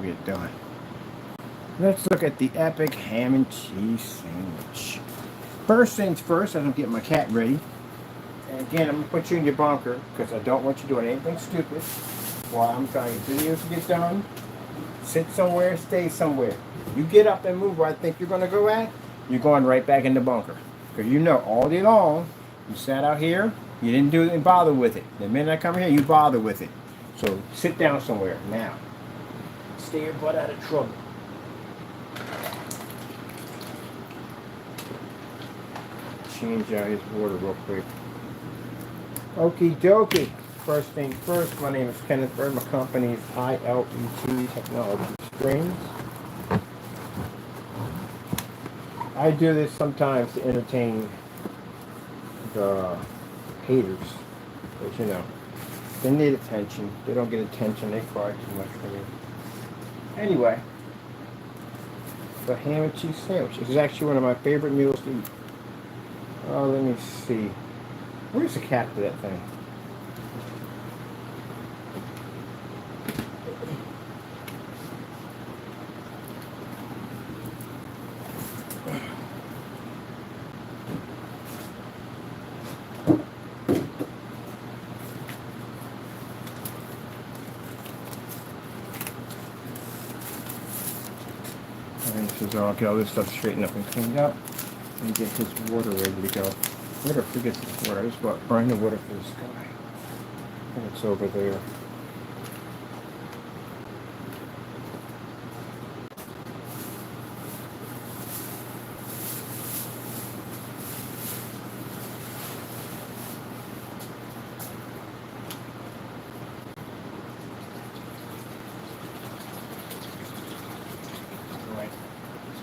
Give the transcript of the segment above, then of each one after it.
we get done. Let's look at the epic ham and cheese sandwich. First things first, I'm getting my cat ready. And again, I'm going to put you in your bunker because I don't want you doing anything stupid while I'm trying to videos to get done. Sit somewhere, stay somewhere. You get up and move where I think you're going to go at, you're going right back in the bunker. Because you know all day long, you sat out here, you didn't do it and bother with it. The minute I come here, you bother with it. So sit down somewhere now. Stay your butt out of trouble. Change out his water real quick. Okie dokie. First thing first, my name is Kenneth Bird. My company is ILET Technology Springs. I do this sometimes to entertain the haters. But you know, they need attention. They don't get attention. They cry too much for me. Anyway, the ham and cheese sandwich. This is actually one of my favorite meals to eat. Oh, let me see. Where's the cap to that thing? So I'll get all this stuff straightened up and cleaned up and get his water ready to go. Where the freak is this water? I just bought brand new water for this guy. And it's over there.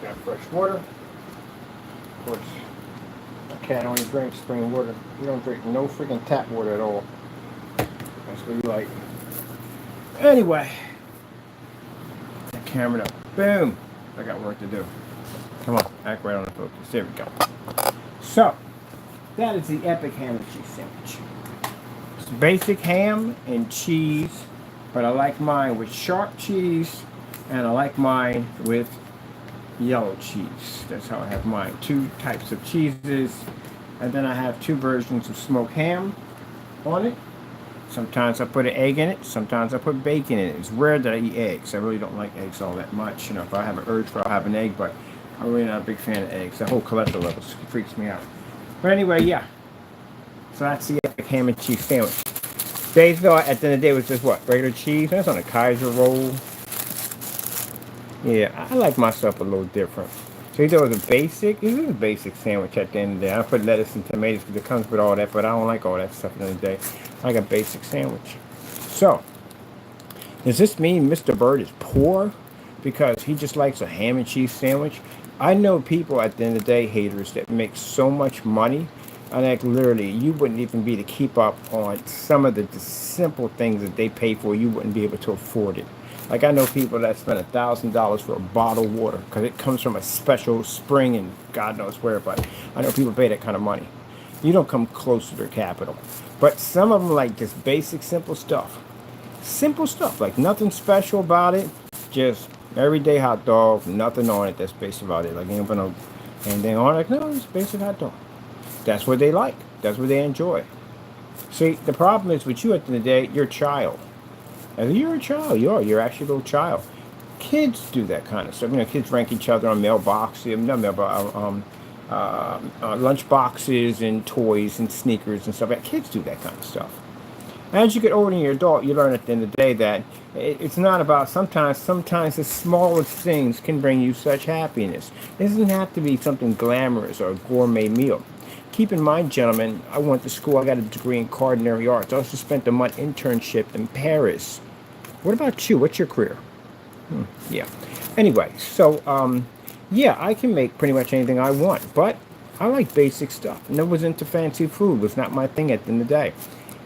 Got fresh water. Of course, my cat only drinks spring water. We don't drink no freaking tap water at all. That's what you like. Anyway, that camera up. Boom. I got work to do. Come on, act right on the focus. There we go. So, that is the epic ham and cheese sandwich. It's basic ham and cheese, but I like mine with sharp cheese, and I like mine with yellow cheese. That's how I have mine. 2 types of cheeses, and then I have 2 versions of smoked ham on it. Sometimes I put an egg in it, sometimes I put bacon in it. It's rare that I eat eggs. I really don't like eggs all that much. You know, if I have an urge for it, I'll have an egg, but I'm really not a big fan of eggs. The whole cholesterol level freaks me out. But anyway, yeah. So that's the epic ham and cheese sandwich. Daysville at the end of the day was just what? Regular cheese? That's on a Kaiser roll. Yeah, I like my stuff a little different. So there was a basic, this is a basic sandwich at the end of the day. I put lettuce and tomatoes because it comes with all that, but I don't like all that stuff at the end of the day. I like a basic sandwich. So, does this mean Mr. Bird is poor because he just likes a ham and cheese sandwich? I know people at the end of the day, haters, that make so much money, and like literally, you wouldn't even be to keep up on some of the simple things that they pay for. You wouldn't be able to afford it. Like I know people that spend $1,000 for a bottle of water because it comes from a special spring and God knows where, but I know people pay that kind of money. You don't come close to their capital. But some of them like just basic, simple stuff. Simple stuff, like nothing special about it. Just everyday hot dog, nothing on it that's basic about it. Like ain't gonna anything on it. No, it's basic hot dog. That's what they like. That's what they enjoy. See, the problem is with you at the end of the day, you're a child. As you're a child, you're actually a little child. Kids do that kind of stuff. You know, kids rank each other on lunch boxes and toys and sneakers and stuff. Kids do that kind of stuff. As you get older and you're an adult, you learn at the end of the day that it's not about sometimes the smallest things can bring you such happiness. It doesn't have to be something glamorous or a gourmet meal. Keep in mind, gentlemen, I went to school. I got a degree in culinary arts. I also spent a month internship in Paris. What about you? What's your career? Yeah. Anyway, so, yeah, I can make pretty much anything I want, but I like basic stuff. And I was into fancy food. It was not my thing at the end of the day.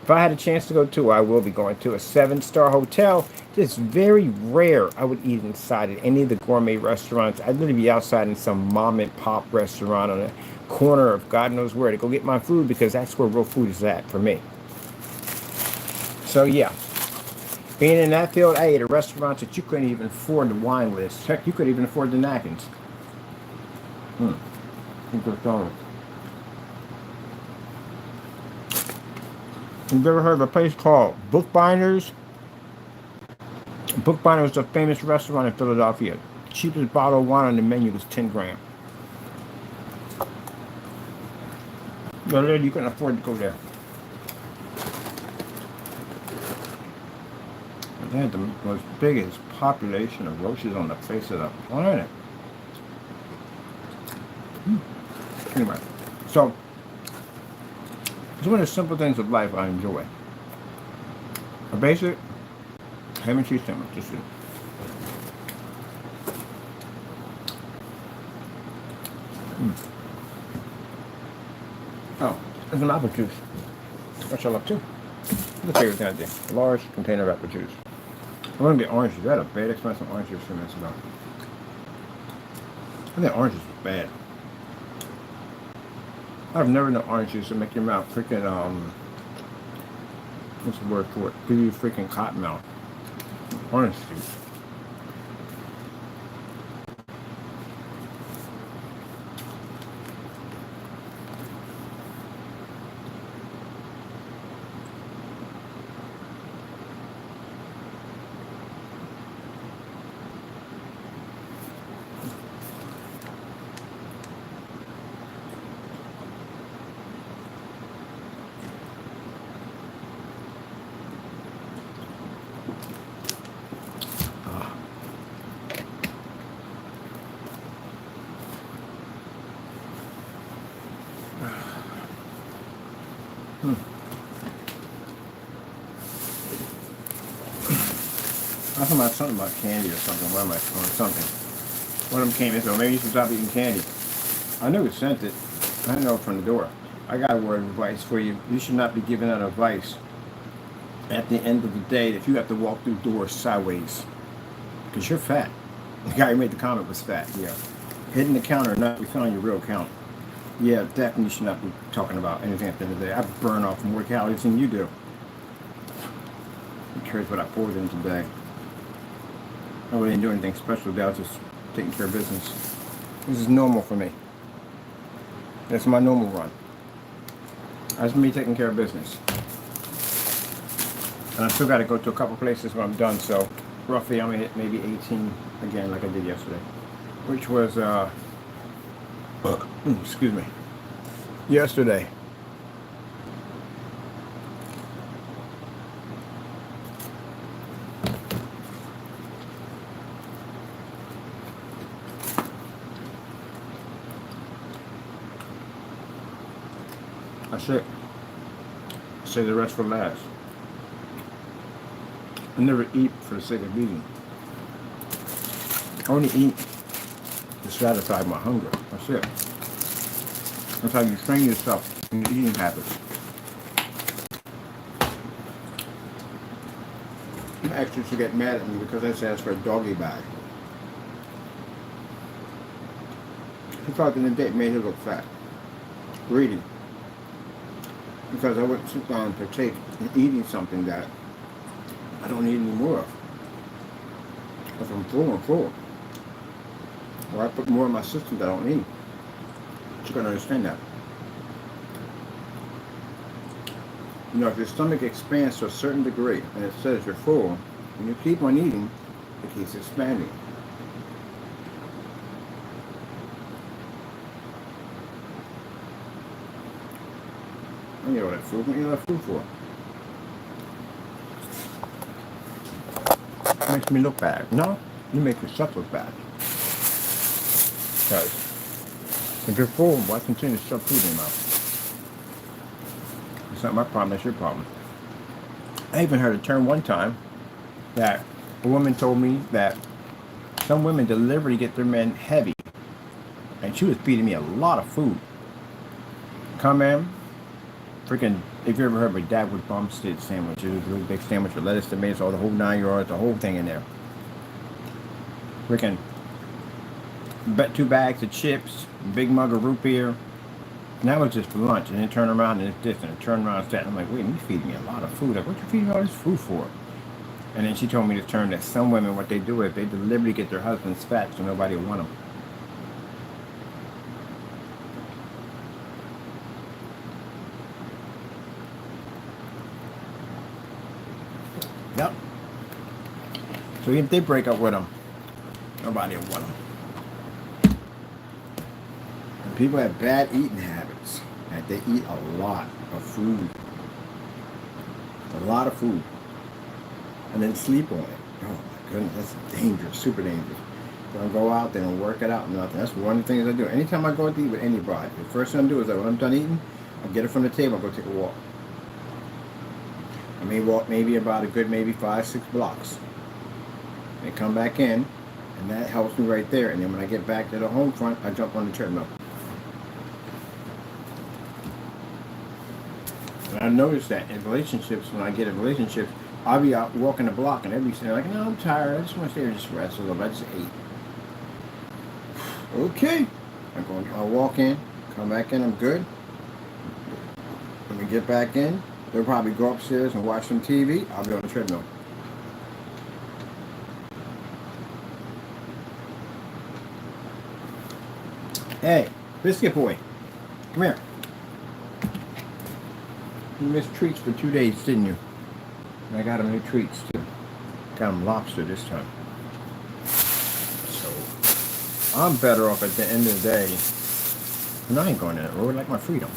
If I had a chance to go to, I will be going to a 7-star hotel. It's very rare I would eat inside at any of the gourmet restaurants. I'd literally be outside in some mom and pop restaurant on a corner of God knows where to go get my food because that's where real food is at for me. So yeah, Being in that field, I ate at restaurants that you couldn't even afford the wine list. Heck, you couldn't even afford the napkins. Think of those. You've ever heard of a place called Bookbinders? Bookbinders is a famous restaurant in Philadelphia. The cheapest bottle of wine on the menu was 10 grand. But you couldn't afford to go there. They had the most biggest population of roaches on the face of the planet. Anyway, so it's one of the simple things of life I enjoy. A basic ham and cheese sandwich. Just it. Oh, there's some apple juice. Which I love too. It's the favorite thing I do. A large container of apple juice. I'm gonna get orange juice. I had a bad experience with orange juice a few minutes ago. I think orange juice is bad. I've never known orange juice to make your mouth freaking what's the word for it? Give you freaking cotton mouth. Orange juice. I thought about something about candy or something. Where am I? Or something. One of them came in, so maybe you should stop eating candy. I knew it sent it. I didn't know it from the door. I got a word of advice for you. You should not be giving out advice at the end of the day that you have to walk through doors sideways. Because you're fat. The guy who made the comment was fat, yeah. Hitting the counter, not refilling your real count. Yeah, definitely should not be talking about anything at the end of the day. I burn off more calories than you do. Who cares what I poured in today? I really didn't do anything special today. I was just taking care of business. This is normal for me. That's my normal run. That's me taking care of business. And I still got to go to a couple places when I'm done, so roughly I'm going to hit maybe 18 again like I did yesterday. Which was, excuse me, yesterday. That's it. Say the rest for last. I never eat for the sake of eating. I only eat to satisfy my hunger. That's it. That's how you train yourself in your eating habits. Extras to get mad at me because I said for a doggy bag. He thought in the day it made him look fat. Greedy. Because I wouldn't sit down and partake in eating something that I don't need any more of. If I'm full, I'm full. Or I put more in my system that I don't need. You're going to understand that. You know, if your stomach expands to a certain degree and it says you're full, when you keep on eating, it keeps expanding. I need all that food. What do you need that food for? It makes me look bad. No, you make yourself look bad. Because if you're full, why continue to shove food in your mouth? It's not my problem, that's your problem. I even heard a term one time that a woman told me that some women deliberately get their men heavy. And she was feeding me a lot of food. Come in, freaking, if you ever heard of a Dagwood Bumstead sandwich, it was a really big sandwich with lettuce, tomatoes, all the whole 9 yards, the whole thing in there. Freaking, 2 bags of chips, big mug of root beer. And that was just for lunch. And then turn around and it's this, and turn around and that. And I'm like, wait, you're feeding me a lot of food. Like, what you feeding me all this food for? And then she told me to term that some women, what they do is they deliberately get their husbands fat so nobody will want them. Yep. So if they break up with them, nobody will want them. And people have bad eating habits. And they eat a lot of food. A lot of food. And then sleep on it. Oh my goodness, that's dangerous, super dangerous. They don't go out, they don't work it out, nothing. That's one of the things I do. Anytime I go out to eat with anybody, the first thing I do is that when I'm done eating, I get it from the table, I go take a walk. I may walk maybe about a good maybe 5-6 blocks. And come back in, and that helps me right there. And then when I get back to the home front, I jump on the treadmill. And I noticed that in relationships, when I get in relationships, I'll be out walking the block and they'll be saying like, no, I'm tired. I just want to stay here and just rest a little bit. I just ate. Okay. I'll walk in, come back in, I'm good. When we get back in, they'll probably go upstairs and watch some TV. I'll be on the treadmill. Hey, Biscuit Boy, come here. You missed treats for 2 days, didn't you? And I got him new treats too. Got him lobster this time. So I'm better off at the end of the day. And I ain't going down that road. I like my freedom.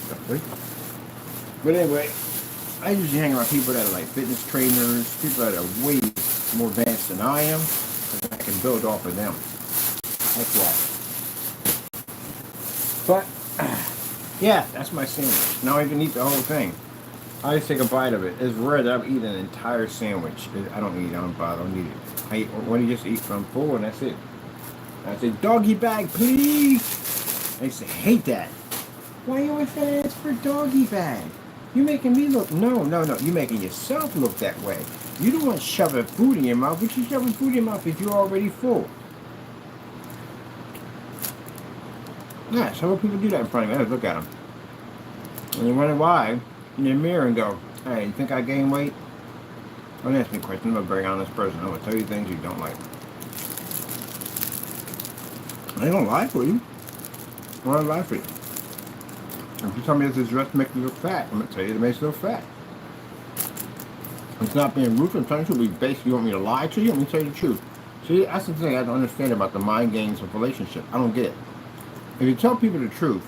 But anyway, I usually hang around people that are like fitness trainers, people that are way more advanced than I am, because I can build off of them. That's why. But yeah, that's my sandwich. Now I can eat the whole thing. I just take a bite of it. It's rare that I've eaten an entire sandwich. I don't eat it. I don't bother. I don't need it. I eat when you just eat from full and that's it. I say, doggy bag, please. They say, hate that. Why you always say it's for doggy bag? You making me look, no. You making yourself look that way. You don't want shoving food in your mouth, but you shoving food in your mouth if you're already full. Yeah, so when people do that in front of me, I just look at them. And you wonder why in your mirror and go, hey, you think I gained weight? Don't ask me questions. I'm a very honest person. I'm going to tell you things you don't like. I don't lie for you. I don't lie for you. If you tell me this dress makes me look fat, I'm going to tell you it makes you look fat. It's not being rude. I'm trying to be based. You want me to lie to you? Let me tell you the truth. See, that's the thing I don't understand about the mind games of relationship. I don't get it. If you tell people the truth,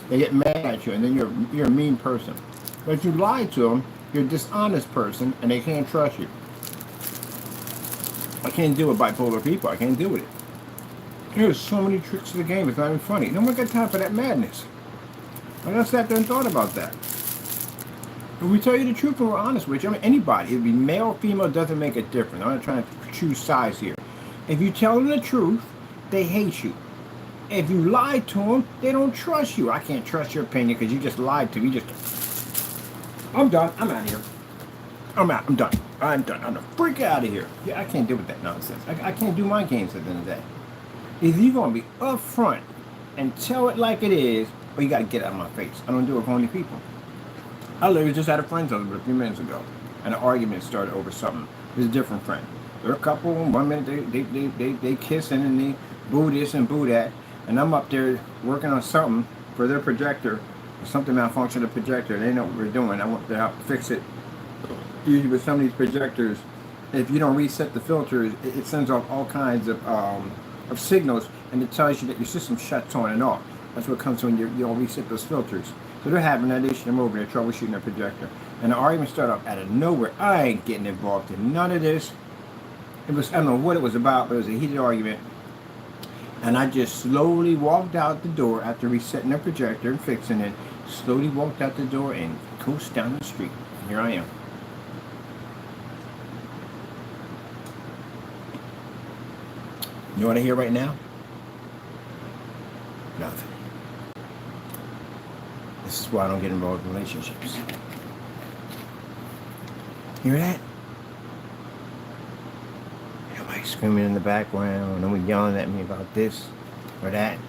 they get mad at you, and then you're a mean person. But if you lie to them, you're a dishonest person, and they can't trust you. I can't deal with bipolar people. I can't deal with it. There's so many tricks to the game. It's not even funny. No one got time for that madness. I just sat there and thought about that. If we tell you the truth and we're honest with you, I mean, anybody, it'd be male or female, doesn't make a difference. I'm not trying to choose sides here. If you tell them the truth, they hate you. If you lie to them, they don't trust you. I can't trust your opinion because you just lied to me. I'm done. I'm out of here. I'm out. I'm done. I'm done. I'm gonna freak out of here. Yeah, I can't deal with that nonsense. I can't do my games at the end of the day. Either you're gonna be upfront and tell it like it is, or you gotta get out of my face. I don't do it with phony people. I literally just had a friend's over a few minutes ago, and an argument started over something. It was a different friend. They're a couple. 1 minute they kiss and then they boo this and boo that, and I'm up there working on something for their projector. Something malfunctioned the projector. They know what we're doing. I want to help fix it. Usually with some of these projectors, if you don't reset the filters, it sends off all kinds of signals, and it tells you that your system shuts on and off. That's what comes when you don't reset those filters. So they're having that issue. I'm over there troubleshooting their projector. And the argument started off out of nowhere. I ain't getting involved in none of this. It was, I don't know what it was about, but it was a heated argument. And I just slowly walked out the door after resetting the projector and fixing it. Slowly walked out the door and coasted down the street. Here I am. You know what I hear right now? Nothing. This is why I don't get involved in relationships. Hear that? Everybody screaming in the background, and then yelling at me about this or that.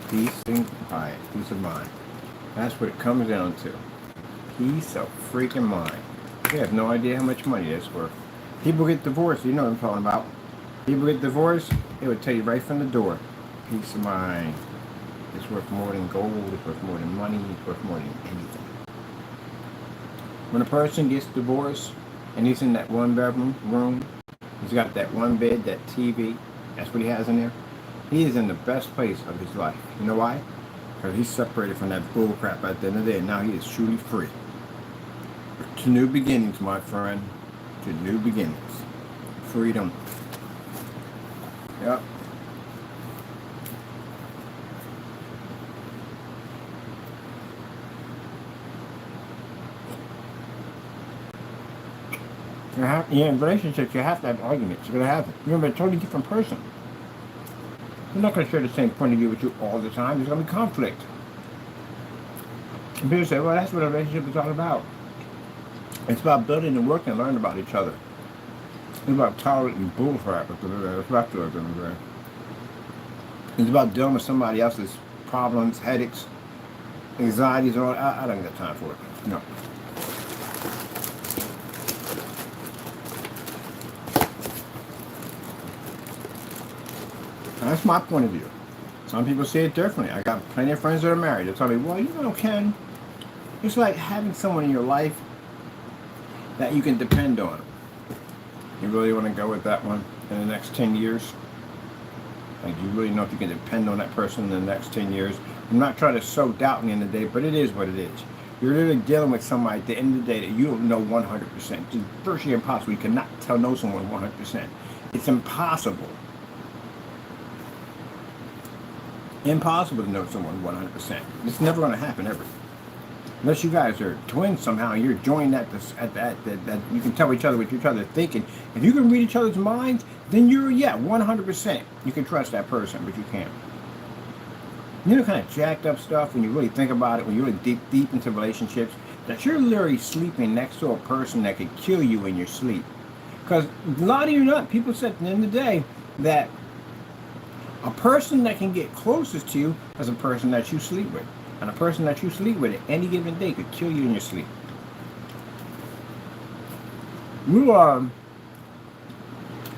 Peace and quiet, peace of mind. That's what it comes down to. Peace of freaking mind. You have no idea how much money that's worth. People get divorced, you know what I'm talking about. People get divorced, it would tell you right from the door. Peace of mind. It's worth more than gold, it's worth more than money, it's worth more than anything. When a person gets divorced and he's in that one bedroom room, he's got that one bed, that TV, that's what he has in there. He is in the best place of his life. You know why? Because he's separated from that bull crap at the end of the day, and now he is truly free. To new beginnings, my friend. To new beginnings. Freedom. Yep. In relationships, you have to have arguments. You're going to have it. You're going to be a totally different person. You're not going to share the same point of view with you all the time. There's going to be conflict. And people say, well, that's what a relationship is all about. It's about building and working and learning about each other. It's about tolerating bullcrap. It's about dealing with somebody else's problems, headaches, anxieties, all. I don't got time for it. No. That's my point of view. Some people see it differently. I got plenty of friends that are married. They tell me, well, you know, Ken, it's like having someone in your life that you can depend on. You really want to go with that one in the next 10 years? Like, you really know if you can depend on that person in the next 10 years? I'm not trying to sow doubt in the end of the day, but it is what it is. You're really dealing with somebody at the end of the day that you don't know 100%. It's virtually impossible. You cannot know someone 100%. It's impossible. Impossible to know someone 100%. It's never going to happen ever. Unless you guys are twins somehow, you're joined at that you can tell each other what each other thinking. If you can read each other's minds, then you're 100%. You can trust that person, but you can't. You know, kind of jacked up stuff when you really think about it, when you're really deep into relationships, that you're literally sleeping next to a person that could kill you in your sleep. Because a lot of you not, people said at the end of the day that a person that can get closest to you is a person that you sleep with. And a person that you sleep with at any given day could kill you in your sleep. You are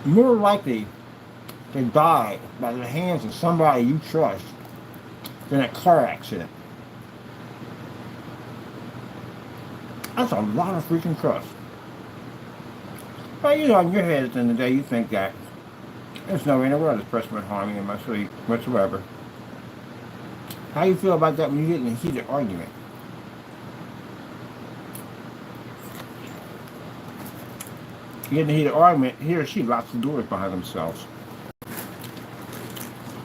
more likely to die by the hands of somebody you trust than a car accident. That's a lot of freaking trust. But you know, in your head at the end of the day, you think that there's no way in the world this person would harm me in my sleep whatsoever. How you feel about that when you get in a heated argument? You get in a heated argument, he or she locks the doors behind themselves. I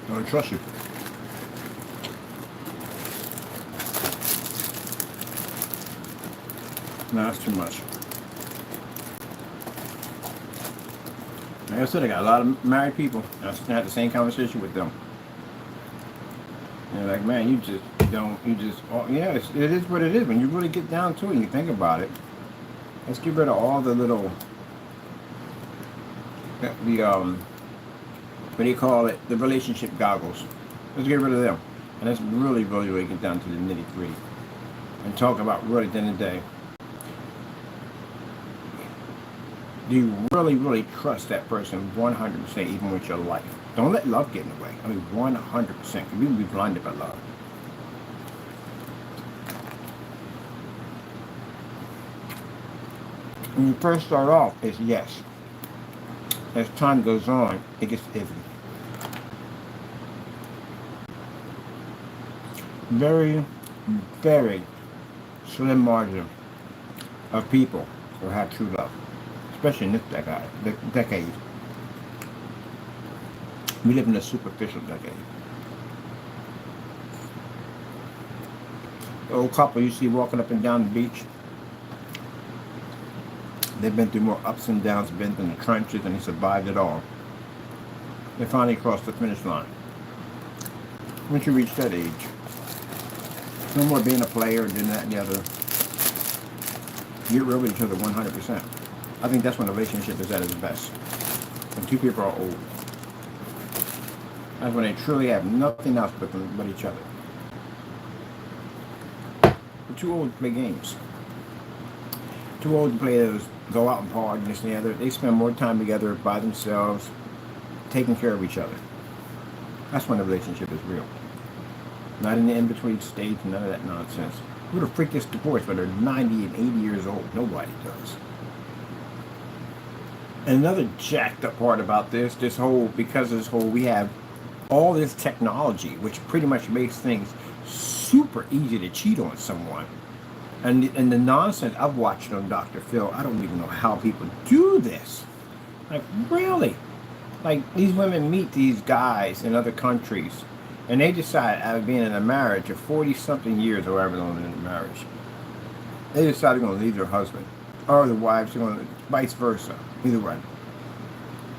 don't trust you. No, that's too much. Like I said, I got a lot of married people. I had the same conversation with them. And they're like, man, it is what it is. When you really get down to it and you think about it, let's get rid of all the little, what do you call it? The relationship goggles. Let's get rid of them. And let's really get down to the nitty gritty. And talk about really at the end of the day. Do you really trust that person 100% even with your life? Don't let love get in the way. I mean, 100%. Because we can be blinded by love. When you first start off, it's yes. As time goes on, it gets iffy. Very, very slim margin of people will have true love. Especially in this decade. We live in a superficial decade. The old couple you see walking up and down the beach, they've been through more ups and downs, been in the trenches, and they survived it all. They finally crossed the finish line. Once you reach that age, no more being a player and doing that and the other. Get real with each other 100%. I think that's when a relationship is at its best. When two people are old. That's when they truly have nothing else but each other. too old to play games. Too old to play those, go out and party and this and the other. They spend more time together by themselves, taking care of each other. That's when the relationship is real. Not in the in-between stage, none of that nonsense. Who the freak gets divorced when they're 90 and 80 years old? Nobody does. And another jacked up part about this whole, because of this whole, we have all this technology, which pretty much makes things super easy to cheat on someone. And the nonsense I've watched on Dr. Phil, I don't even know how people do this. Like, really? Like, these women meet these guys in other countries, and they decide, out of being in a marriage of 40-something years or however long in a marriage, they decide they're going to leave their husband. Or the wives are going to, vice versa, either way.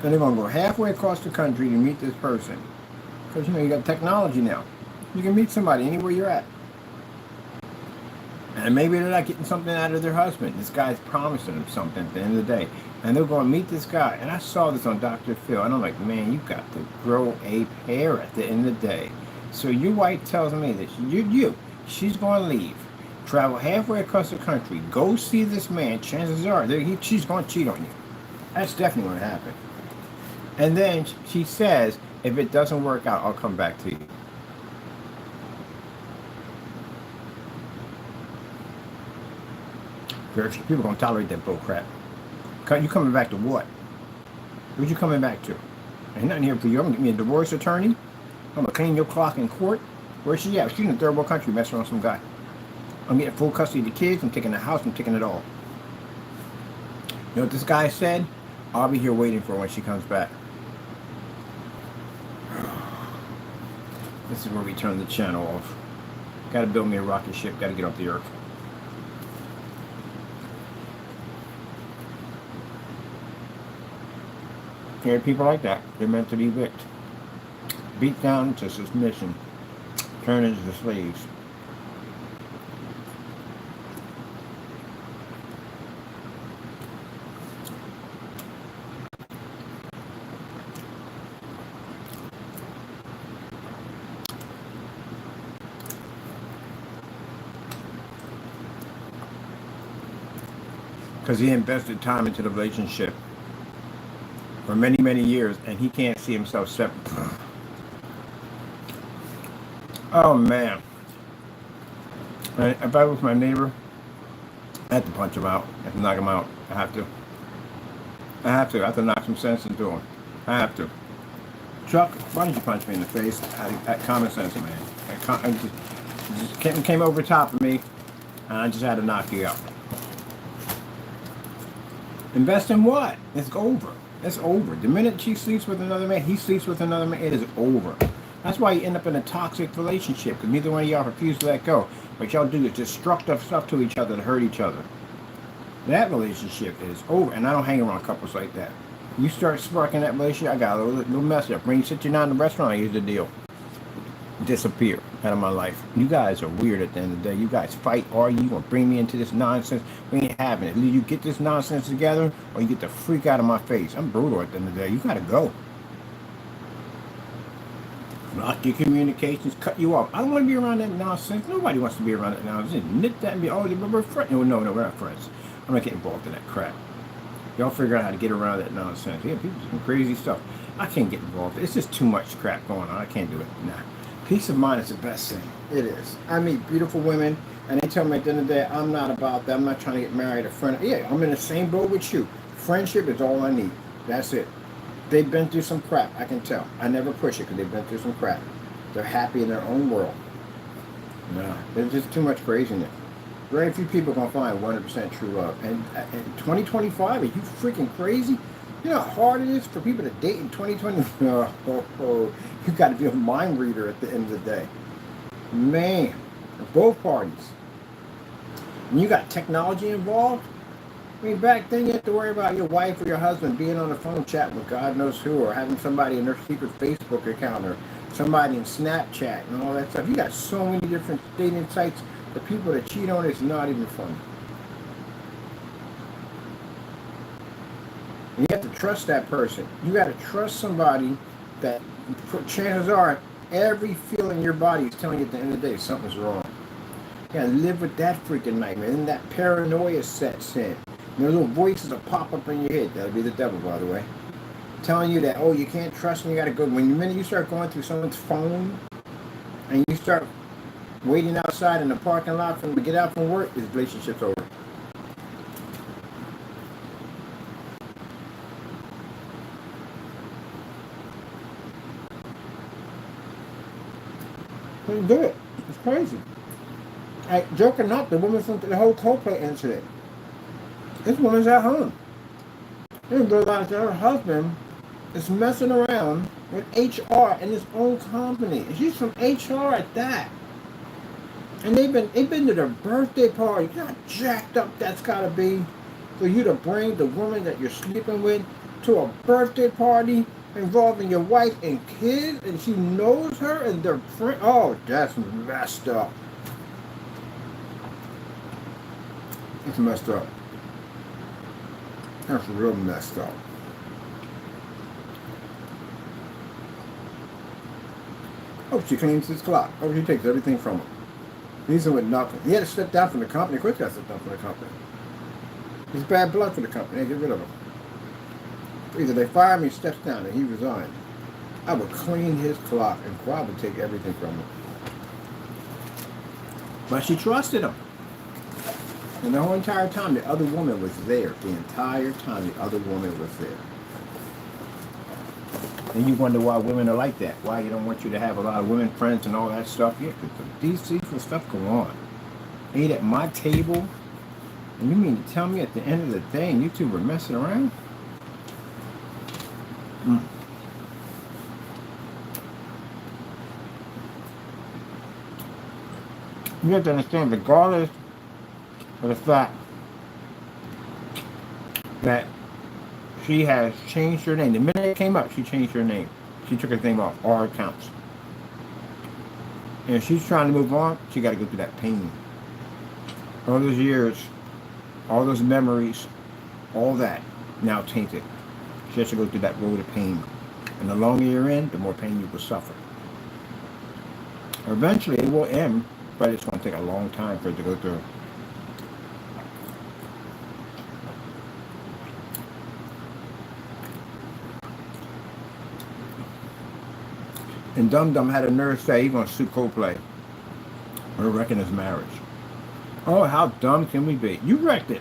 And they're going to go halfway across the country to meet this person. Because, you got technology now. You can meet somebody anywhere you're at. And maybe they're not getting something out of their husband. This guy's promising them something at the end of the day. And they're going to meet this guy. And I saw this on Dr. Phil. And I'm like, man, you got to grow a pair at the end of the day. So your wife tells me that she's going to leave, travel halfway across the country, go see this man. Chances are she's going to cheat on you. That's definitely going to happen. And then she says, if it doesn't work out, I'll come back to you. Very few people are going to tolerate that bull crap. You coming back to what? What you coming back to? Ain't nothing here for you. I'm going to get me a divorce attorney. I'm going to clean your clock in court. Where's she at? She's in a third world country messing around with some guy. I'm getting full custody of the kids. I'm taking the house. I'm taking it all. You know what this guy said? I'll be here waiting for her when she comes back. This is where we turn the channel off. Got to build me a rocket ship. Got to get off the earth. There are people like that. They're meant to be whipped. Beat down to submission. Turned into slaves. Because he invested time into the relationship for many, many years, and he can't see himself separate. Oh, man. If I was my neighbor, I have to punch him out. I have to knock him out. I have to. I have to knock some sense into him. I have to. Chuck, why did you punch me in the face? At common sense, man. I just came over top of me, and I just had to knock you out. Invest in what? It's over. It's over. The minute she sleeps with another man, he sleeps with another man, it is over. That's why you end up in a toxic relationship, because neither one of y'all refuse to let go. What y'all do is destructive stuff to each other to hurt each other. That relationship is over, and I don't hang around couples like that. You start sparking that relationship, I got a little mess up. When you sit you down in the restaurant, here's the deal. Disappear out of my life. You guys are weird at the end of the day. You guys fight, argue, or bring me into this nonsense. We ain't having it. Either you get this nonsense together, or you get the freak out of my face. I'm brutal at the end of the day. You gotta go. Block your communications, cut you off. I don't want to be around that nonsense. Nobody wants to be around that nonsense. Nip that and be, oh, we're friends. No, we're not friends. I'm not getting involved in that crap. Y'all figure out how to get around that nonsense. Yeah, people do some crazy stuff. I can't get involved. It's just too much crap going on. I can't do it. Nah. Peace of mind is the best thing. It is. I meet beautiful women, and they tell me at the end of the day, I'm not about that. I'm not trying to get married. A friend. Yeah, I'm in the same boat with you. Friendship is all I need. That's it. They've been through some crap. I can tell. I never push it because they've been through some crap. They're happy in their own world. No, there's just too much craziness. Very few people are going to find 100% true love. And in 2025, are you freaking crazy? You know how hard it is for people to date in 2020? You got to be a mind reader at the end of the day. Man, both parties. When you got technology involved, I mean, back then you have to worry about your wife or your husband being on the phone chatting with God knows who, or having somebody in their secret Facebook account, or somebody in Snapchat and all that stuff. You got so many different dating sites. The people that cheat on it's not even funny. You have to trust that person. You got to trust somebody that, chances are, every feeling in your body is telling you at the end of the day something's wrong. You gotta live with that freaking nightmare. And that paranoia sets in. And those little voices will pop up in your head. That'll be the devil, by the way. Telling you that, oh, you can't trust me, you gotta go. When the minute you start going through someone's phone and you start waiting outside in the parking lot for them to get out from work, this relationship's over. Couldn't do it. It's crazy. Joke or not, the woman from the whole Coldplay incident. This woman's at home. Didn't realize that her husband is messing around with HR in his own company. And she's from HR at that. And they've been to their birthday party. You know how jacked up that's gotta be for you to bring the woman that you're sleeping with to a birthday party involving your wife and kids, and she knows her and their friend. Oh, that's messed up. It's messed up. That's real messed up. Oh, she cleans his clock. Oh, she takes everything from him. Leaves him with nothing. He had to step down from the company. Quick, got to step down from the company. He's bad blood for the company. They get rid of him. Either they fire him, he steps down, and he resigns. I would clean his clock and probably take everything from him. But she trusted him. And the whole entire time, the other woman was there. The entire time, the other woman was there. And you wonder why women are like that. Why you don't want you to have a lot of women friends and all that stuff. Yeah, because these secret stuff go on. Ate at my table. And you mean to tell me at the end of the day, and you two were messing around? You have to understand, regardless of the fact that she has changed her name. The minute it came up, she changed her name. She took her name off all accounts. And if she's trying to move on, she got to go through that pain. All those years, all those memories, all that now tainted. She has to go through that road of pain. And the longer you're in, the more pain you will suffer. Eventually, it will end, but it's going to take a long time for it to go through. And Dum Dum had a nerve say he's going to sue Coldplay or wrecking his marriage. Oh, how dumb can we be? You wrecked it.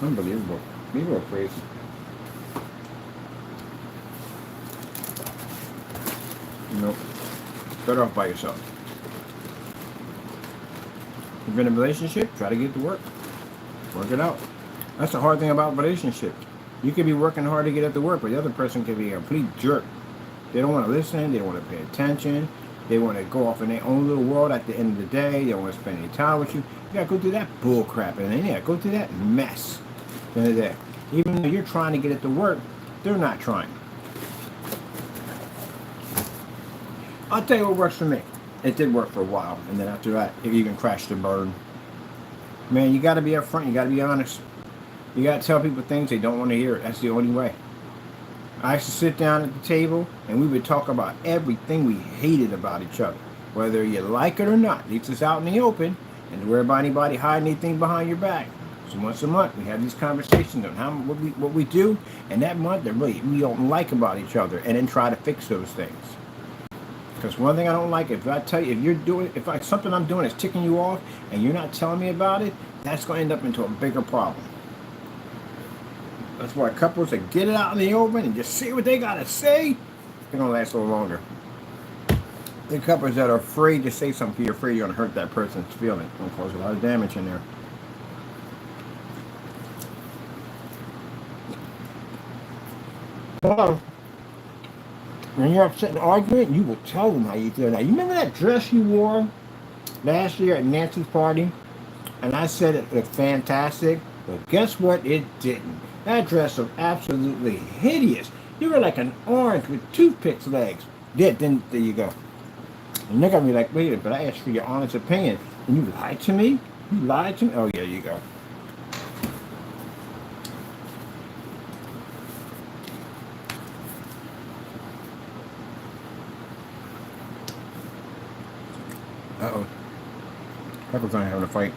Unbelievable. People are crazy. Nope. Better off by yourself. If you're in a relationship, try to get to work. Work it out. That's the hard thing about relationships. You could be working hard to get it to work, but the other person could be a complete jerk. They don't want to listen. They don't want to pay attention. They want to go off in their own little world at the end of the day. They don't want to spend any time with you. You got to go through that bull crap. And then, yeah, go through that mess at the end of the day. Even though you're trying to get it to work, they're not trying. I'll tell you what works for me. It did work for a while. And then after that, it even crashed and burned. Man, you got to be upfront. You got to be honest. You got to tell people things they don't want to hear. That's the only way. I used to sit down at the table and we would talk about everything we hated about each other. Whether you like it or not. At least it's out in the open. And to worry about anybody hiding anything behind your back. So once a month we have these conversations on what we do. And that month that really we don't like about each other. And then try to fix those things. Because one thing I don't like, if I tell you, if something I'm doing is ticking you off and you're not telling me about it, that's going to end up into a bigger problem. That's why couples that get it out in the open and just say what they got to say, they're going to last a little longer. The couples that are afraid to say something, you're afraid you're going to hurt that person's feelings. It's going to cause a lot of damage in there. Well, when you're upset and arguing, you will tell them how you feel. Now, you remember that dress you wore last year at Nancy's party? And I said it looked fantastic. But guess what? It didn't. That dress was absolutely hideous. You were like an orange with toothpicks legs. There you go. And they're going to be like, wait a minute, but I asked for your honest opinion. And you lied to me? You lied to me? Oh, yeah, you go. Chuckles and I having a fight.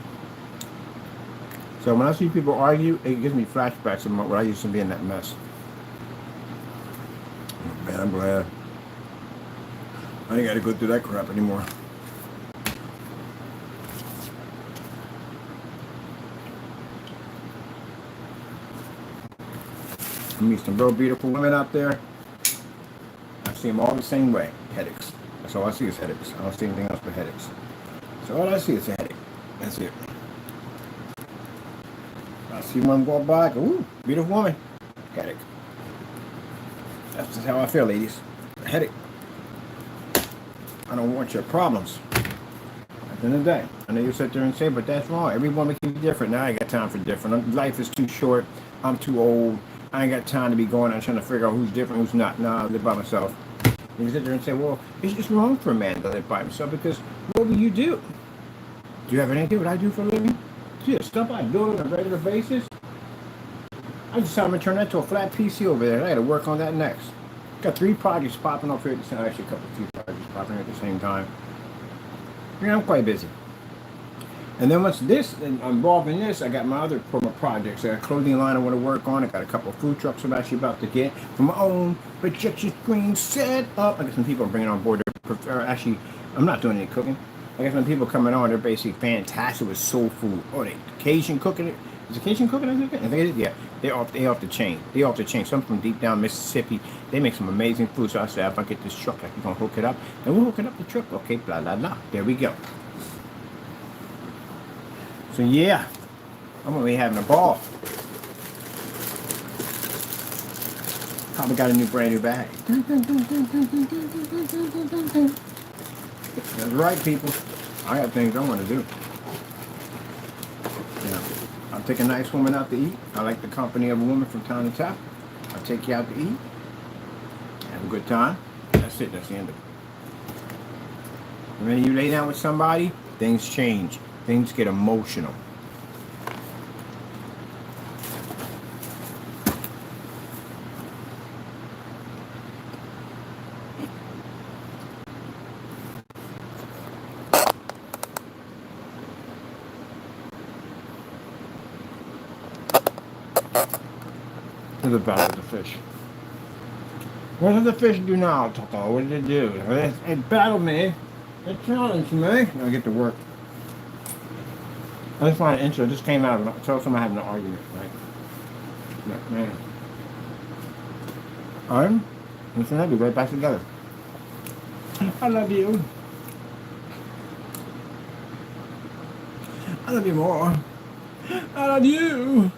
So when I see people argue, it gives me flashbacks of when I used to be in that mess. Man, I'm glad I ain't got to go through that crap anymore. I meet some real beautiful women out there. I see them all the same way. Headaches. That's all I see is headaches. I don't see anything else but headaches. So all I see is a headache. That's it. I see one walk by, I go, ooh, beautiful woman. Headache. That's just how I feel, ladies. A headache. I don't want your problems. At the end of the day, I know you sit there and say, but that's wrong. Every woman can be different. Now I ain't got time for different. Life is too short. I'm too old. I ain't got time to be going out trying to figure out who's different, who's not. Nah, I live by myself. You sit there and say, well, it's just wrong for a man to live by himself because what will you do? Do you have anything what I do for a living? Do you stuff I do on a regular basis? I just I'm gonna turn that to a flat PC over there. I gotta work on that next. Got 3 projects popping up here at the same time. Actually, a few projects popping at the same time. Yeah, I'm quite busy. And then once this, and I'm involved in this, I got my other projects. I got a clothing line I want to work on. I got a couple of food trucks I'm actually about to get for my own projection screen set up. I got some people bringing on board. Actually, I'm not doing any cooking. I got some people coming on. They're basically fantastic with soul food. Oh, they Cajun cooking it. Is it Cajun cooking? I think it is. Yeah, they're off the chain. They off the chain. Some from deep down Mississippi. They make some amazing food. So I said, if I get this truck, I can hook it up, and we're hooking up the truck. Okay, blah blah blah. There we go. So yeah, I'm gonna be having a ball. Probably got a brand new bag. That's right, people. I got things I want to do. You know, I'll take a nice woman out to eat. I like the company of a woman from time to time. I'll take you out to eat. Have a good time. That's it. That's the end of it. When you lay down with somebody, things change. Things get emotional. There's a battle with the fish. What did the fish do now, Toto? What did it do? It battled me. It challenged me. I get to work. I just find it interesting. This came out of so somebody having an argument, right? Yeah, man. I'm gonna be right back together. I love you. I love you more. I love you.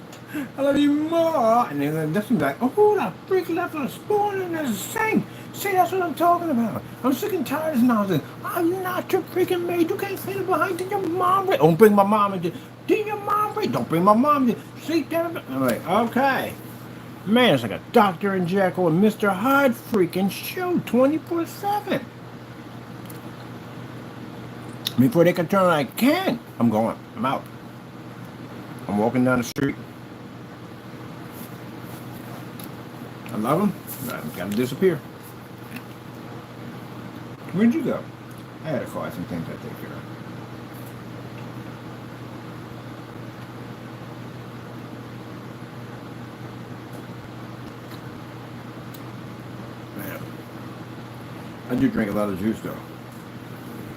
I love you more. And then this one's like, oh, who the freak left a spoon in the sink? See, that's what I'm talking about. I'm sick and tired of this nonsense. I'm not your freaking maid. You can't clean it behind. Did your mom read? Don't bring my mom into. Did your mom read? Don't bring my mom into. See, damn it. I'm like, okay. Man, it's like a Dr. and Jekyll and Mr. Hyde freaking show 24/7. Before they can turn like can. I'm going. I'm out. I'm walking down the street. I love them. I gotta disappear. Where'd you go? I had a call. Some things I take care of. Man, I do drink a lot of juice though.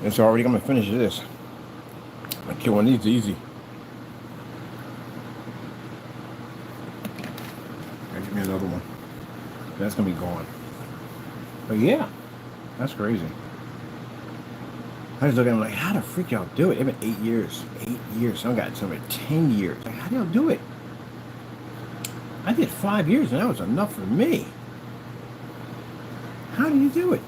It's already gonna finish this. I kill one of these easy. Gotta give me another one. That's gonna be gone. But yeah, that's crazy. I was looking at them like, how the freak y'all do it? It's been 8 years. 8 years. Some got some 10 years. Like, how do y'all do it? I did 5 years and that was enough for me. How do you do it?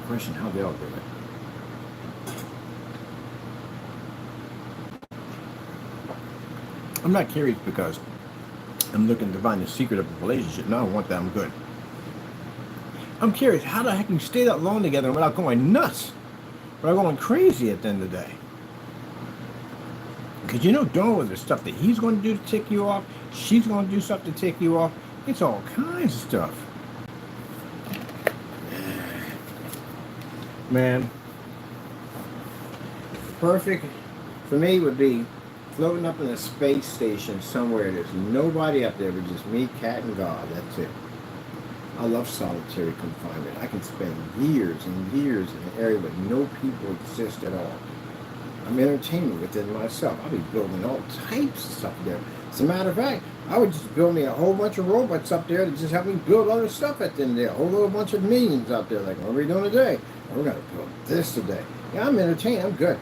Question how they all do it. I'm not curious because I'm looking to find the secret of a relationship. No, I don't want that. I'm good. I'm curious, how the heck you stay that long together without going nuts? Without going crazy at the end of the day? Because you know, don't with the stuff that he's going to do to tick you off, she's going to do something to tick you off. It's all kinds of stuff. Man, Perfect for me would be floating up in a space station somewhere. There's nobody up there but just me, cat, and God. That's it. I love solitary confinement. I can spend years and years in an area where no people exist at all. I'm entertaining within myself. I'll be building all types of stuff there. As a matter of fact, I would just build me a whole bunch of robots up there to just help me build other stuff at the end there. A whole little bunch of millions out there. Like, what are we doing today? We're going to build this today. Yeah, I'm entertained. I'm good.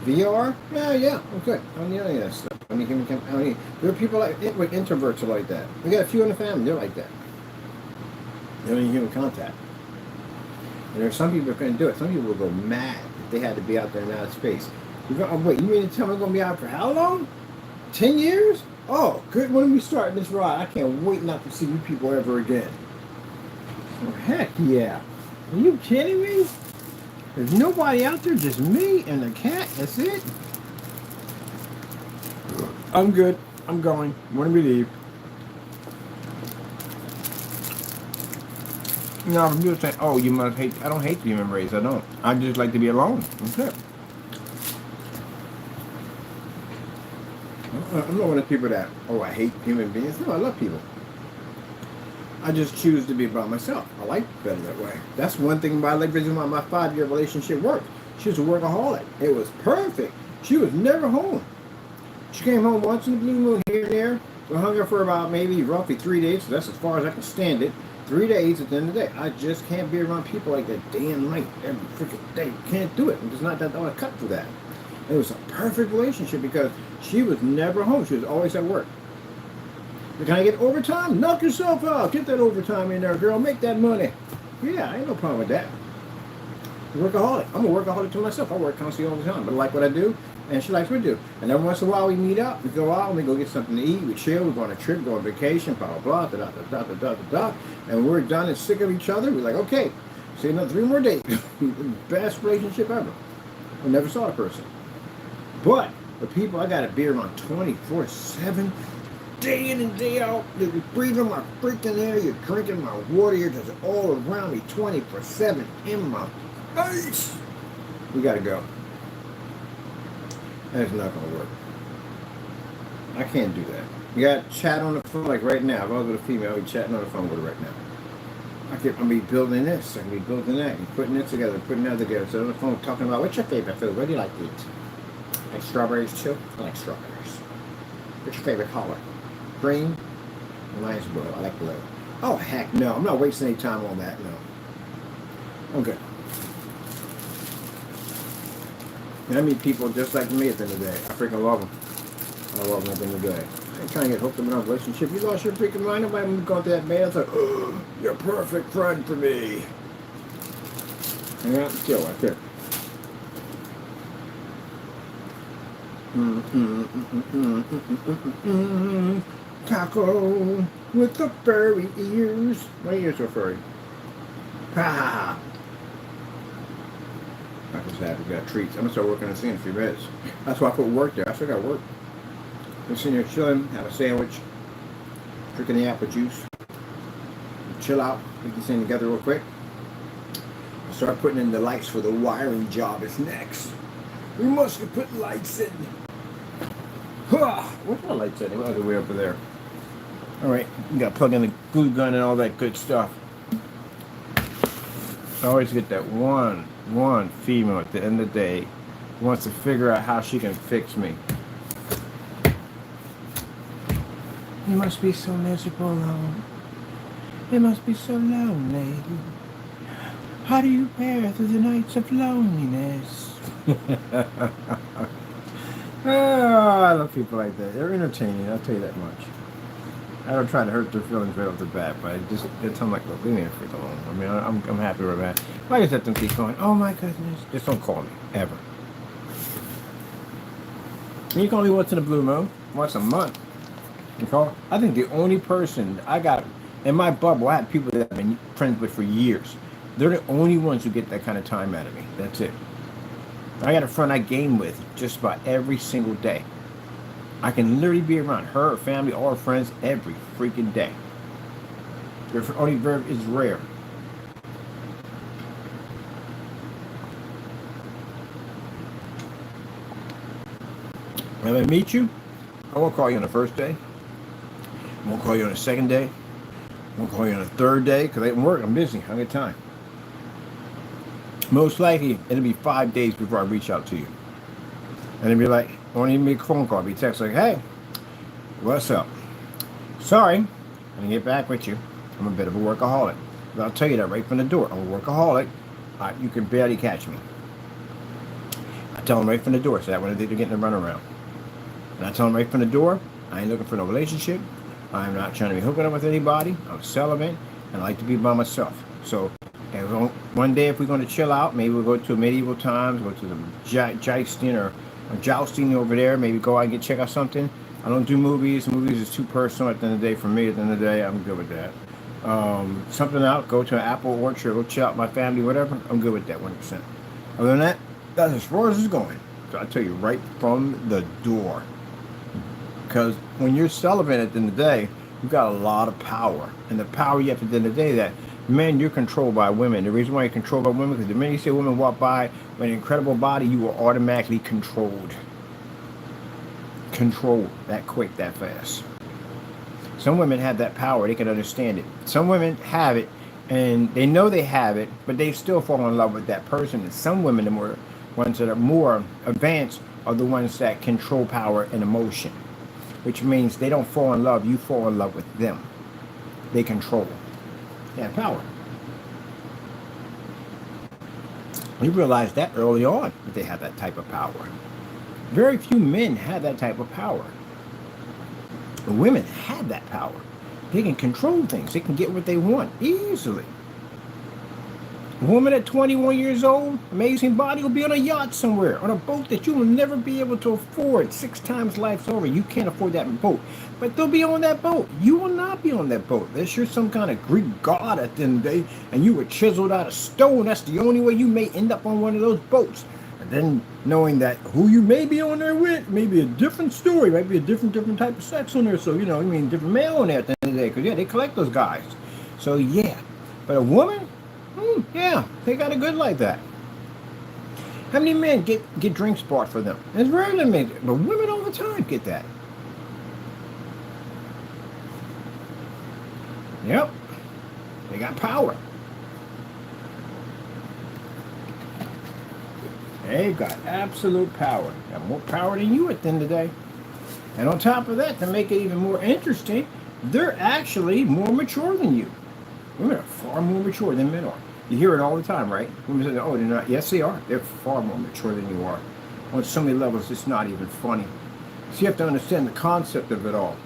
VR? Yeah, I'm good. I don't need any of that stuff. There are people with introverts are like that. We got a few in the family. They're like that. They don't need human contact. And there are some people who couldn't do it. Some people will go mad if they had to be out there in outer space. Wait, you mean to tell me I'm going to be out for how long? 10 years? Oh, good. When we start this ride, I can't wait not to see you people ever again. Oh, heck yeah. Are you kidding me? There's nobody out there, just me and the cat. That's it. I'm good. I'm going. When do we leave? No, I'm just saying, oh, you must hate, I don't hate the human race. I don't. I just like to be alone. That's it. I'm not one of the people that, oh, I hate human beings. No, I love people. I just choose to be by myself. I like better that way. That's one thing about like reason why my 5-year relationship worked. She was a workaholic. It was perfect. She was never home. She came home once in the blue moon here and there. We hung her for about maybe roughly 3 days. So that's as far as I can stand it. 3 days at the end of the day. I just can't be around people like that day and night every freaking day. Can't do it. I'm just not that I cut for that. It was a perfect relationship because she was never home. She was always at work. Can I get overtime? Knock yourself out. Get that overtime in there, girl. Make that money. Yeah, I ain't no problem with that. Workaholic. I'm a workaholic to myself. I work constantly all the time. But I like what I do, and she likes what I do. And every once in a while we meet up. We go out and we go get something to eat. We chill. We go on a trip. Go on vacation. Blah, blah, blah, da, da, da, da, da, da, da. And when we're done and sick of each other, we're like, okay, see another 3 more days. Best relationship ever. I never saw a person. But the people I got to be around 24/7, day in and day out. You're breathing my freaking air. You're drinking my water. You're just all around me 24/7 in my face. We got to go. That's not going to work. I can't do that. You got to chat on the phone like right now. If I was with a female, I'd be chatting on the phone with her right now. I'll be building this. I can be building that. And putting this together. Putting that together. So on the phone talking about, what's your favorite food? What do you like to eat? Like strawberries too? I like strawberries. What's your favorite color? Green? Mine's blue. I like blue. Oh, heck no. I'm not wasting any time on that. No. I'm good. And I meet people just like me at the end of the day. I freaking love them. I love them at the end of the day. I ain't trying to get hooked up in a relationship. You lost your freaking mind. Nobody going to go through that man. It's like, oh, you're a perfect friend for me. Hang out and chill right there. Taco with the furry ears. My ears are furry. Ha! I just happy. Got treats. I'm gonna start working on the scene in a few minutes. That's why I put work there. I still got work. I'm sitting here chilling, have a sandwich, drinking the apple juice, chill out, get this thing together real quick. Start putting in the lights for the wiring job is next. We must put lights in. What's the lights at? They're way over there. Alright, you gotta plug in the glue gun and all that good stuff. I always get that one female at the end of the day who wants to figure out how she can fix me. You must be so miserable alone. It must be so lonely. How do you bear through the nights of loneliness? Oh, I love people like that. They're entertaining, I'll tell you that much. I don't try to hurt their feelings right off the bat, but I'm like, look, leave me freak alone. I mean, I'm happy with that. I just let them keep going, oh my goodness. Just don't call me, ever. And you call me once in a blue moon, once a month. You call? I think the only person I got in my bubble, I had people that I've been friends with for years. They're the only ones who get that kind of time out of me. That's it. I got a friend I game with just about every single day. I can literally be around her, her family, all her friends every freaking day. Their only verb is rare. When I meet you, I won't call you on the first day. I won't call you on the second day. I won't call you on the third day because I didn't work. I'm busy. I don't get time. Most likely, it'll be 5 days before I reach out to you. And it'll be like, I won't even make a phone call. It'll be text like, hey, what's up? Sorry, I'm going to get back with you. I'm a bit of a workaholic. But I'll tell you that right from the door. I'm a workaholic. You can barely catch me. I tell them right from the door, so that when they're getting the runaround. And I tell them right from the door, I ain't looking for no relationship. I'm not trying to be hooking up with anybody. I'm celibate, and I like to be by myself. So, one day if we're going to chill out, maybe we'll go to medieval times, go to the jousting over there, maybe go out and check out something. I don't do movies. Movies is too personal at the end of the day for me. At the end of the day, I'm good with that. Something out, go to an apple orchard, go chill out with my family, whatever. I'm good with that 100%. Other than that, that's as far as it's going. So I tell you right from the door. Because when you're celibate at the end of the day, you've got a lot of power. And the power you have at the end of the day that, men, you're controlled by women. The reason why you're controlled by women, because the minute you see a woman walk by with an incredible body, you are automatically controlled. Controlled that quick, that fast. Some women have that power. They can understand it. Some women have it, and they know they have it, but they still fall in love with that person. And some women, the more ones that are more advanced, are the ones that control power and emotion, which means they don't fall in love. You fall in love with them. They control. They have power. We realized that early on, that they have that type of power. Very few men have that type of power. The women have that power. They can control things. They can get what they want easily. A woman at 21 years old, amazing body, will be on a yacht somewhere, on a boat that you will never be able to afford 6 times life's over. You can't afford that boat. But they'll be on that boat. You will not be on that boat. Unless you're some kind of Greek god at the end of the day, and you were chiseled out of stone. That's the only way you may end up on one of those boats. And then knowing that who you may be on there with may be a different story, might be a different type of sex on there. So, different male on there at the end of the day. Because, yeah, they collect those guys. So, yeah. But a woman, yeah, they got it good like that. How many men get drinks bought for them? It's very limited. But women all the time get that. Yep. They got power. They've got absolute power. Got more power than you at the end of the day. And on top of that, to make it even more interesting, they're actually more mature than you. Women are far more mature than men are. You hear it all the time, right? Women say, oh, they're not. Yes, they are. They're far more mature than you are. On so many levels, it's not even funny. So you have to understand the concept of it all.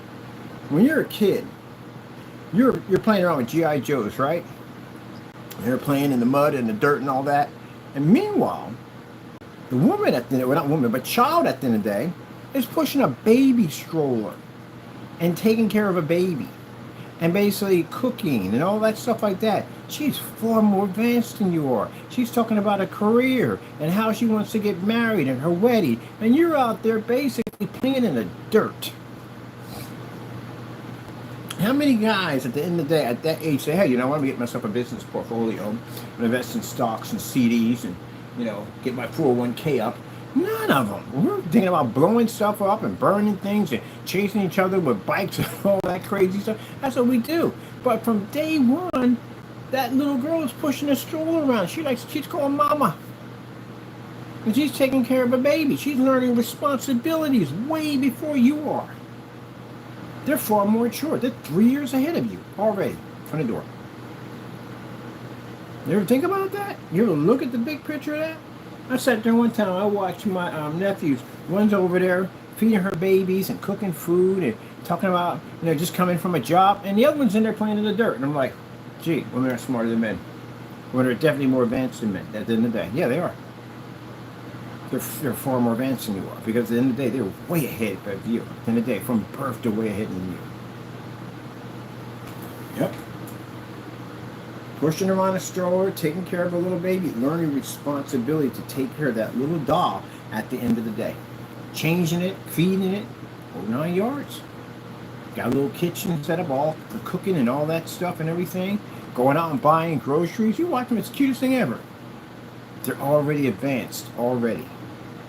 When you're a kid, you're playing around with G.I. Joes, right? You're playing in the mud and the dirt and all that. And meanwhile, the woman at the end, well, not woman, but child at the end of the day, is pushing a baby stroller and taking care of a baby and basically cooking and all that stuff like that. She's far more advanced than you are. She's talking about a career and how she wants to get married and her wedding. And you're out there basically playing in the dirt. How many guys at the end of the day, at that age, say, hey, I want to get myself a business portfolio and invest in stocks and CDs and, get my 401k up? None of them. We're thinking about blowing stuff up and burning things and chasing each other with bikes and all that crazy stuff. That's what we do. But from day one, that little girl is pushing a stroller around. She's calling mama. And she's taking care of a baby. She's learning responsibilities way before you are. They're far more mature. They're 3 years ahead of you already on the door. You ever think about that? You ever look at the big picture of that? I sat there one time, I watched my nephews. One's over there feeding her babies and cooking food and talking about, just coming from a job. And the other one's in there playing in the dirt. And I'm like, gee, women are smarter than men. Women are definitely more advanced than men at the end of the day. Yeah, they are. They're far more advanced than you are. Because at the end of the day, they're way ahead of you. At the end of the day, from birth, they're way ahead than you. Yep. Pushing around a stroller, taking care of a little baby, learning responsibility to take care of that little doll at the end of the day. Changing it, feeding it, 9 yards. Got a little kitchen set up all for cooking and all that stuff and everything. Going out and buying groceries. You watch them, it's the cutest thing ever. They're already advanced, already.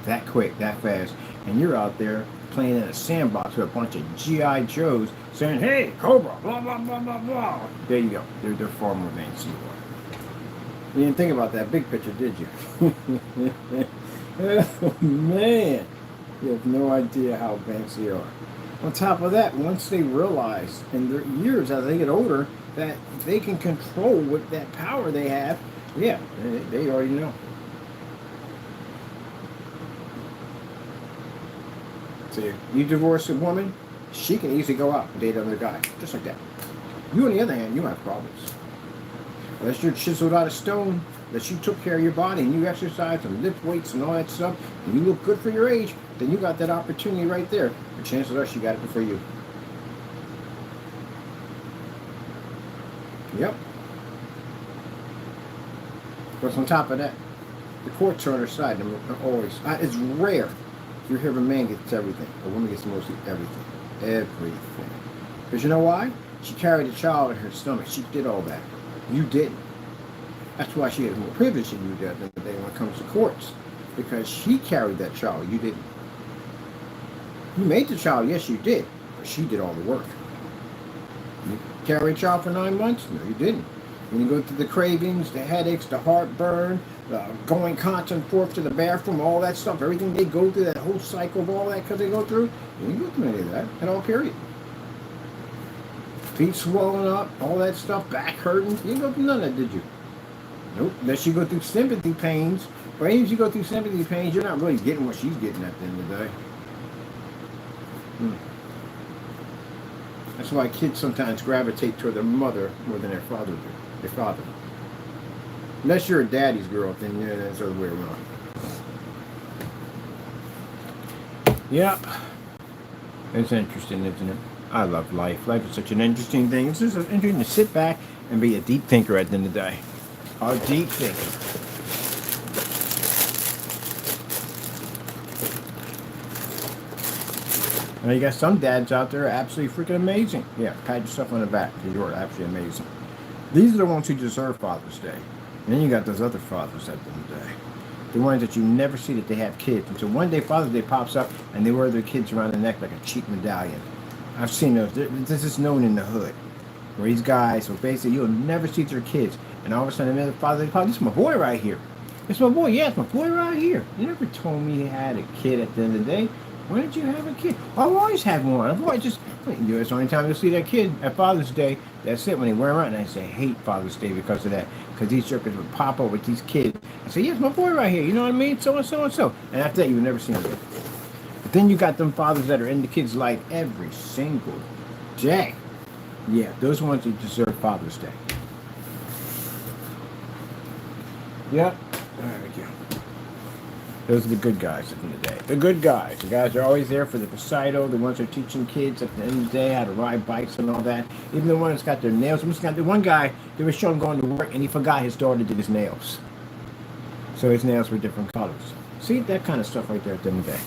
That quick, that fast. and you're out there playing in a sandbox with a bunch of G.I. Joes saying, hey, Cobra, blah, blah, blah, blah, blah. There you go. They're far more advanced than you are. You didn't think about that big picture, did you? Oh, man. You have no idea how advanced they are. On top of that, once they realize in their years as they get older that they can control what that power they have, yeah, they already know. So you divorce a woman, she can easily go out and date another guy, just like that. You, on the other hand, you have problems. Unless you're chiseled out of stone, that you took care of your body and you exercise and lift weights and all that stuff, and you look good for your age, then you got that opportunity right there. The chances are she got it before you. Yep. But on top of that, the courts are on her side. They're always. It's rare you hear a man gets everything. A woman gets mostly everything. Everything. Because you know why? She carried a child in her stomach. She did all that. You didn't. That's why she has more privilege than you did than the day when it comes to courts. Because she carried that child. You didn't. You made the child. Yes, you did. But she did all the work. You carried a child for 9 months? No, you didn't. When you go through the cravings, the headaches, the heartburn, going constant forth to the bathroom, all that stuff, everything they go through, that whole cycle of all that because they go through, you didn't go through any of that at all, period. Feet swollen up, all that stuff, back hurting, you didn't go through none of that, did you? Nope. Unless you go through sympathy pains, but even if you go through sympathy pains, you're not really getting what she's getting at the end of the day. That's why kids sometimes gravitate toward their mother more than their father do. Their father. Unless you're a daddy's girl, then yeah, that's the other way around. Yep. It's interesting, isn't it? I love life. Life is such an interesting thing. It's just interesting to sit back and be a deep thinker at the end of the day. A deep thinker. Now you got some dads out there absolutely freaking amazing. Yeah, pat yourself on the back because you're absolutely amazing. These are the ones who deserve Father's Day. And then you got those other fathers at the end of the day. The ones that you never see that they have kids. Until one day Father's Day pops up and they wear their kids around the neck like a cheap medallion. I've seen those. This is known in the hood. Where these guys, so basically you'll never see their kids. And all of a sudden another Father's Day pops up. This is my boy right here. It's my boy. Yeah, it's my boy right here. You never told me he had a kid at the end of the day. When did you have a kid? I always have one. I've always just, it's the only time you'll see that kid at Father's Day. That's it, when they wear them around. And I say, I hate Father's Day because of that. Because these jerkers would pop up with these kids. I say, yes, my boy right here. You know what I mean? So and so and so. And after that, you would never see them again. But then you got them fathers that are in the kids' life every single day. Yeah, those ones who deserve Father's Day. Yep. There we go. Those are the good guys at the end of the day. The good guys. The guys are always there for the recital. The ones who are teaching kids at the end of the day how to ride bikes and all that. Even the one that's got their nails. The one guy, they were showing going to work and he forgot his daughter did his nails. So his nails were different colors. See, that kind of stuff right there at the end of the day.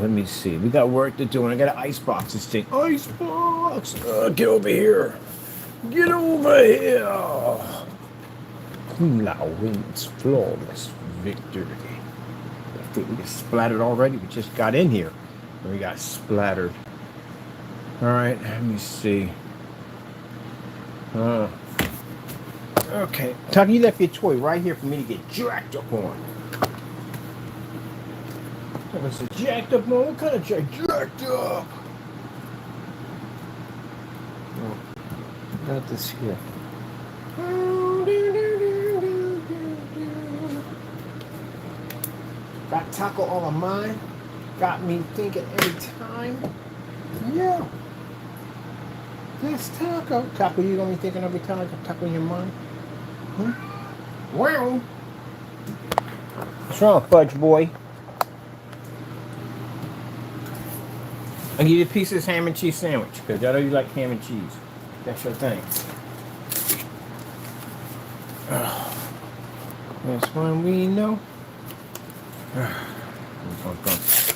Let me see. We got work to do and I got an icebox to stick. Icebox! Get over here. Get over here. Now wins flawless victory. I think we get splattered already. We just got in here and we got splattered. All right, let me see. Okay, Tucker, you left your toy right here for me to get jacked up on. That was a jacked up on. What kind of jacked up? Oh, got this here. Got Taco all of mine. Got me thinking every time. Yeah. That's Taco. Taco, you gonna be thinking every time? Got Taco in your mind? Wow. What's wrong, Fudge Boy? I'll give you a piece of this ham and cheese sandwich, because I know you like ham and cheese. That's your thing. That's when we know.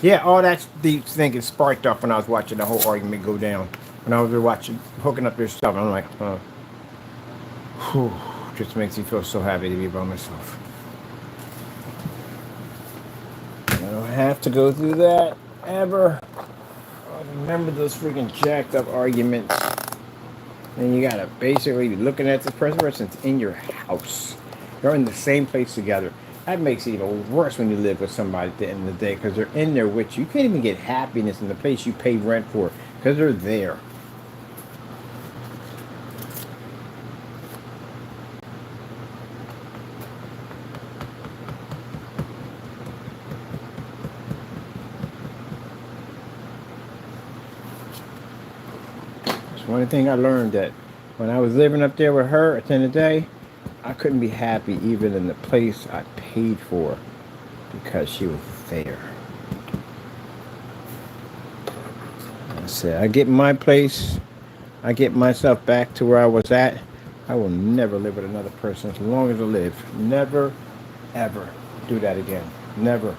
Yeah, all that deep thinking sparked up when I was watching the whole argument go down. When I was watching, hooking up their stuff, I'm like, whew, just makes me feel so happy to be by myself. have to go through that ever. I remember those freaking jacked up arguments. And you gotta basically be looking at this person's in your house. You're in the same place together. That makes it even worse when you live with somebody at the end of the day because they're in there with you. You can't even get happiness in the place you pay rent for because they're there. That's one thing I learned, that when I was living up there with her at the end of the day, I couldn't be happy even in the place I paid for because she was there. I said, I get my place, I get myself back to where I was at, I will never live with another person as long as I live. Never, ever do that again. Never,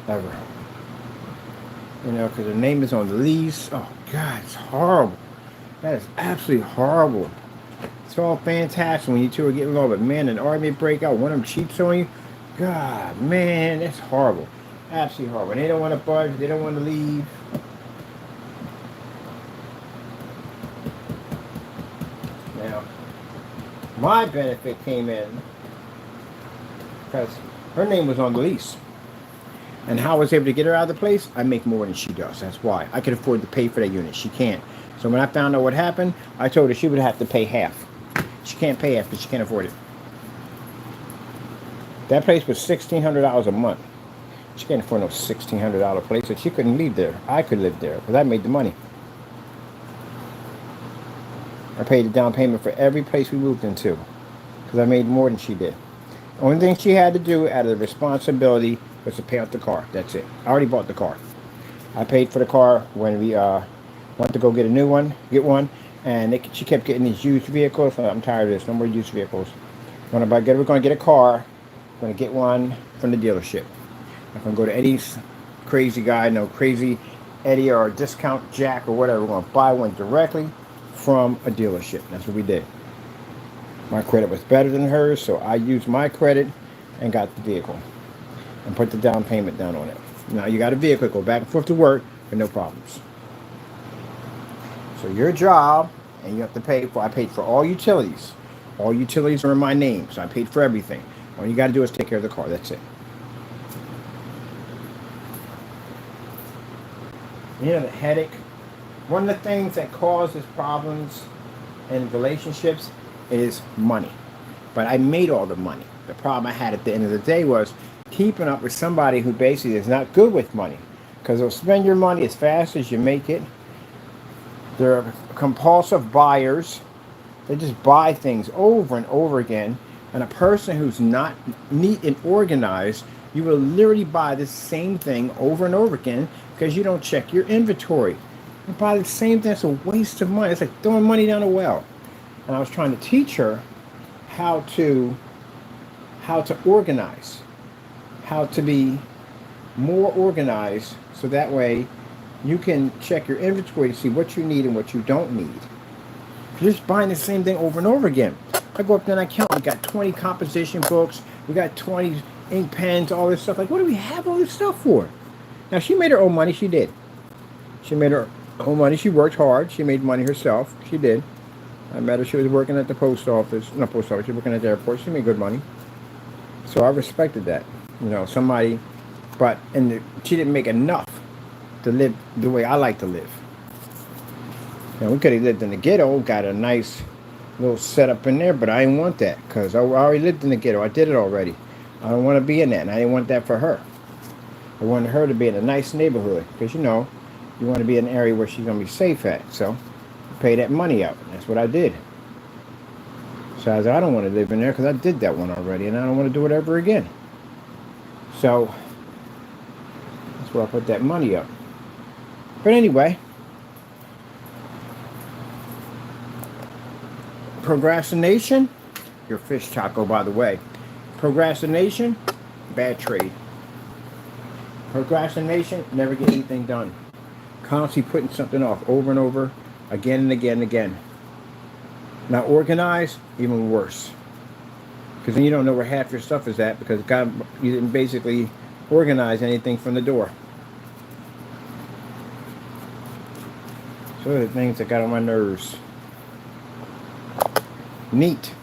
ever. You know, because her name is on the lease. Oh, God, it's horrible. That is absolutely horrible. It's all fantastic when you two are getting along, but man, an argument break out, one of them cheats on you. God, man, that's horrible. Absolutely horrible. And they don't want to budge, they don't want to leave. Now, my benefit came in because her name was on the lease. And how I was able to get her out of the place, I make more than she does. That's why. I could afford to pay for that unit. She can't. So when I found out what happened, I told her she would have to pay half. She can't pay half because she can't afford it. That place was $1,600 a month. She can't afford no $1,600 place, so she couldn't live there. I could live there because I made the money. I paid the down payment for every place we moved into because I made more than she did. The only thing she had to do out of the responsibility was to pay out the car. That's it. I already bought the car. I paid for the car when we went to go get a new one, and she kept getting these used vehicles. I'm tired of this. No more used vehicles. We're going to get a car. I'm going to get one from the dealership. I'm going to go to Eddie's crazy guy, no crazy Eddie or Discount Jack or whatever. We're going to buy one directly from a dealership. That's what we did. My credit was better than hers, so I used my credit and got the vehicle and put the down payment down on it. Now you got a vehicle, go back and forth to work with no problems. So your job, and you have to pay for, I paid for all utilities. All utilities are in my name, so I paid for everything. All you got to do is take care of the car, that's it. You know, the headache, one of the things that causes problems in relationships is money. But I made all the money. The problem I had at the end of the day was keeping up with somebody who basically is not good with money. Because they'll spend your money as fast as you make it. They're compulsive buyers. They just buy things over and over again. And a person who's not neat and organized, you will literally buy the same thing over and over again because you don't check your inventory. You buy the same thing. It's a waste of money. It's like throwing money down a well. And I was trying to teach her how to organize, how to be more organized, so that way you can check your inventory to see what you need and what you don't need. You're just buying the same thing over and over again. I go up there and I count. We got 20 composition books. We got 20 ink pens, all this stuff. Like, what do we have all this stuff for? Now, she made her own money. She did. She made her own money. She worked hard. She made money herself. She did. I met her. She was working at the post office. Not post office. She was working at the airport. She made good money. So I respected that. You know, somebody, but she didn't make enough to live the way I like to live. You know, we could have lived in the ghetto, got a nice little setup in there, but I didn't want that because I already lived in the ghetto. I did it already. I don't want to be in that, and I didn't want that for her. I wanted her to be in a nice neighborhood because, you know, you want to be in an area where she's going to be safe at. So pay that money out. That's what I did. So I said, I don't want to live in there because I did that one already, and I don't want to do it ever again. So that's where I put that money up. But anyway, procrastination, your fish taco, by the way. Procrastination, bad trade. Procrastination, never get anything done. Constantly putting something off over and over, again and again and again. Not organized, even worse. Because then you don't know where half your stuff is at because God, you didn't basically organize anything from the door. So the things that got on my nerves. Neat.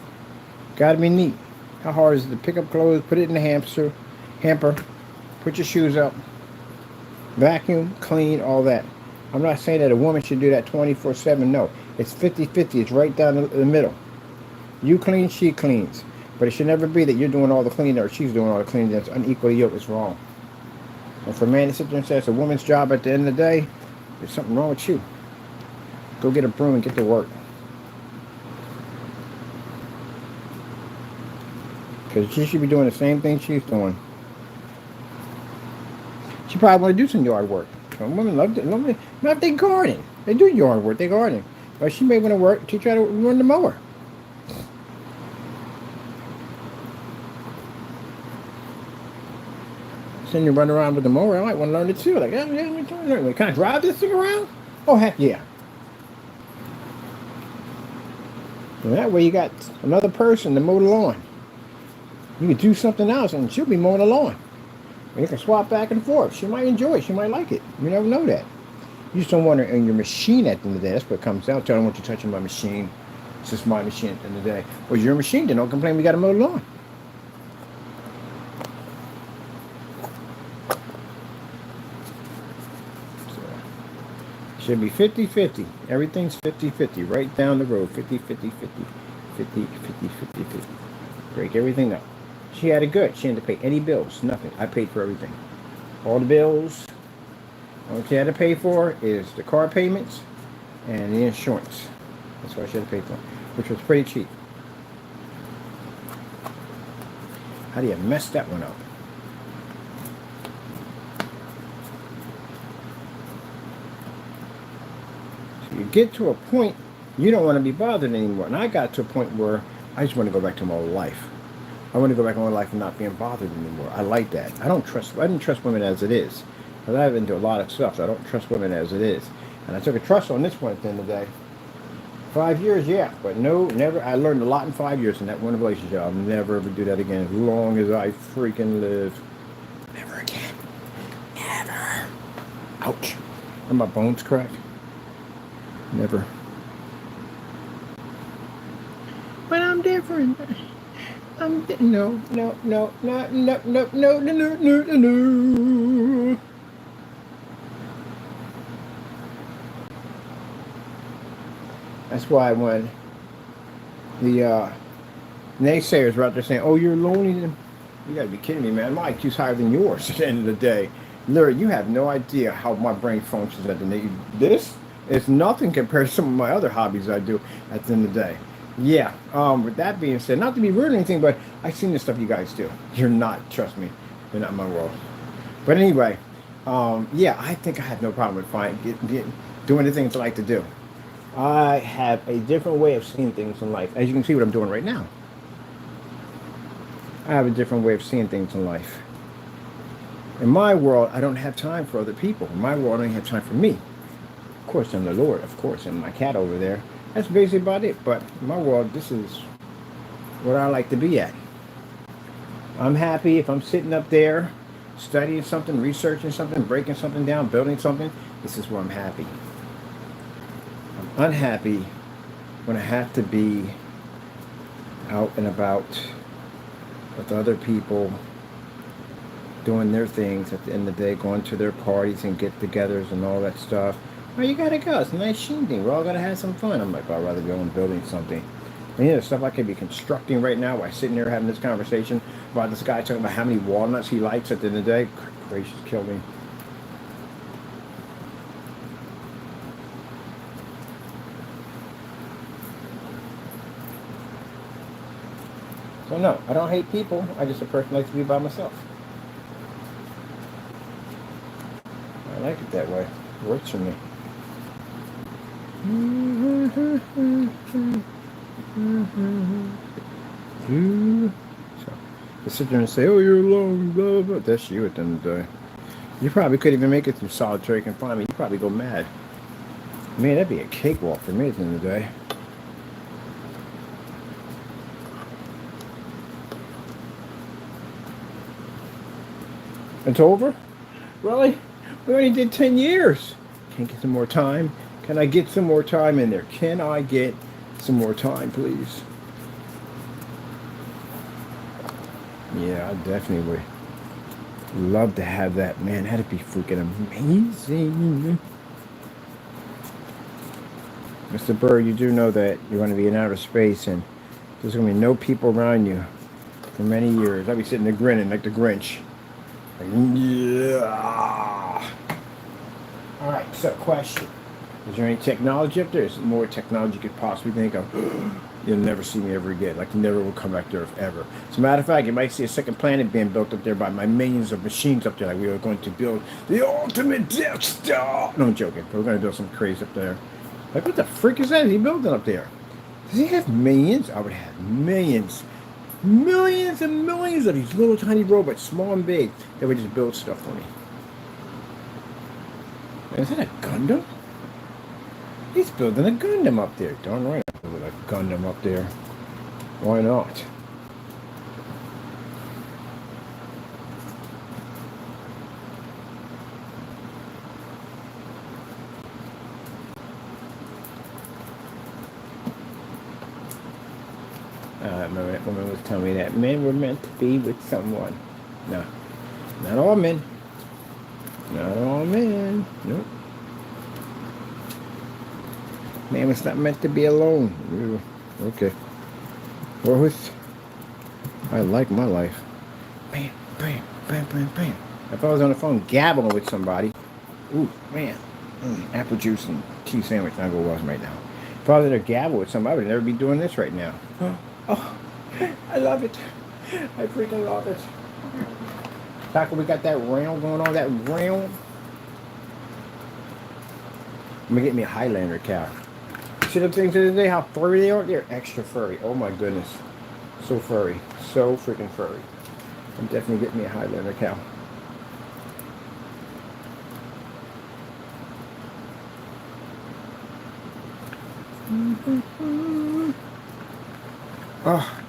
Gotta be neat. How hard is it to pick up clothes, put it in the hamper, put your shoes up, vacuum, clean, all that. I'm not saying that a woman should do that 24/7. No. It's 50-50. It's right down the middle. You clean, she cleans. But it should never be that you're doing all the cleaning or she's doing all the cleaning. That's unequally yoked. It's wrong. And for a man to sit there and say it's a woman's job at the end of the day, there's something wrong with you. Go get a broom and get to work. Because she should be doing the same thing she's doing. She probably want to do some yard work. Some women love it. Not if they garden. They do yard work. They garden. But she may want to work. Teach her how to run the mower. Sitting there running around with the mower, I might want to learn it too. Like, yeah, can I drive this thing around? Oh, heck yeah. And that way you got another person to mow the lawn. You can do something else and she'll be mowing the lawn. And you can swap back and forth. She might enjoy it. She might like it. You never know that. You just don't want her in your machine at the end of the day. That's what it comes down to. I don't want you touching my machine. It's just my machine at the end of the day. Well, your machine, then don't complain we got to mow the lawn. Should be 50-50. Everything's 50-50. Right down the road. 50-50-50. 50-50-50-50. Break everything up. She had it good. She didn't have to pay any bills. Nothing. I paid for everything. All the bills. All she had to pay for is the car payments and the insurance. That's what she had to pay for. Which was pretty cheap. How do you mess that one up? You get to a point you don't want to be bothered anymore. And I got to a point where I just want to go back to my old life. I want to go back to my life and not being bothered anymore. I like that. I didn't trust women as it is. Because I've been through a lot of stuff, so I don't trust women as it is. And I took a trust on this one at the end of the day. 5 years, yeah. But no, never. I learned a lot in 5 years in that one relationship. I'll never ever do that again as long as I freaking live. Never again. Never. Ouch. Are my bones cracked? Never. But I'm different. No. That's why when the naysayers were out there saying, "Oh, you're lonely," you gotta be kidding me, man. My IQ's higher than yours at the end of the day. Larry, you have no idea how my brain functions at the end. This is nothing compared to some of my other hobbies I do at the end of the day. Yeah, with that being said, not to be rude or anything, but I've seen the stuff you guys do. You're not, trust me, you're not in my world. But anyway, yeah, I think I have no problem with doing the things I like to do. I have a different way of seeing things in life. As you can see what I'm doing right now. I have a different way of seeing things in life. In my world, I don't have time for other people. In my world, I only have time for me. Of course, I'm the Lord, of course, and my cat over there. That's basically about it. But in my world, this is what I like to be at. I'm happy if I'm sitting up there, studying something, researching something, breaking something down, building something. This is where I'm happy. I'm unhappy when I have to be out and about with other people doing their things at the end of the day, going to their parties and get-togethers and all that stuff. Well, you gotta go. It's a nice shindig. We're all gonna have some fun. I'm like, I'd rather go and building something. And the stuff I could be constructing right now while sitting there having this conversation about this guy talking about how many walnuts he likes at the end of the day. Gracious, kill me. So no, I don't hate people. I just a person who likes to be by myself. I like it that way. It works for me. So, to sit there and say, "Oh, you're alone," blah, blah, blah. That's you at the end of the day. You probably couldn't even make it through solitary confinement. You'd probably go mad. Man, that'd be a cakewalk for me at the end of the day. It's over? Really? We only did 10 years. Can't get some more time? Can I get some more time in there? Can I get some more time, please? Yeah, I definitely would love to have that. Man, that'd be freaking amazing. Mr. Bird, you do know that you're going to be in outer space and there's going to be no people around you for many years. I'll be sitting there grinning like the Grinch. Like, yeah. All right, so question. Is there any technology up there? Is there more technology you could possibly think of? You'll never see me ever again. Like, never will come back to Earth ever. As a matter of fact, you might see a second planet being built up there by my millions of machines up there. Like, we are going to build the ultimate Death Star. No, I'm joking. But we're going to build some crazy up there. Like, what the frick is that? Is he building up there? Does he have millions? I would have millions. Millions and millions of these little tiny robots, small and big, that would just build stuff for me. Is that a Gundam? He's building a Gundam up there. Darn right I'm building a Gundam up there. Why not? Remember that woman was telling me that men were meant to be with someone. No. Not all men. Not all men. Nope. Man was not meant to be alone. Ew. Okay. Well, I like my life. Bam, bam, bam, bam, bam. If I was on the phone gabbling with somebody, ooh, man, apple juice and tea sandwich, not gonna watch right now. If I was there gabbling with somebody, I would never be doing this right now. Oh, I love it. I freaking love it. Taco, we got that round going on, that round. I'm gonna get me a Highlander cow. See the things today, how furry they are? They're extra furry. Oh my goodness. So furry. So freaking furry. I'm definitely getting me a Highlander cow. Oh,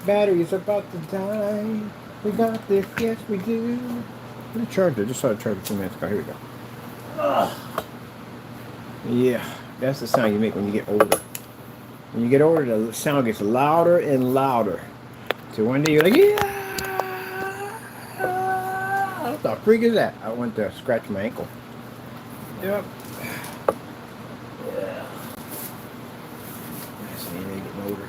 battery's about to die. We got this, yes we do. Where's the charger? Just saw the charger 2 minutes ago. Here we go. Yeah, that's the sound you make when you get older. When you get older, the sound gets louder and louder. So one day you're like, yeah! What the freak is that? I went to scratch my ankle. Yep. Yeah. That's me getting older.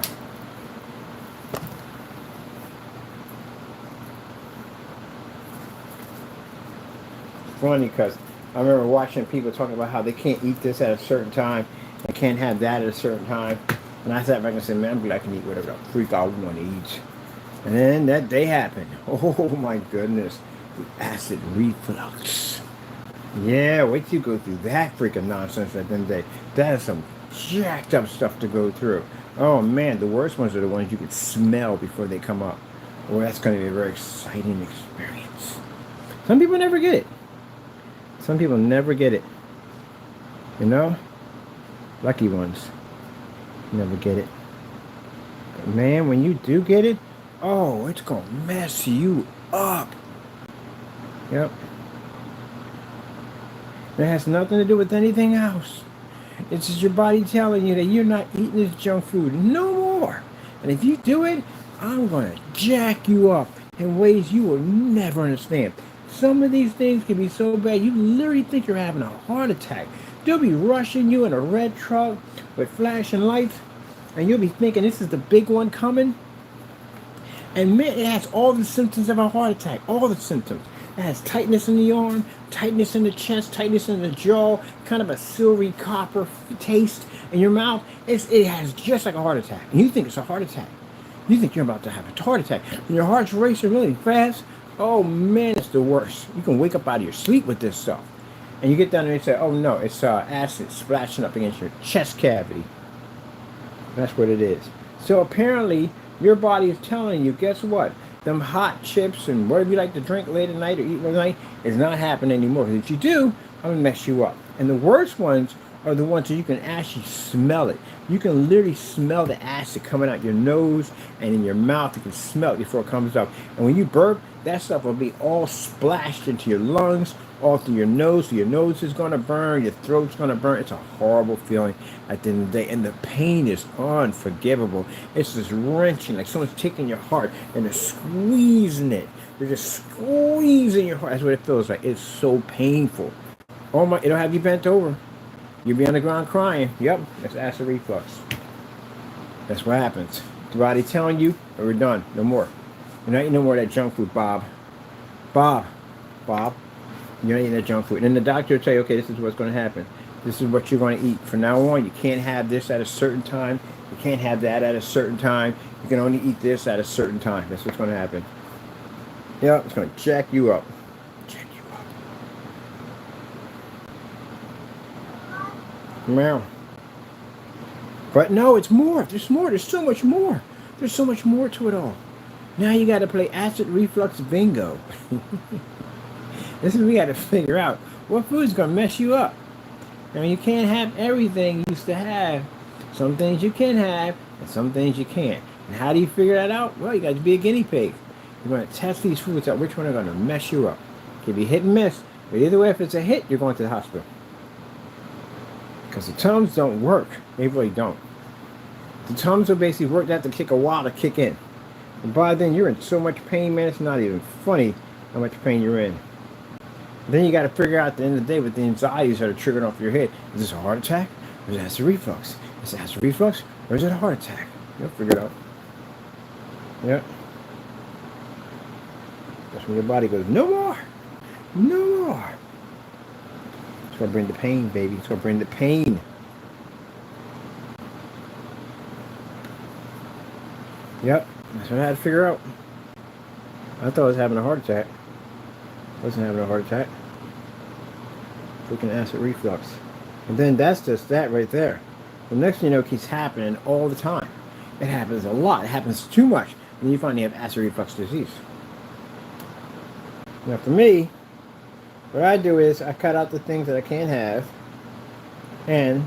Funny because I remember watching people talking about how they can't eat this at a certain time and can't have that at a certain time. And I sat back and said, man, I'm glad I can eat whatever the freak I want to eat. And then that day happened. Oh my goodness. The acid reflux. Yeah, wait till you go through that freaking nonsense at the end of the day. That is some jacked up stuff to go through. Oh man, the worst ones are the ones you can smell before they come up. Well, that's going to be a very exciting experience. Some people never get it. Some people never get it. You know? Lucky ones. Never get it. But man, when you do get it, oh, it's going to mess you up. Yep. It has nothing to do with anything else. It's just your body telling you that you're not eating this junk food no more. And if you do it, I'm going to jack you up in ways you will never understand. Some of these things can be so bad, you literally think you're having a heart attack. They'll be rushing you in a red truck with flashing lights, and you'll be thinking this is the big one coming. And man, it has all the symptoms of a heart attack, all the symptoms. It has tightness in the arm, tightness in the chest, tightness in the jaw, kind of a silvery copper taste in your mouth. It has just like a heart attack. And you think it's a heart attack. You think you're about to have a heart attack. And your heart's racing really fast. Oh man, it's the worst. You can wake up out of your sleep with this stuff. And you get down there and say, oh no, it's acid splashing up against your chest cavity. That's what it is. So apparently, your body is telling you, guess what? Them hot chips and whatever you like to drink late at night or eat late at night is not happening anymore. Because if you do, I'm going to mess you up. And the worst ones are the ones that you can actually smell it. You can literally smell the acid coming out your nose and in your mouth. You can smell it before it comes up. And when you burp, that stuff will be all splashed into your lungs, all through your nose. So your nose is going to burn, your throat's going to burn. It's a horrible feeling at the end of the day. And the pain is unforgivable. It's just wrenching, like someone's taking your heart and they're squeezing it. They're just squeezing your heart. That's what it feels like. It's so painful. Oh my, it'll have you bent over. You'll be on the ground crying. Yep, that's acid reflux. That's what happens. The body telling you, we're done. No more. You're not eating no more of that junk food, Bob. Bob. You're not eating that junk food. And then the doctor will tell you, okay, this is what's going to happen. This is what you're going to eat. From now on, you can't have this at a certain time. You can't have that at a certain time. You can only eat this at a certain time. That's what's going to happen. Yep, it's going to jack you up. Meow. But no, it's more. There's more. There's so much more. There's so much more to it all. Now you got to play acid reflux bingo. This is what we got to figure out. What food's going to mess you up? Now you can't have everything you used to have. Some things you can have, and some things you can't. And how do you figure that out? Well, you got to be a guinea pig. You're going to test these foods out. Which one are going to mess you up? It can be hit and miss. But either way, if it's a hit, you're going to the hospital. Because the Tums don't work. They really don't. The Tums will basically work that to take a while to kick in. And by then, you're in so much pain, man, it's not even funny how much pain you're in. Then you got to figure out at the end of the day with the anxieties that are triggering off your head. Is this a heart attack? Or is it acid reflux? Is it acid reflux? Or is it a heart attack? You'll figure it out. Yep. That's when your body goes, no more. No more. It's going to bring the pain, baby. It's going to bring the pain. Yep. That's what I had to figure out. I thought I was having a heart attack. I wasn't having a heart attack. Freaking acid reflux. And then that's just that right there. The next thing you know, it keeps happening all the time. It happens a lot. It happens too much. And you finally have acid reflux disease. Now for me, what I do is I cut out the things that I can't have, and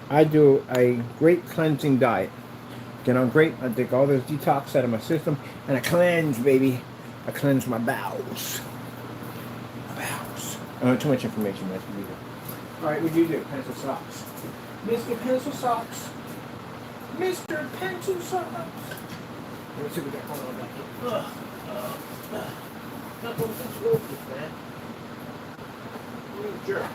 I do a great cleansing diet. Get on great, I take all those detox out of my system, and I cleanse, baby. I cleanse my bowels. My bowels. Oh, too much information, that's what you do. Alright, what do you do? Pencil socks. Mr. Pencil Socks. Mr. Pencil Socks. Let me see what we got going on back here. Not going to slow this, man. Jerk.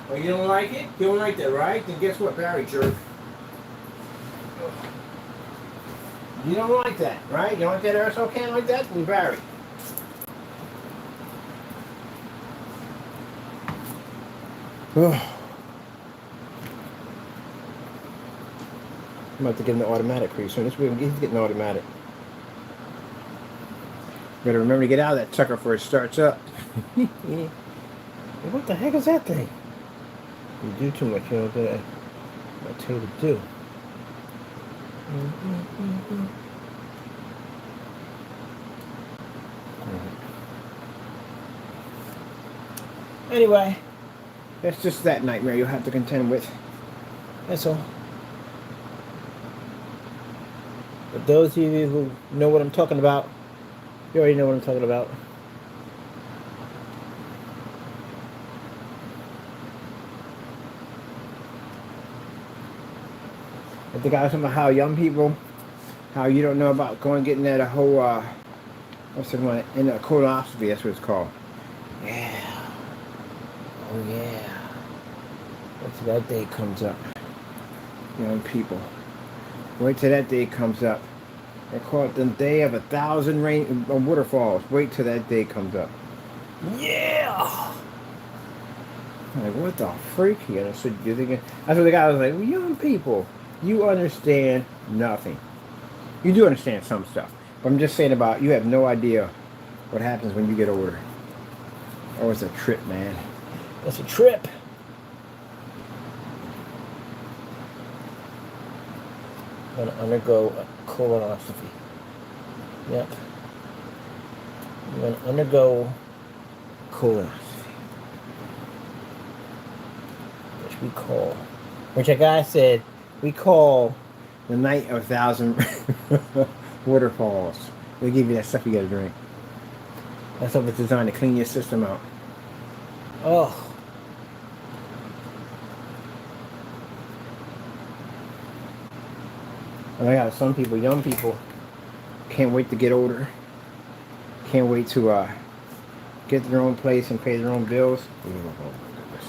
Oh, you don't like it? You don't like that, right? Then guess what, Barry, jerk? You don't like that, right? You don't like that aerosol can like that? Then Barry. I'm about to get an automatic pretty soon. This week he's getting automatic. Better remember to get out of that sucker before it starts up. What the heck is that thing? You do too much, you know what I tell you to do. Anyway, that's just that nightmare you'll have to contend with. That's all. But those of you who know what I'm talking about, you already know what I'm talking about. I think I was talking about how young people, how you don't know about going getting that whole, what's the one, in a colonoscopy, that's what it's called. Yeah. Oh yeah. Wait till that day comes up. Young people. Wait till that day comes up. They call it the day of 1,000 waterfalls. Wait till that day comes up. Yeah! I'm like, what the freak? You know, so you're thinking, that's what the guy was like, well, young people, you understand nothing. You do understand some stuff. But I'm just saying about, you have no idea what happens when you get older. Oh, it's a trip, man. It's a trip. I'm going to undergo a colonoscopy. Yep. I'm going to undergo colonoscopy. Which we call, which a guy said, we call the night of 1,000 waterfalls. They give you that stuff you got to drink. That stuff is designed to clean your system out. Oh. And I got some people, young people, can't wait to get older. Can't wait to get their own place and pay their own bills. Oh my goodness.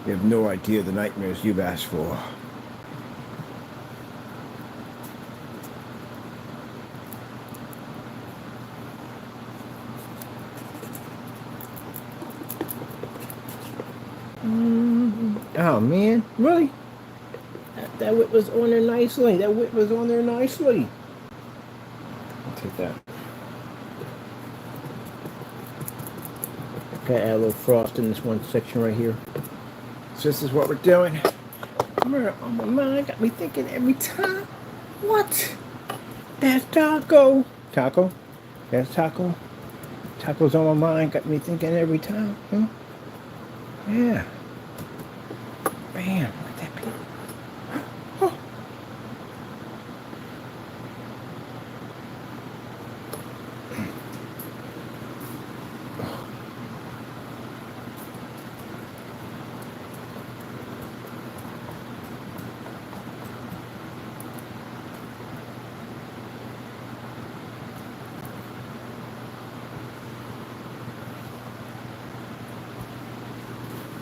You have no idea the nightmares you've asked for. Oh man, really? That whip was on there nicely. That whip was on there nicely. I'll take that. Gotta add a little frost in this one section right here. So this is what we're doing. Oh my mind got me thinking every time. What? That's taco. Taco? That's taco. Taco's on my mind, got me thinking every time. Huh? Yeah. Bam. Look at that be. Oh.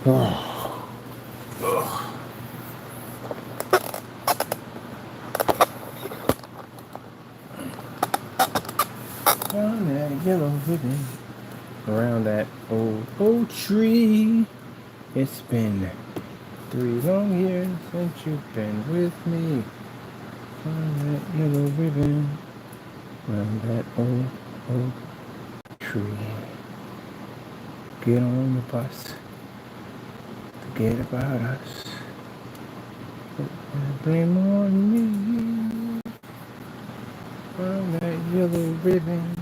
Oh. On that yellow ribbon, around that old tree. It's been 3 long years since you've been with me. On that yellow ribbon, around that old tree. Get on the bus. Forget about us. Put the blame on me. On that yellow ribbon.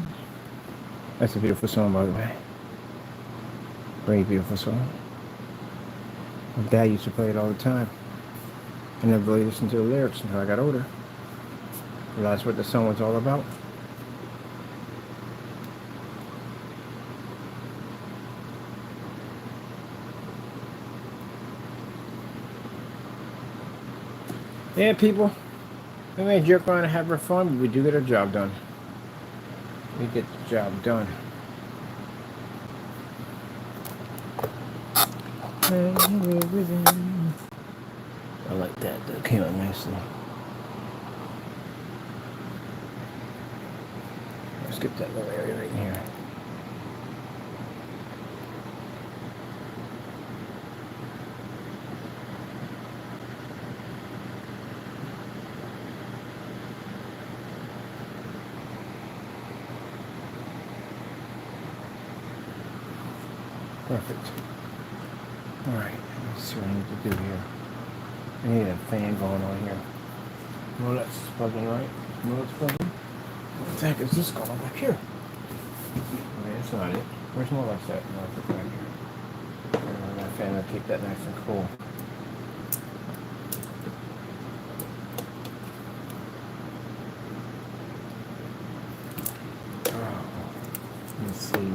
That's a beautiful song, by the way. Very beautiful song. My dad used to play it all the time. I never really listened to the lyrics until I got older. Realized what the song was all about. Yeah, people. We may joke around and have our fun, but we do get our job done. We get the job done. I like that. That came out nicely. Let's get that little area right here. Perfect. Alright, let's see what I need to do here. I need a fan going on here. No, that's plugging right. No, it's plugging. What the heck is this going on back here? Okay, that's not it. Where's my lights at? No, it's back here. That fan will keep that nice and cool. Oh, let's see.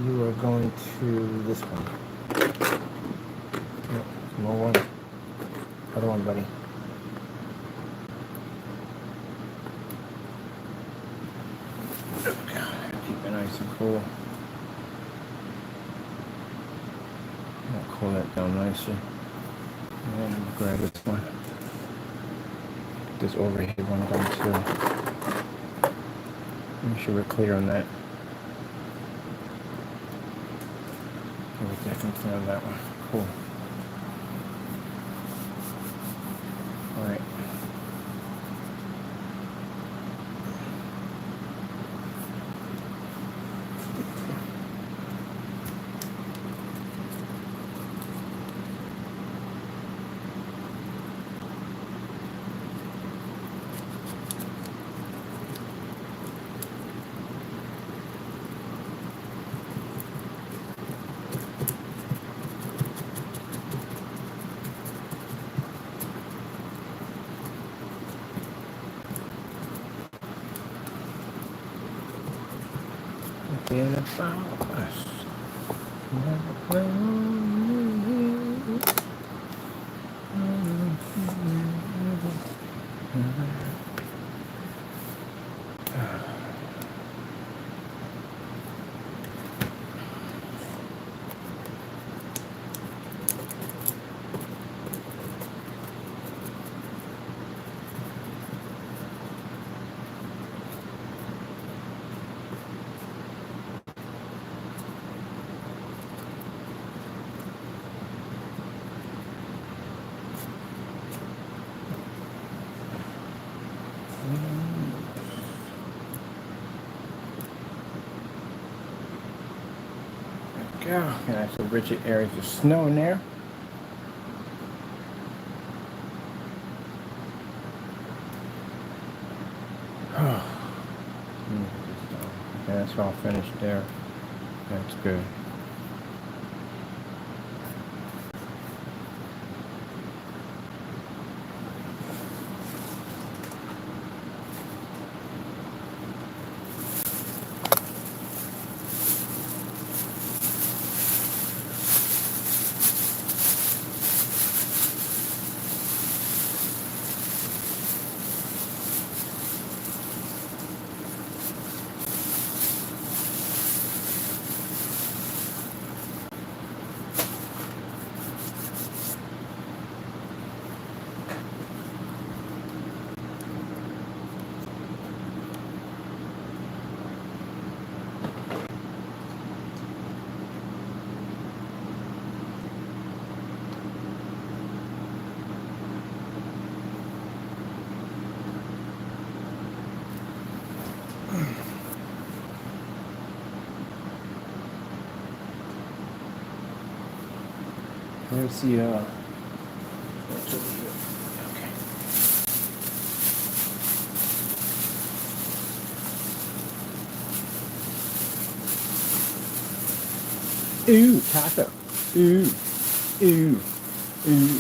You are going to this one. Yep, more one. Other one, buddy. Keep it nice and cool. I'll cool that down nicely. And grab this one. This overhead one going too. Make sure we're clear on that. We're definitely clear on that one. Cool. All right. Forget about us. Never play on me. Go. Got some rigid areas of snow in there. Okay, that's all finished there. That's good. Let's see, what's over here? Okay. Ooh, taco. Ooh, ooh, ooh.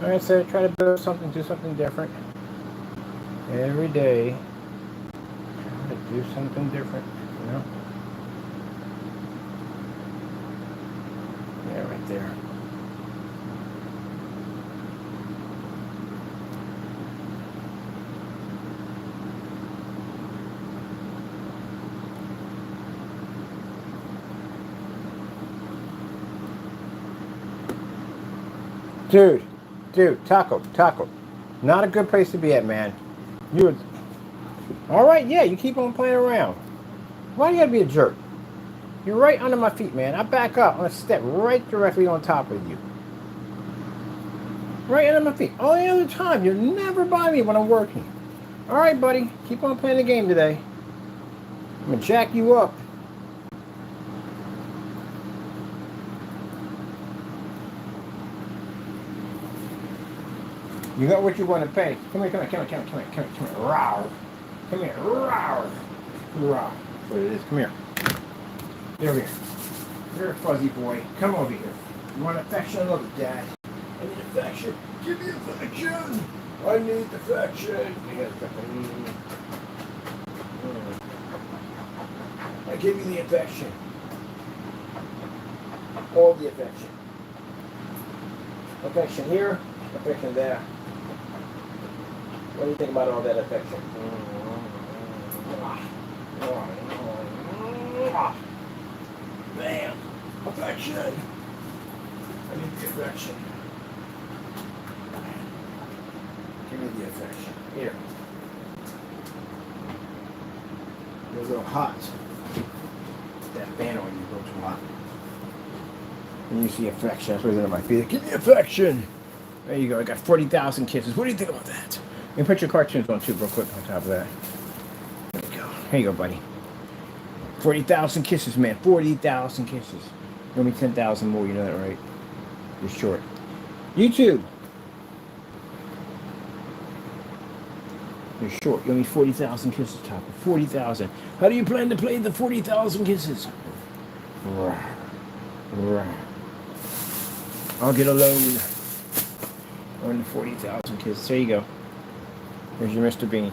Like I said, try to build something, do something different. Every day, try to do something different, you know? Yeah, right there. Dude, taco. Not a good place to be at, man. You all right? Yeah, you keep on playing around. Why do you gotta be a jerk? You're right under my feet, man. I back up. I'm gonna step right directly on top of you. Right under my feet. All the other time, you're never by me when I'm working. All right, buddy. Keep on playing the game today. I'm gonna jack you up. You got what you want to pay. Come here. Rawr. Come here. Rawr. Rawr. What it is? Come here. Get over here. You're a fuzzy boy. Come over here. You want affection? Look, Dad. I need affection. Give me affection. I need affection. I give you the affection. All the affection. Affection here, affection there. What do you think about all that affection? Bam! Affection! I need the affection. Give me the affection. Here. You're a little hot. That fan on you goes too hot. And you see affection. That's what's in my feet. Give me affection! There you go. I got 40,000 kisses. What do you think about that? And put your cartoons on too, real quick, on top of that. There we go. Here you go, buddy. 40,000 kisses, man. 40,000 kisses. Only 10,000 more, you know that, right? You're short. YouTube. You're short. You only 40,000 kisses, Topper. 40,000. How do you plan to play the 40,000 kisses? I'll get a loan on the 40,000 kisses. There you go. Here's your Mr. Bean.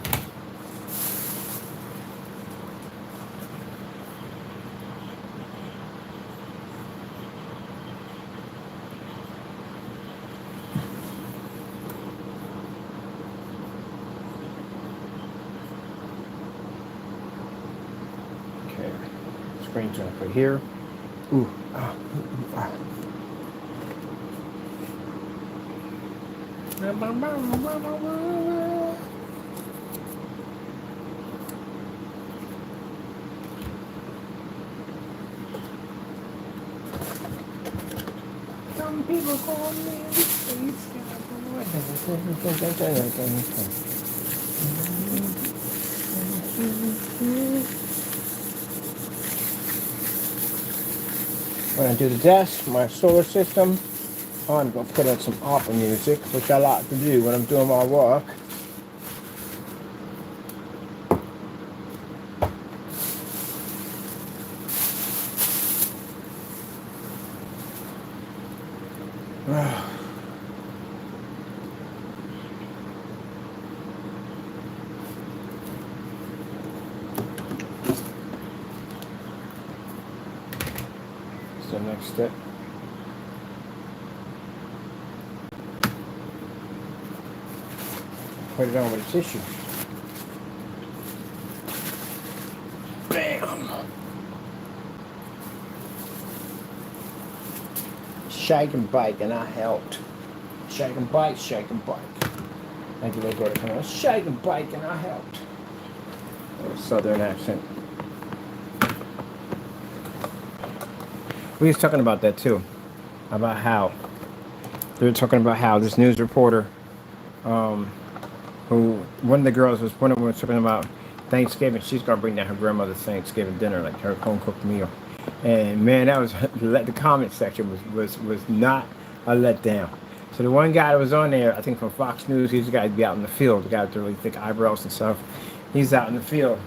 Okay. Screen jump right here. Ooh. Some people call me a space cowboy. When I do the desk, my solar system, I'm going to put in some opera music, which I like to do when I'm doing my work. So next step. Put it on with a tissue. Bam! Shake and bake, and I helped. Shake and bake, shake and bake. Thank you, little brother. Come on. Shake and bake, and I helped. A little southern accent. We was talking about that too. About how they were talking about how this news reporter, who one of the girls was one of them was talking about Thanksgiving. She's gonna bring down her grandmother's Thanksgiving dinner, like her home cooked meal. And man, that was the comment section was not a letdown. So the one guy that was on there, I think from Fox News, he's the guy to be out in the field, the guy with the really thick eyebrows and stuff. He's out in the field,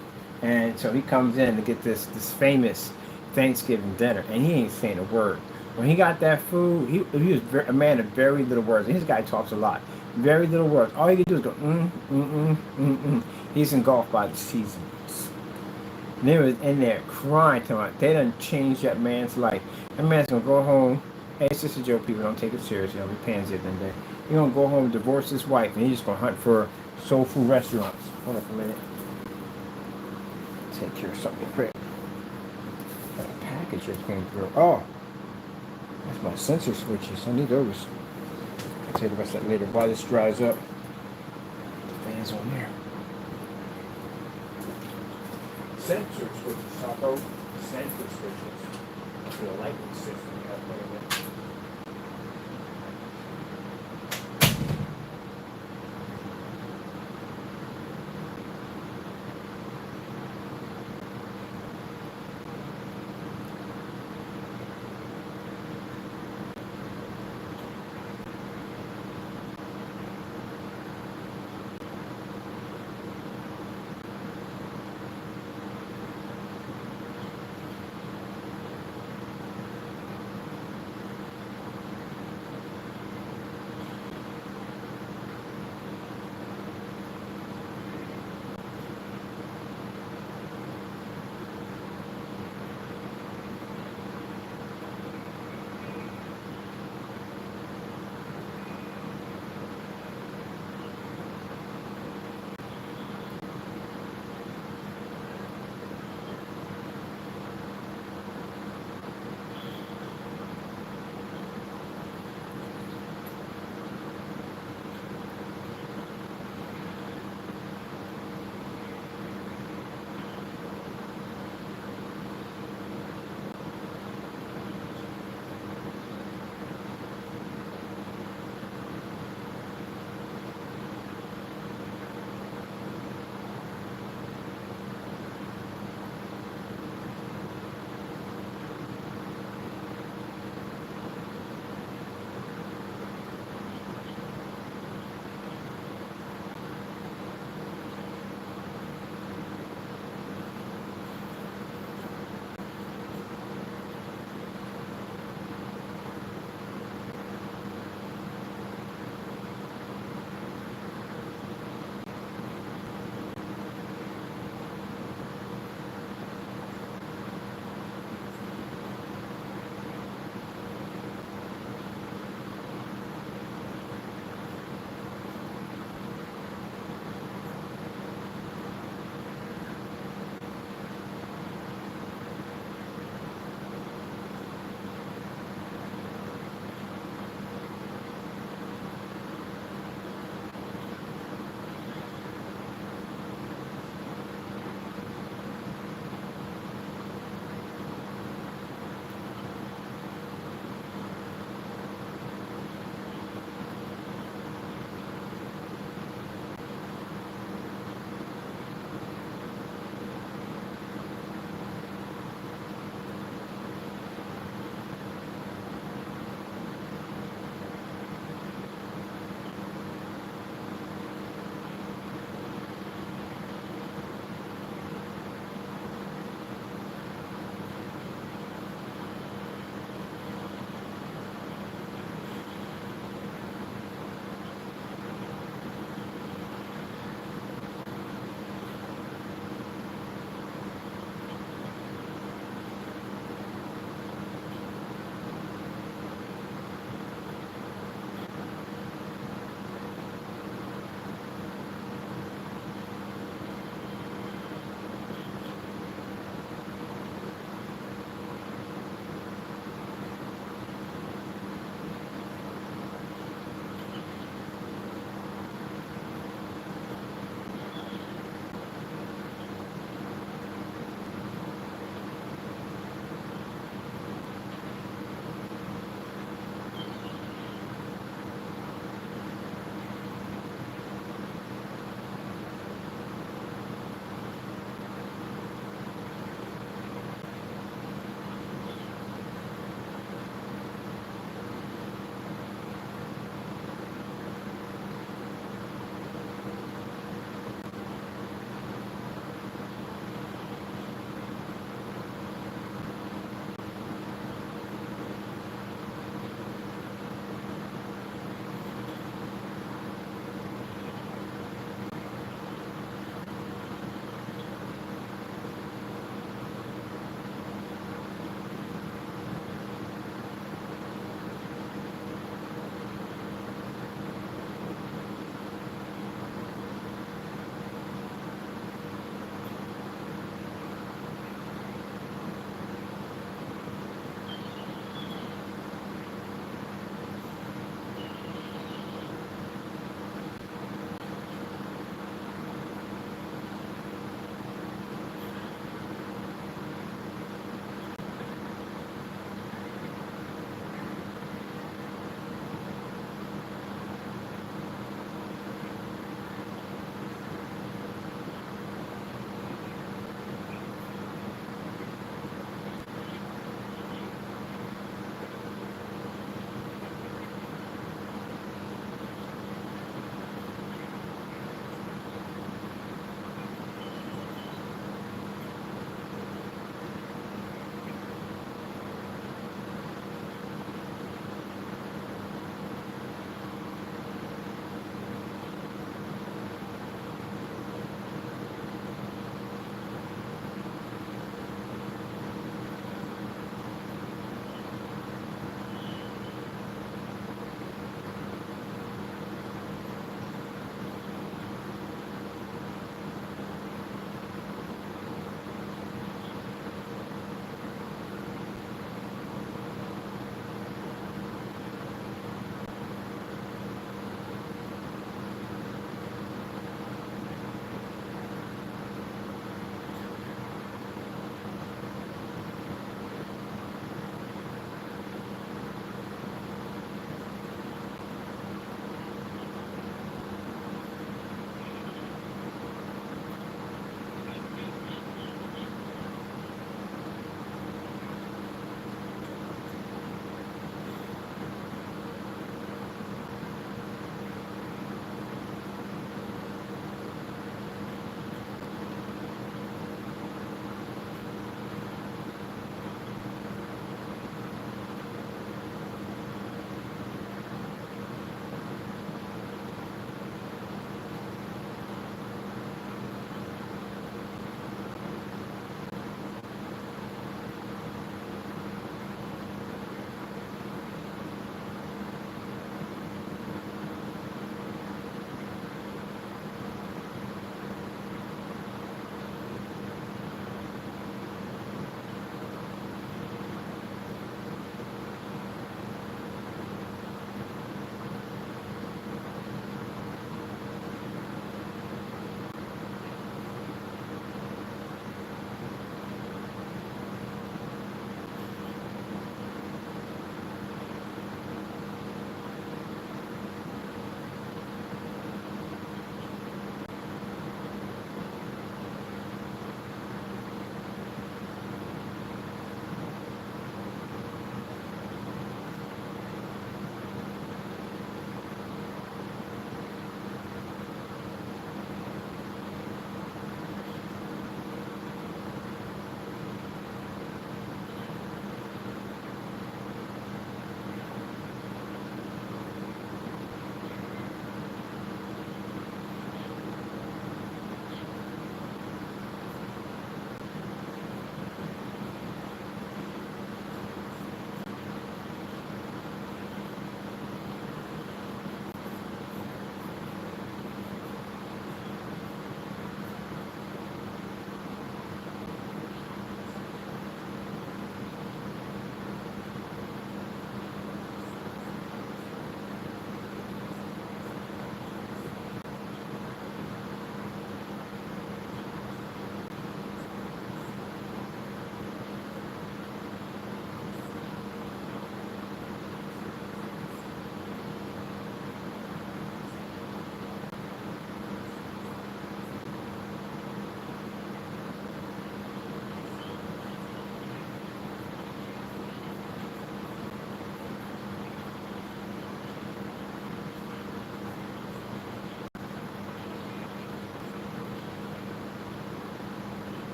and so he comes in to get this famous Thanksgiving dinner, and he ain't saying a word. When he got that food, he was a man of very little words. And this guy talks a lot, very little words. All he can do is go He's engulfed by the seasons. And they was in there crying to him. They done changed that man's life. That man's gonna go home. Hey, it's just a joke. People don't take it seriously. I'll be pansy at the end of the day. He's gonna go home, divorce his wife, and he's just gonna hunt for soul food restaurants. Hold on for a minute. Take care of something quick. Package that's going through. Oh, that's my sensor switches. I need those. I'll tell you the rest of that later. While this dries up, the fans on there. Sensor switches, Taco. Sensor switches. For the lighting system. You have to put it in.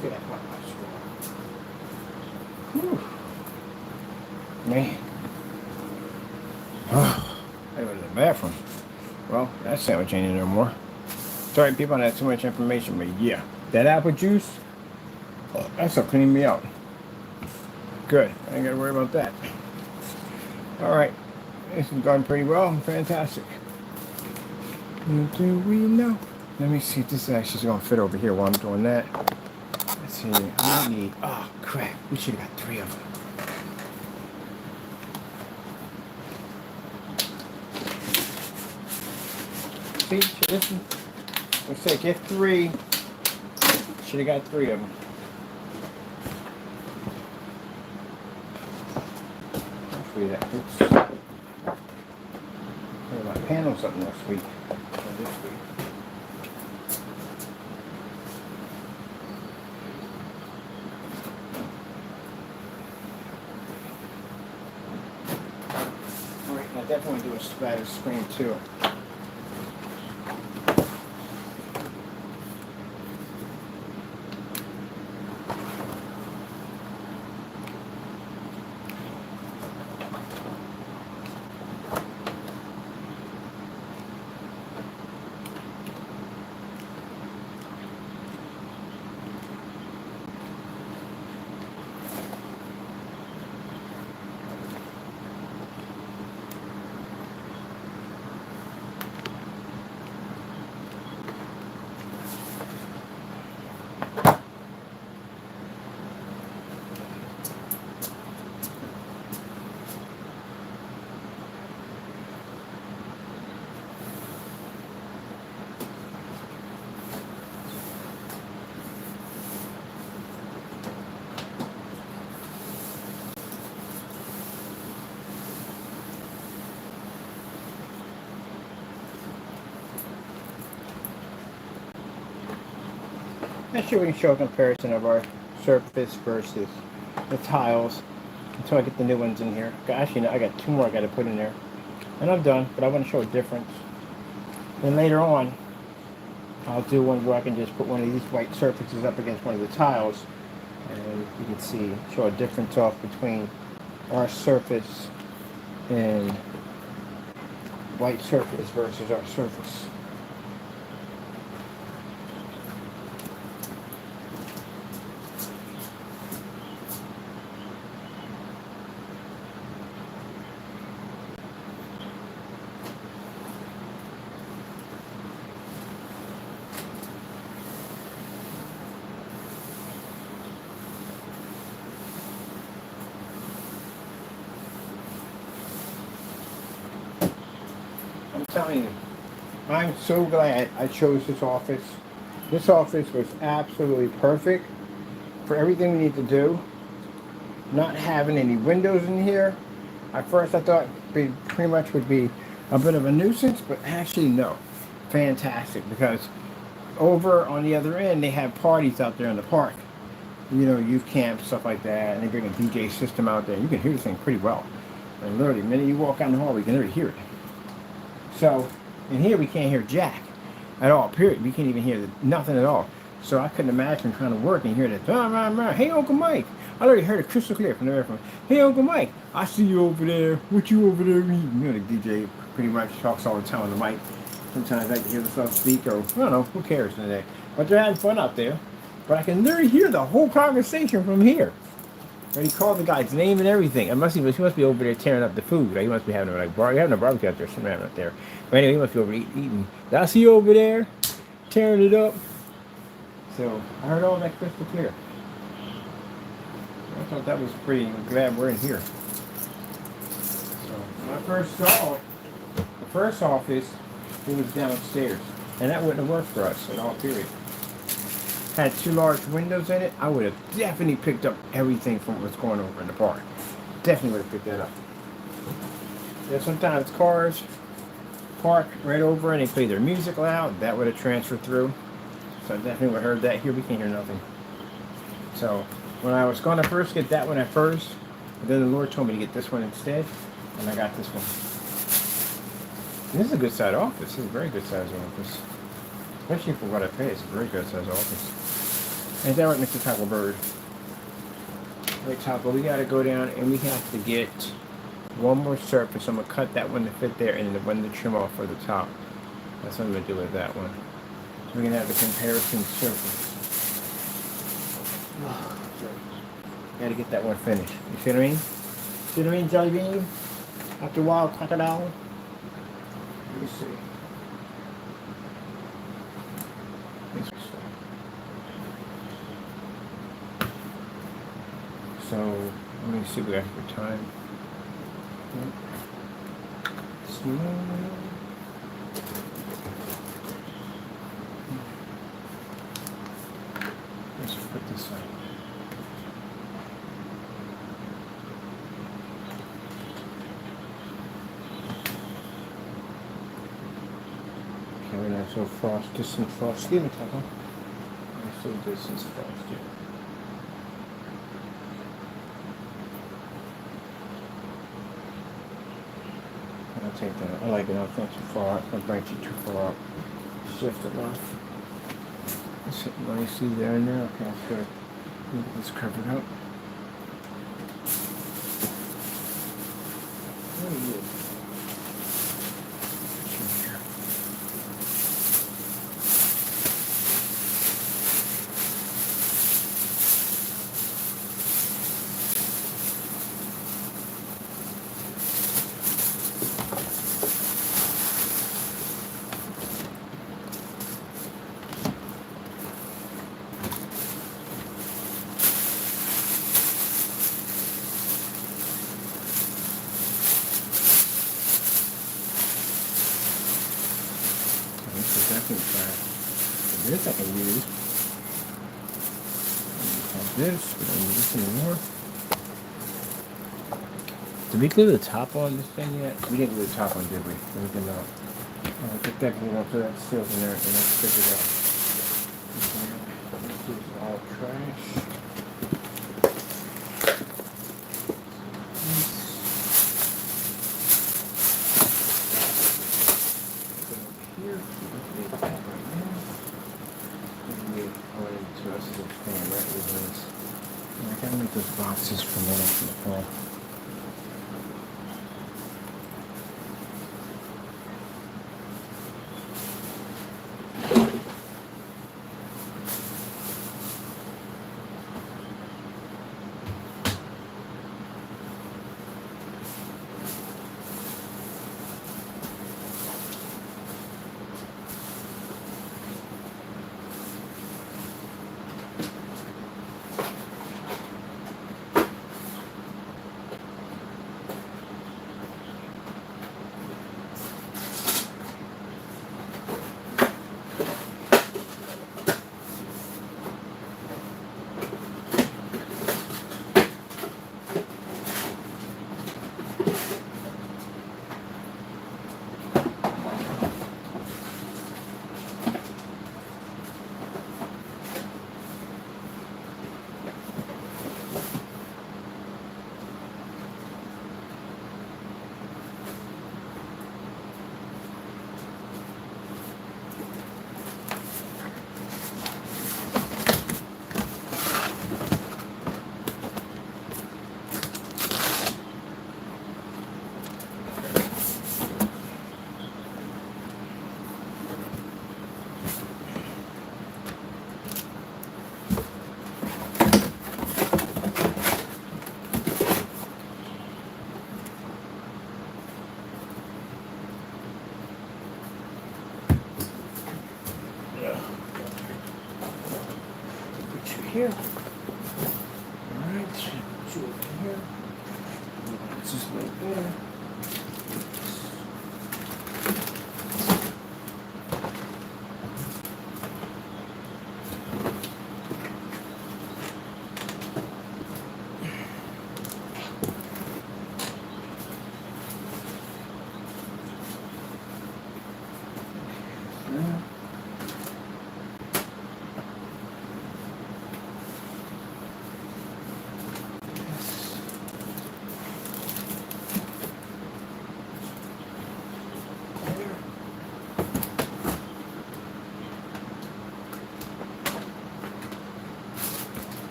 Look at that. Whew. Man. I go to the bathroom. Well, that sandwich ain't in there no more. Sorry, people, I had too much information, but yeah. That apple juice, that's what cleaned me out. Good. I ain't got to worry about that. All right. This is going pretty well. Fantastic. What do we know? Let me see if this is actually going to fit over here while I'm doing that. Let's see. I need... Oh, crap. We should have got 3 of them. See? Listen. Let's say get 3. Should have got 3 of them. Hopefully that fits. My panel's up next week. Or this week. Alright, I definitely do a splatter screen too. I'm sure we can show a comparison of our surface versus the tiles until I get the new ones in here. Actually, no, I got 2 more I got to put in there. And I'm done, but I want to show a difference. Then later on, I'll do one where I can just put one of these white surfaces up against one of the tiles. And you can see, show a difference off between our surface and white surface versus our surface. I'm telling you, I'm so glad I chose this office. This office was absolutely perfect for everything we need to do. Not having any windows in here. At first I thought it pretty much would be a bit of a nuisance, but actually no. Fantastic, because over on the other end they have parties out there in the park. You know, youth camp, stuff like that, and they bring a DJ system out there. You can hear this thing pretty well. And literally, the minute you walk out in the hall, you can literally hear it. So, in here we can't hear jack at all, period. We can't even hear nothing at all. So I couldn't imagine trying to work and hear that, hey Uncle Mike. I already heard it crystal clear from the airphone. Hey Uncle Mike, I see you over there. What you over there eating? You know, the DJ pretty much talks all the time on the mic. Sometimes I like to hear myself speak, or I don't know, who cares today. But they're having fun out there. But I can literally hear the whole conversation from here. And he called the guy's name and everything. He must be over there tearing up the food. Right? He must be having having a barbecue out there, something out there. But anyway, he must be over eating. I see you over there, tearing it up. So I heard all that crystal clear. I thought that was pretty. I'm glad we're in here. So when I first saw it, the first office, it was downstairs, and that wouldn't have worked for us at all. Period. Had 2 large windows in it, I would have definitely picked up everything from what's going over in the park. Definitely would have picked that up. Yeah, sometimes cars park right over and they play their music loud. That would have transferred through. So I definitely would have heard that. Here we can't hear nothing. So when I was going to first get that one at first, but then the Lord told me to get this one instead, and I got this one. And this is a good sized office. This is a very good sized office. Especially for what I pay, it's a very good sized office. Is that right, Mr. Taco Bird? Right, Taco, we gotta go down and we have to get one more surface. I'm gonna cut that one to fit there and the one to trim off for the top. That's what I'm gonna do with that one. So we're gonna have the comparison surface. Gotta get that one finished. You see what I mean? See what I mean, Jelly Bean? After a while, crocodile. Let me see. So, let me see what we got for time. Let's put this on. Okay, we're not so frost, distant frost. Excuse me, Taco. I'm so distant frost here. I'll take that. I like it. I'll not too far out. I'll bring you too far out. Shift it off. It's sitting nicely there and there. Okay, that's good. Let's cover it up. What are you? This I can use. This, we don't need this anymore. Did we glue the top on this thing yet? We didn't glue the top on, did we? We did not. I'll get that glue up so that seals in there and let's figure it out. This is all trash. I gotta make those boxes for me from the phone. Here. Alright, put you over here. It's just right there.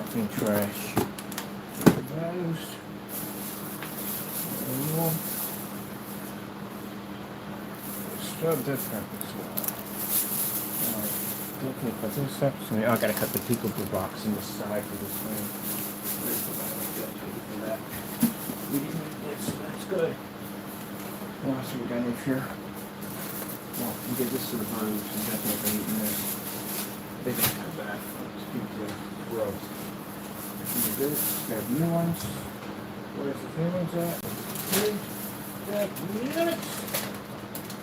definitely trash. Those. So different as well. Alright, definitely put this up. So I gotta cut the peekaboo box in the side for this thing. Where's the bottom? For that. We didn't need this, so that's good. What else have we got in here? Well, we get this to the birds, and definitely eating this. They didn't come back. Let's keep the gross. Do this. Got new ones. Where's the new ones at?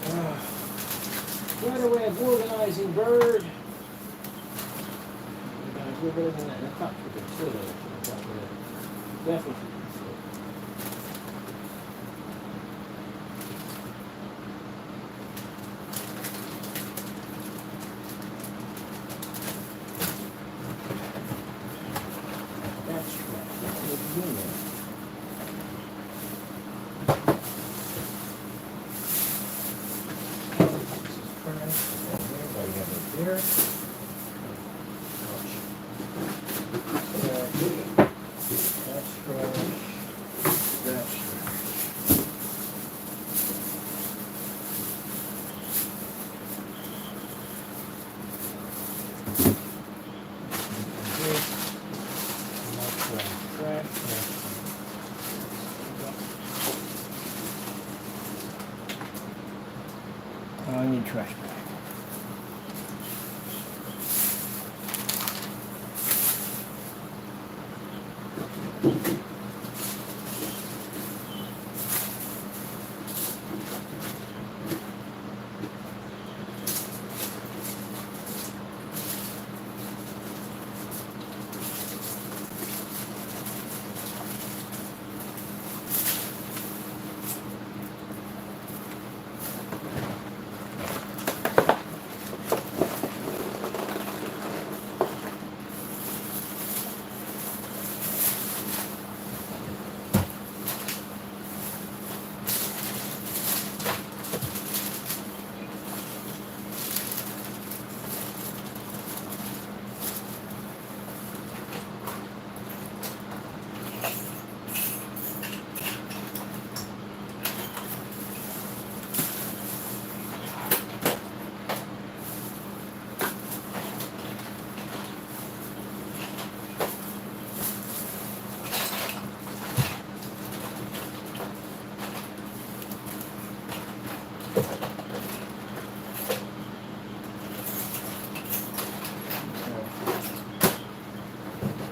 Nuts! Right away of organizing bird. We're better than that. I thought we could consider it. Definitely. That's right. That's what we're doing there. There. That's trash. That's trash. I need trash bag.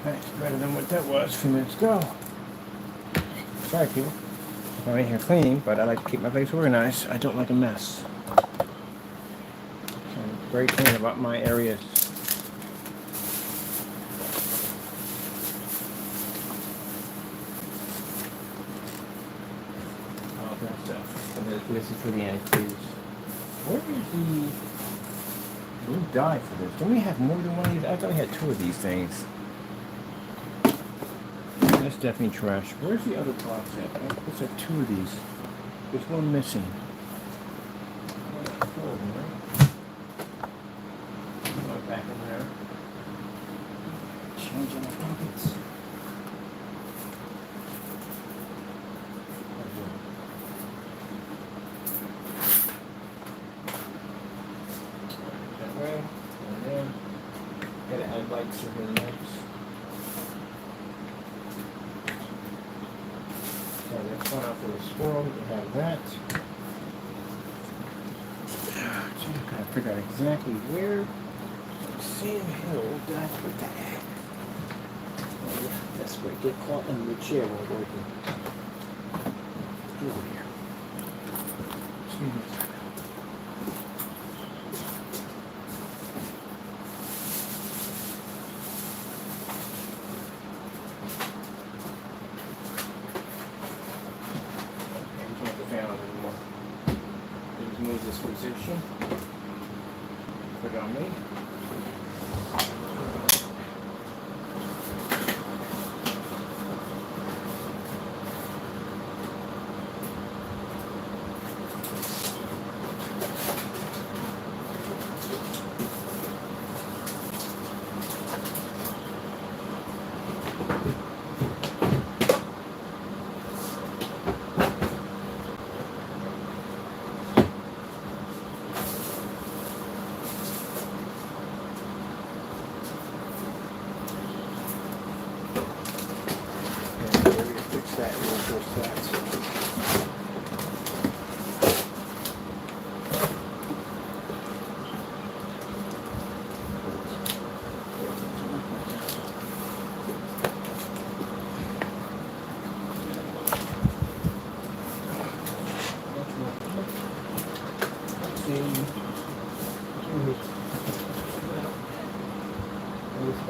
That's better than what that was a few minutes ago. Sorry, people. I'm in here clean, but I like to keep my place organized. I don't like a mess. So I'm very clean about my areas. All that stuff. And this is for the antifreeze. Where is the... We died for this. Don't we have more than one of these? I thought we had two of these things. That's definitely trash. Where's the other box at? What's that? Two of these. There's one missing. Four of them, right? Go back in there. Changing the pockets. That way. And then gotta add lights to the lights. That's one out for the squirrel. We have that. I gotta figure out exactly where Sam Hill did I put that? Oh yeah, that's where it get caught in the chair while working. Over here. See what's happening. Move this position. Put it on me.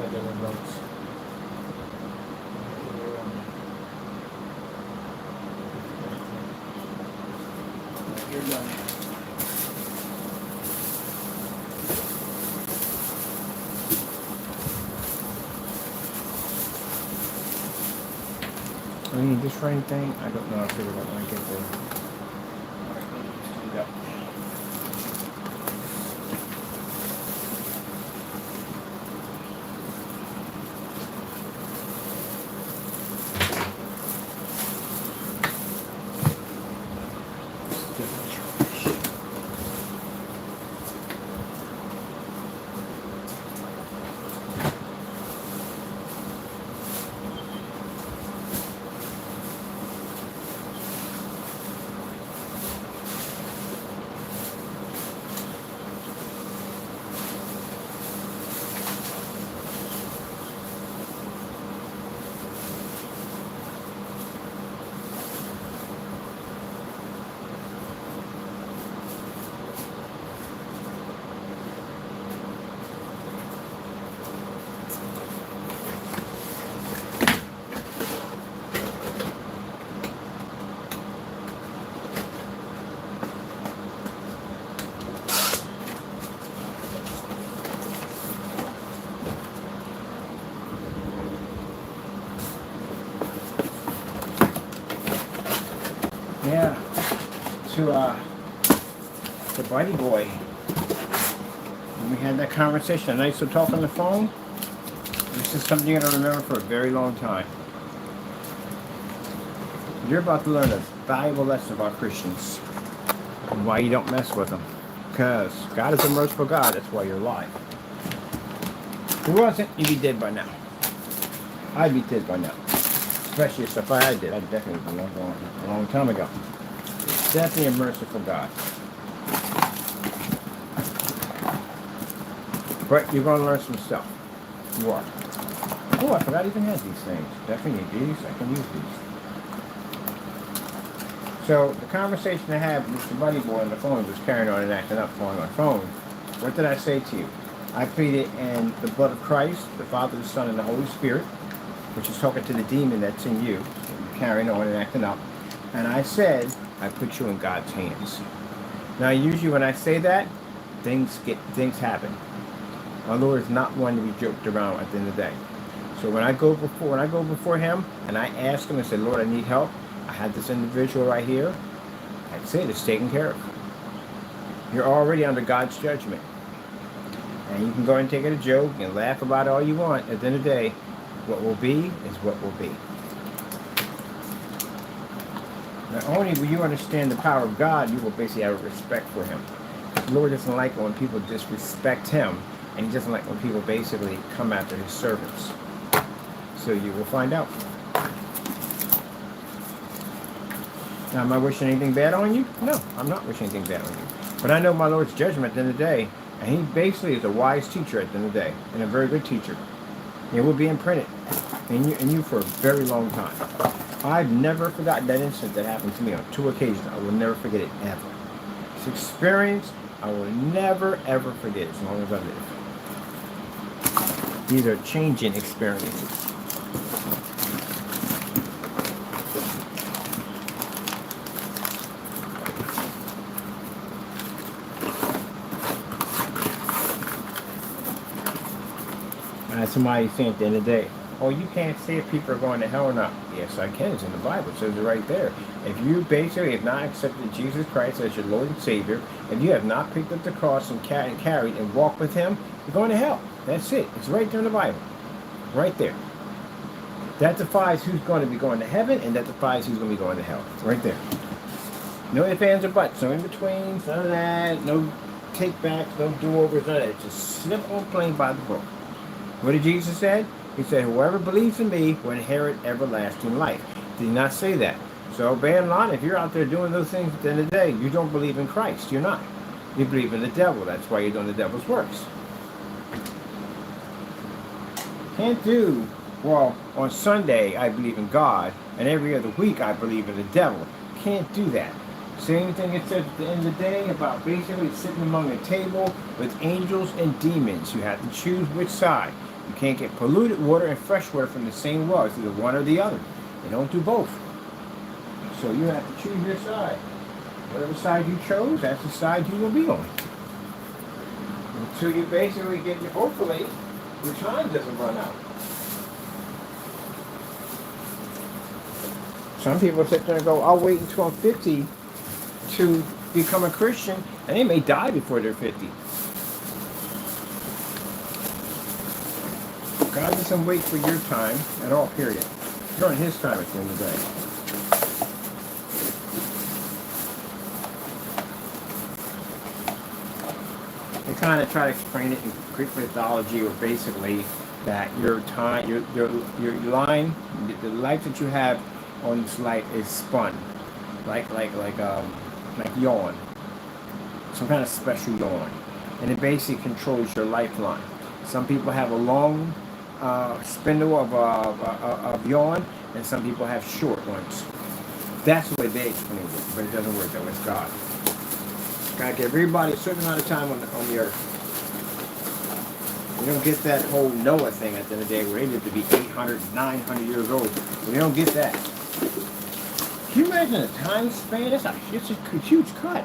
I got the notes. You're done. I need this for anything? I don't know. I'll figure it out when I get there. Alright, let's do that. Yeah, to Buddy Boy. When we had that conversation, a nice little talk on the phone. This is something you're gonna remember for a very long time. You're about to learn a valuable lesson about Christians and why you don't mess with them. Because God is a merciful God. That's why you're alive. If He wasn't, you'd be dead by now. I'd be dead by now. Especially the stuff I did. I definitely been a long time ago. It's definitely a merciful God. But you're going to learn some stuff. You are. Oh, I forgot I even had these things. Definitely need these. I can use these. So the conversation I had with Mr. Buddy Boy on the phone was carrying on and acting up on my phone. What did I say to you? I pleaded in the blood of Christ, the Father, the Son, and the Holy Spirit, which is talking to the demon that's in you, carrying on and acting up. And I said, I put you in God's hands. Now, usually when I say that, things happen. Our Lord is not one to be joked around at the end of the day. So when I go before Him and I ask Him and say, Lord, I need help. I have this individual right here. That's it. It's taken care of. You're already under God's judgment. And you can go and take it a joke and laugh about it all you want. At the end of the day, what will be is what will be. Not only will you understand the power of God, you will basically have a respect for Him. The Lord doesn't like it when people disrespect Him, and He doesn't like when people basically come after His servants. So you will find out. Now, am I wishing anything bad on you? No, I'm not wishing anything bad on you. But I know my Lord's judgment at the end of the day, and He basically is a wise teacher at the end of the day, and a very good teacher. It will be imprinted in you for a very long time. I've never forgotten that incident that happened to me on 2 occasions. I will never forget it, ever. This experience, I will never, ever forget as long as I live. These are changing experiences. Somebody saying at the end of the day, oh, you can't say if people are going to hell or not. Yes, I can. It's in the Bible. It says it right there. If you basically have not accepted Jesus Christ as your Lord and Savior, if you have not picked up the cross and carried and walked with Him, you're going to hell. That's it. It's right there in the Bible. Right there. That defines who's going to be going to heaven, and that defines who's going to be going to hell. It's right there. No ifs, ands, or buts. No in-betweens. None of that. No take-backs. No do-overs. None of that. It's just simple and plain by the book. What did Jesus say? He said, whoever believes in me will inherit everlasting life. Did He not say that? So, bottom line, if you're out there doing those things at the end of the day, you don't believe in Christ. You're not. You believe in the devil. That's why you're doing the devil's works. Can't do, well, on Sunday, I believe in God, and every other week, I believe in the devil. Can't do that. Same thing it said at the end of the day about basically sitting among a table with angels and demons. You have to choose which side. You can't get polluted water and fresh water from the same well. It's either one or the other. They don't do both. So you have to choose your side. Whatever side you chose, that's the side you will be on. Until you basically get your, hopefully, your time doesn't run out. Some people sit there and go, I'll wait until I'm 50 to become a Christian, and they may die before they're 50. God doesn't wait for your time at all, period. You're on his time at the end of the day. They kind of try to explain it in Greek mythology, or basically that your time, your line, the life that you have on this life is spun, like yawn, some kind of special yawn, and it basically controls your lifeline. Some people have a long spindle of yawn, and some people have short ones. That's the way they explain it, but it doesn't work that way. It's God. God gave everybody a certain amount of time on the earth. We don't get that whole Noah thing at the end of the day where they live to be 800, 900 years old. We don't get that. Can you imagine a time span? It's a huge cut.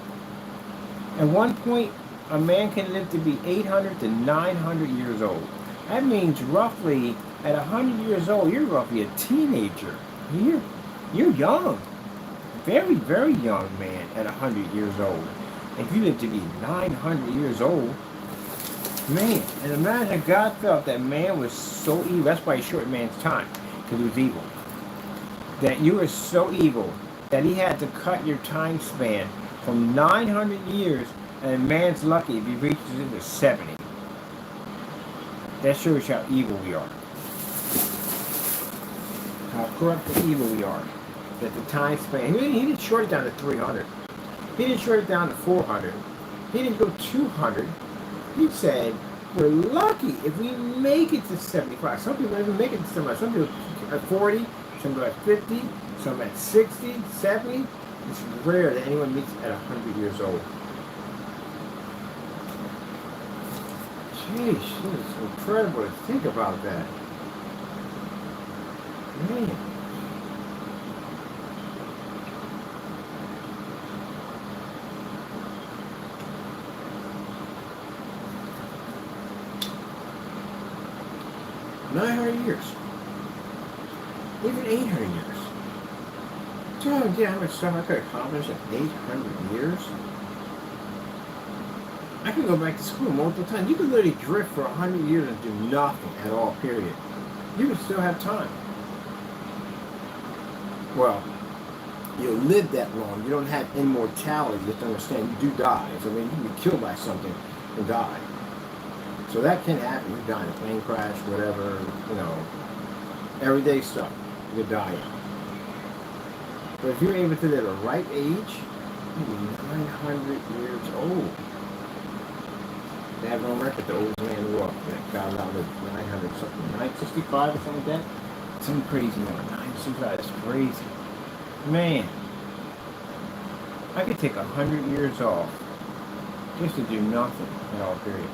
At one point, a man can live to be 800 to 900 years old. That means roughly, at 100 years old, you're roughly a teenager. You're young. Very, very young man at 100 years old. If you live to be 900 years old, man, and imagine God felt that man was so evil. That's why he shortened man's time, because he was evil. That you are so evil that he had to cut your time span from 900 years, and man's lucky if he reaches into 70. That shows how evil we are. How corrupt and evil we are. That the time span, he didn't short it down to 300. He didn't short it down to 400. He didn't go 200. He said, we're lucky if we make it to 75. Some people don't even make it to 75. Some people at 40, some go at 50, some at 60, 70. It's rare that anyone meets at 100 years old. Jeez, it's incredible to think about that. Man. Years, even 800 years. Do you idea how much stuff I could accomplish in 800 years? I could go back to school multiple times. You could literally drift for 100 years and do nothing at all, period. You would still have time. Well, you'll live that long. You don't have immortality. You have to understand, you do die. So I mean, you can be killed by something and die. So that can happen. You die in a plane crash, whatever, everyday stuff. You die in. But if you're able to live at a ripe age, you'll be 900 years old. They have no record, the oldest man in the world. That guy out lived 900 something, 965 or something like that. Some crazy number, 965. That's crazy. Man, I could take 100 years off just to do nothing at all, period.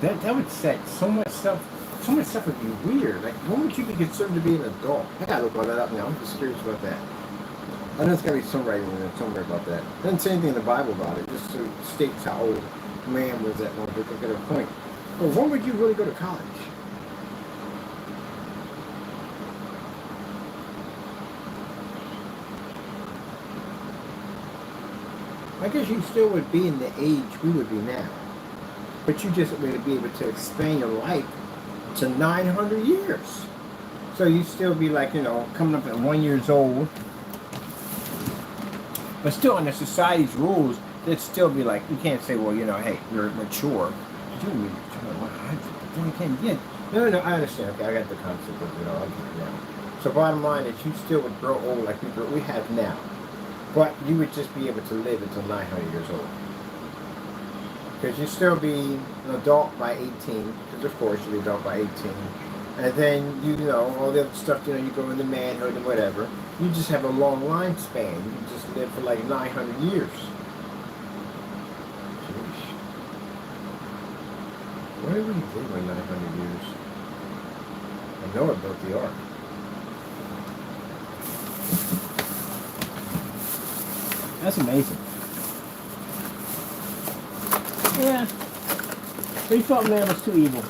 That would set so much stuff would be weird. Like, when would you be considered to be an adult? I gotta look all that up now. I'm just curious about that. I know there's gotta be some writing in there somewhere about that. It doesn't say anything in the Bible about it. It just states how old man was at one particular point. Well, when would you really go to college? I guess you still would be in the age we would be now. But you just would be able to expand your life to 900 years. So you'd still be like, coming up at 1 year old. But still under society's rules, it'd still be like, you can't say, well, hey, you're mature. You can be mature 100. No, I understand. Okay, I got the concept of it all. I get it now. So bottom line is you still would grow old like we have now. But you would just be able to live until 900 years old. Because you'd still be an adult by 18. Because of course you'll be adult by 18. And then, all the other stuff, you go into manhood and whatever. You just have a long lifespan. You can just live for like 900 years. Where would he live in 900 years? I know it built the ark. That's amazing. Yeah. He thought man was too evil.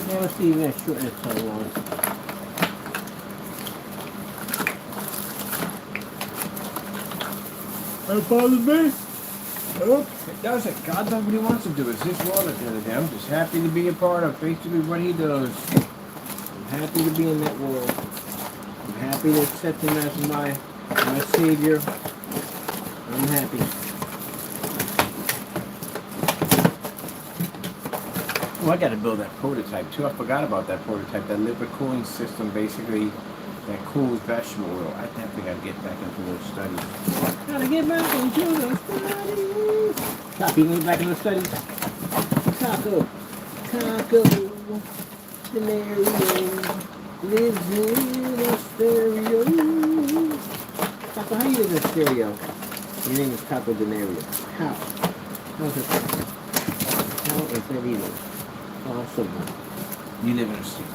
Man was too evil and shorten his tongue long. That bothers me. Nope, it doesn't. God does what he wants to do. It's his world at the end of the day. I'm just happy to be a part of basically what he does. I'm happy to be in that world. I'm happy to accept him as my savior. I'm happy. Oh, I got to build that prototype too. I forgot about that prototype. That liquid cooling system, basically, that cools vegetable oil. I definitely got to get back into those studies. Gotta get back into the studies. Copy, get back in the studies. Taco, scenario lives in a stereo. Taco, how you live in a stereo? Your name is Taco Denario. How? How is it? How is that even? Awesome. You live in a stereo.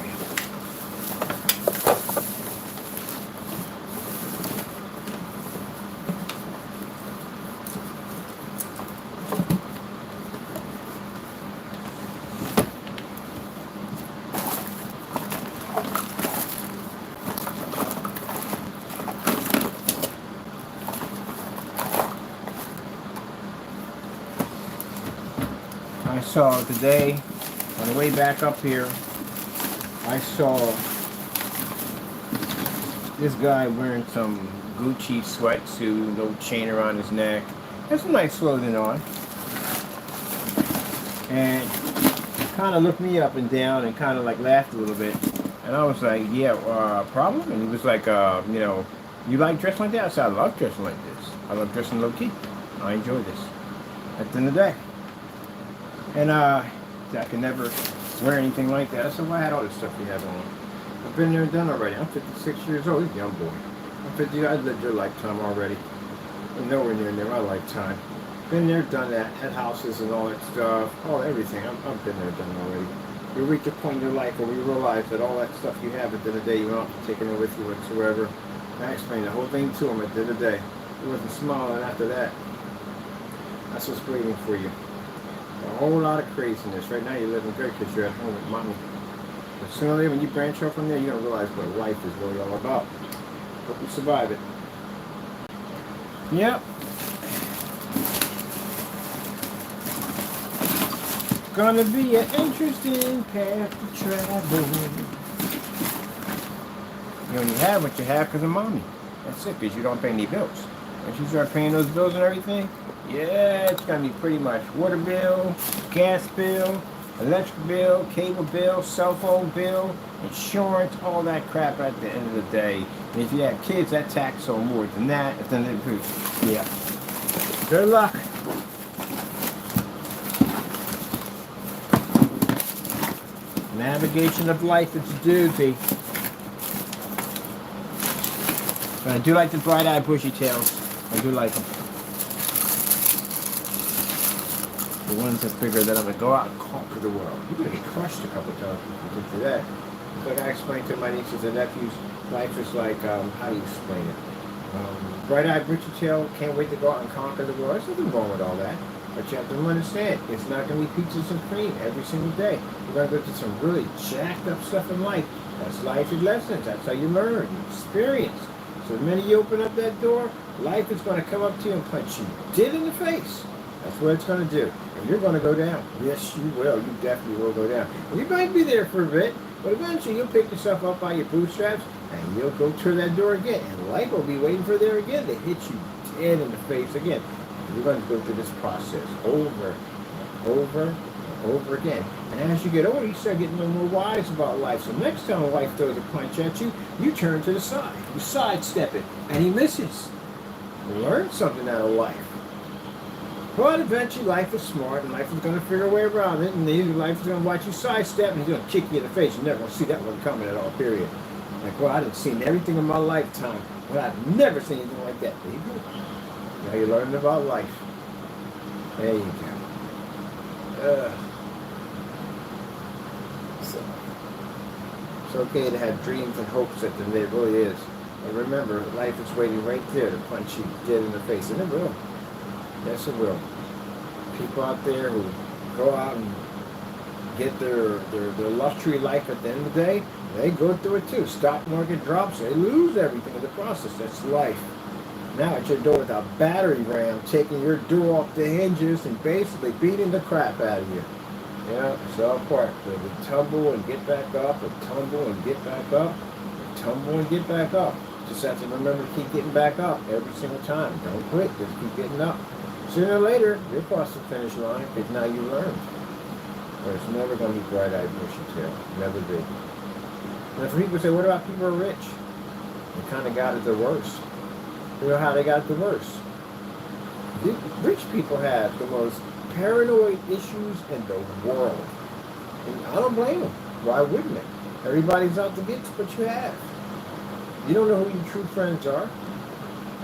I saw today, on the way back up here, I saw this guy wearing some Gucci sweatsuit, no chain around his neck. Has some nice clothing on. And kind of looked me up and down and kind of like laughed a little bit. And I was like, yeah, problem? And he was like, you know, you like dressing like that? I said, I love dressing like this. I love dressing low key. I enjoy this. At the end of the day. And I could never wear anything like that. I said, well, I had all this stuff you have on. I've been there and done already. I'm 56 years old. He's a young boy. I'm 50. I lived your lifetime already. I'm nowhere near my lifetime. Been there, done that. Had houses and all that stuff. All everything. I've been there, done already. You reach a point in your life where you realize that all that stuff you have at the end of the day, you don't have to take it with you whatsoever. And I explained the whole thing to him at the end of the day. He wasn't smiling after that. That's what's waiting for you. A whole lot of craziness. Right now you're living good because you're at home with mommy. But sooner or later when you branch off from there, you're going to realize what life is really all about. Hope you survive it. Yep. Gonna be an interesting path to travel. You only have what you have because of mommy. That's it, because you don't pay any bills. Once you start paying those bills and everything, yeah, it's gonna be pretty much water bill, gas bill, electric bill, cable bill, cell phone bill, insurance, all that crap at the end of the day. And if you have kids, that tax on more than that. Yeah. Good luck. Navigation of life, it's a doozy. But I do like the bright-eyed bushy tails. I do like them. The ones that figure that I'm going to go out and conquer the world. You're going to get crushed a couple of times if you do that. Like I explained to my nieces and nephews, life is like, how do you explain it? Bright-eyed bushy tail, can't wait to go out and conquer the world. There's nothing wrong with all that. But you have to understand, it's not going to be pizzas and cream every single day. You're going to go through some really jacked up stuff in life. That's life lessons. That's how you learn, you experience. So the minute you open up that door, life is going to come up to you and punch you dead in the face. That's what it's going to do. And you're going to go down. Yes, you will. You definitely will go down. And you might be there for a bit, but eventually you'll pick yourself up by your bootstraps and you'll go through that door again. And life will be waiting for there again to hit you dead in the face again. You're going to go through this process over and over and over again. And as you get older, you start getting a little more wise about life. So next time life throws a punch at you, you turn to the side. You sidestep it. And he misses. You learn something out of life. But eventually life is smart and life is going to figure a way around it. And then life is going to watch you sidestep and he's going to kick you in the face. You're never going to see that one coming at all, period. Like, well, I didn't see everything in my lifetime. Well, I've never seen anything like that. There you go. Now you're learning about life. There you go. It's okay to have dreams and hopes at the end. It really is. And remember, life is waiting right there to punch you dead in the face. And it will. Yes, it will. People out there who go out and get their luxury life at the end of the day, they go through it too. Stock market drops, they lose everything in the process. That's life. Now at your door with a battery ram taking your door off the hinges and basically beating the crap out of you. Yeah, it's all part. So we tumble and get back up, and tumble and get back up, and tumble and get back up. Just have to remember to keep getting back up every single time. Don't quit, just keep getting up. Sooner or later, you'll cross the finish line because now you learned. But it's never going to be bright-eyed bushy tail. Never be. And if people say, what about people who are rich? They kind of got it the worst. You know how they got it the worst? The rich people have the most paranoid issues in the world. And I don't blame them. Why wouldn't they? Everybody's out to get what you have. You don't know who your true friends are.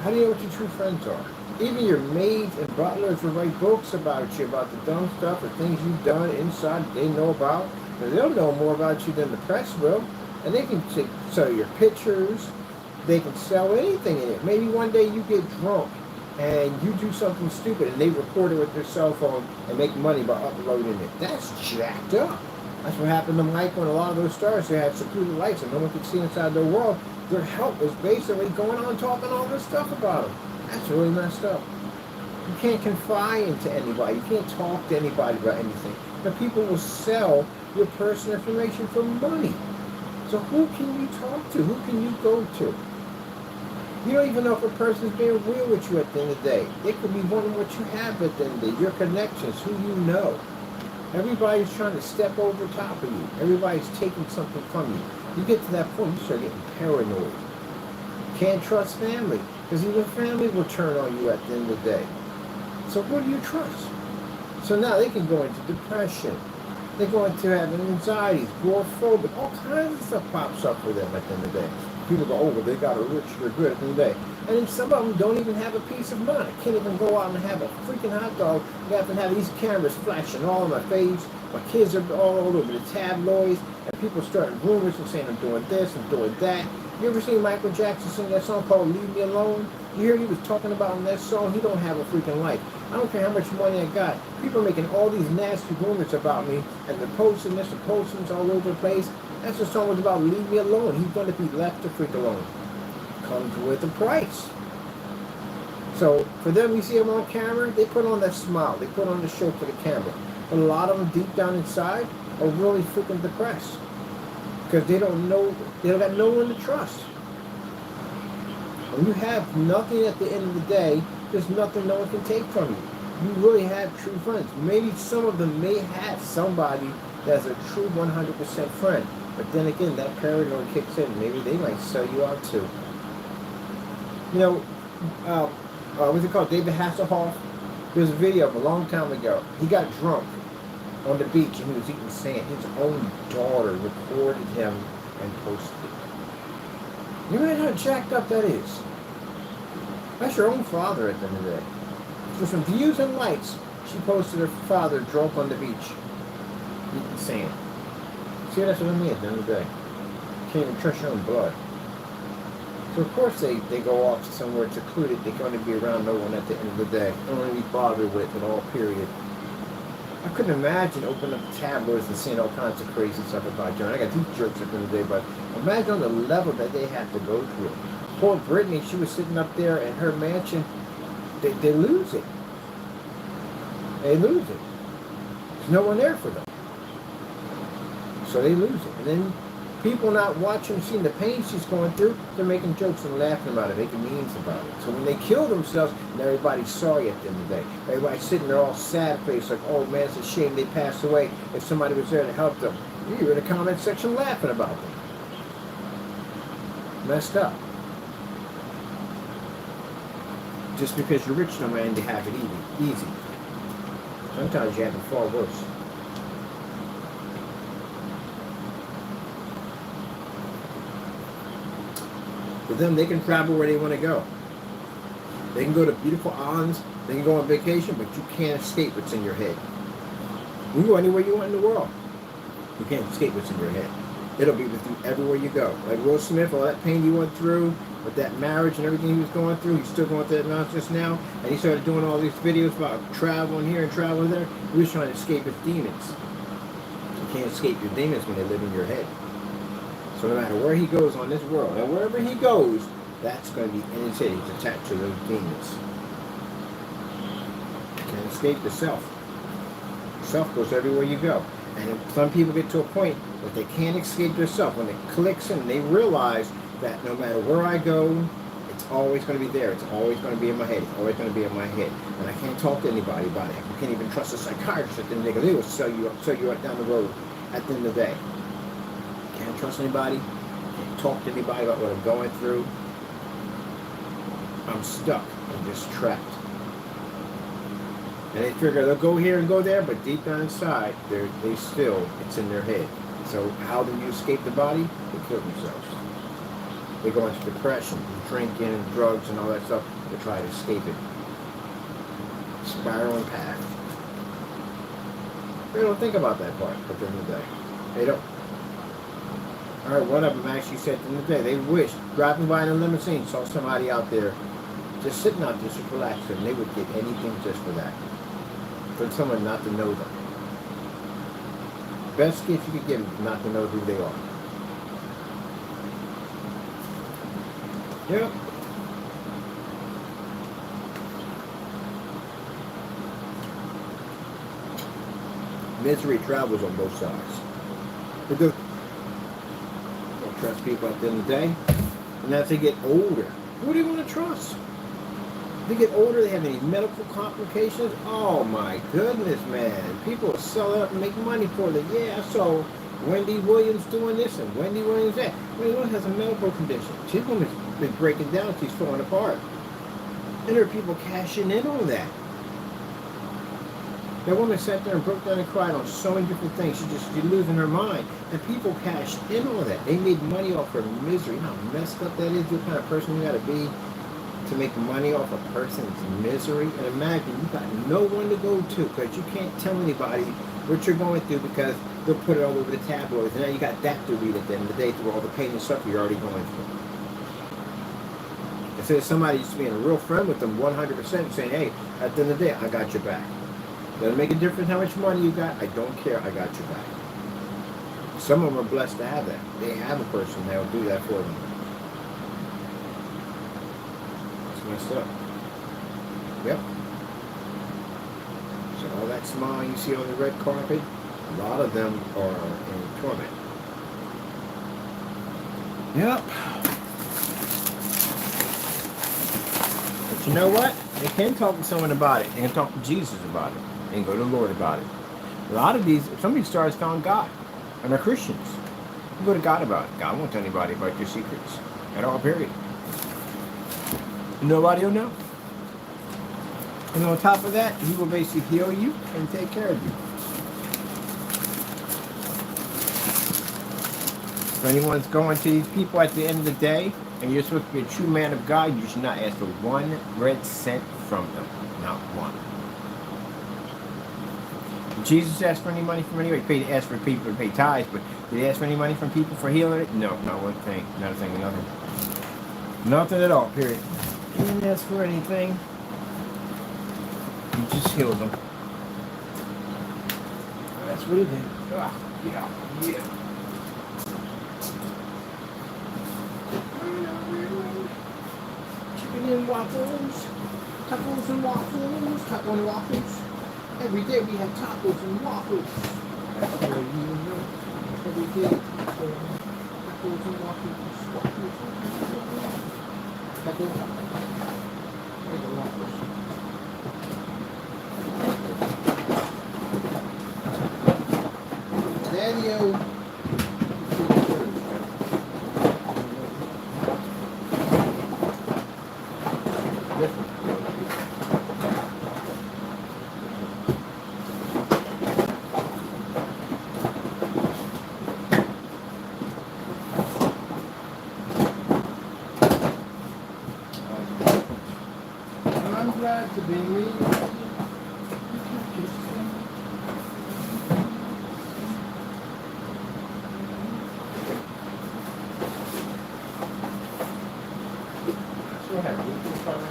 How do you know what your true friends are? Even your maids and butlers will write books about you, about the dumb stuff, the things you've done inside they know about. But they'll know more about you than the press will. And they can sell your pictures. They can sell anything in it. Maybe one day you get drunk and you do something stupid and they record it with their cell phone and make money by uploading it. That's jacked up. That's what happened to Michael and a lot of those stars. They had secluded lights and no one could see inside their world. Their help was basically going on talking all this stuff about them. That's really messed up. You can't confide into anybody. You can't talk to anybody about anything. But people will sell your personal information for money. So who can you talk to? Who can you go to? You don't even know if a person's being real with you at the end of the day. It could be wanting what you have at the end of the day, your connections, who you know. Everybody's trying to step over top of you. Everybody's taking something from you. You get to that point, you start getting paranoid. Can't trust family, because even family will turn on you at the end of the day. So what do you trust? So now they can go into depression. They're going to have anxieties, agoraphobia, all kinds of stuff pops up for them at the end of the day. People go, oh, well, they got a rich, they're good at the end of the day. And then some of them don't even have a peace of mind. Can't even go out and have a freaking hot dog. You have to have these cameras flashing all in my face. My kids are all over the tabloids. And people start rumors and saying I'm doing this, I'm doing that. You ever seen Michael Jackson sing that song called Leave Me Alone? You hear he was talking about in that song, he don't have a freaking life. I don't care how much money I got. People are making all these nasty rumors about me, and they're posting this and posting this all over the place. That's what the song was about, leave me alone. He's going to be left to freak alone. Comes with a price. So for them, you see them on camera, they put on that smile. They put on the show for the camera. But a lot of them deep down inside are really freaking depressed. Because they don't know, they don't got no one to trust. When you have nothing at the end of the day, there's nothing no one can take from you. You really have true friends. Maybe some of them may have somebody that's a true 100% friend. But then again, that paranoia kicks in. Maybe they might sell you out too. You know, what's it called? David Hasselhoff. There's a video of a long time ago. He got drunk on the beach and he was eating sand. His own daughter recorded him and posted it. You know how jacked up that is? That's your own father at the end of the day. For some views and likes, she posted her father drunk on the beach eating sand. See, that's what I mean at the end of the day. You can't even trust your own blood. So of course they go off to somewhere secluded. They're going to be around no one at the end of the day. Don't want to be bothered with at all, period. I couldn't imagine opening up the tabloids and seeing all kinds of crazy stuff about John. I got these jerks at the end of the day, but imagine on the level that they had to go through. Poor Brittany, she was sitting up there in her mansion. They lose it. They lose it. There's no one there for them. So they lose it. And then people not watching, seeing the pain she's going through, they're making jokes and laughing about it, making memes about it. So when they kill themselves, and everybody's sorry at the end of the day. Everybody's sitting there all sad faced, like, oh man, it's a shame they passed away. If somebody was there to help them, you're in the comment section laughing about them. Messed up. Just because you're rich, no man, you have it easy. Sometimes you have it far worse. For them, they can travel where they want to go. They can go to beautiful islands, they can go on vacation, but you can't escape what's in your head. You can go anywhere you want in the world. You can't escape what's in your head. It'll be with you everywhere you go. Like Will Smith, all that pain he went through with that marriage and everything he was going through, he's still going through that nonsense now. And he started doing all these videos about traveling here and traveling there. He was trying to escape his demons. You can't escape your demons when they live in your head. So no matter where he goes on this world, and wherever he goes, that's going to be in his head. He's attached to those demons. You can't escape the self. Self goes everywhere you go. And some people get to a point that they can't escape their self. When it clicks in, they realize that no matter where I go, it's always going to be there. It's always going to be in my head. It's always going to be in my head. And I can't talk to anybody about it. You can't even trust a psychiatrist at the end of the day. They will sell you up down the road at the end of the day. Can't trust anybody. Can't talk to anybody about what I'm going through. I'm stuck. I'm just trapped. And they figure they'll go here and go there, but deep down inside, it's in their head. So how do you escape the body? They kill themselves. They go into depression, drinking, and drugs, and all that stuff to try to escape it. Spiraling path. They don't think about that part at the end of the day. They don't. All right, one of them actually said at the end of the day, they wish, driving by in a limousine, saw somebody out there just sitting out there, just relaxing. They would give anything just for that. For someone not to know them. Best gift you could give them is not to know who they are. Yep. Misery travels on both sides. Because don't trust people at the end of the day. And as they get older, who do you want to trust? They get older, they have any medical complications. Oh my goodness, man. People sell up and make money for it. Yeah, I saw Wendy Williams doing this and Wendy Williams that. Wendy Williams has a medical condition. She's been breaking down, she's falling apart. And there are people cashing in on that. That woman sat there and broke down and cried on so many different things. She's losing her mind. And people cashed in on that. They made money off her misery. You know how messed up that is? What kind of person you gotta be to make money off a person's misery? And imagine you got no one to go to because you can't tell anybody what you're going through because they'll put it all over the tabloids. And now you got that to read at the end of the day through all the pain and suffering you're already going through. Instead of somebody just being a real friend with them 100% saying, hey, at the end of the day, I got your back. Doesn't make a difference how much money you got. I don't care. I got your back. Some of them are blessed to have that. They have a person that will do that for them. Messed up. Yep. So all that smile you see on the red carpet, a lot of them are in torment. Yep. But you know what? They can talk to someone about it. They can talk to Jesus about it. They can go to the Lord about it. A lot of some of these stars found God and are Christians. You go to God about it. God won't tell anybody about your secrets at all, period. Nobody will know. And on top of that, he will basically heal you and take care of you. If anyone's going to these people at the end of the day, and you're supposed to be a true man of God, you should not ask for 1 red cent from them. Not one. Did Jesus ask for any money from anybody? He asked for people to pay tithes, but did he ask for any money from people for healing it? No, not one thing. Not a thing, nothing. Nothing at all, period. He didn't ask for anything. He just healed them. That's what he did. Yeah. Chicken and waffles. Tacos and waffles. Taco and waffles. Every day we have tacos and waffles. Every day. Tacos and waffles. Daniel. I'm glad to be me. still have Bluetooth on.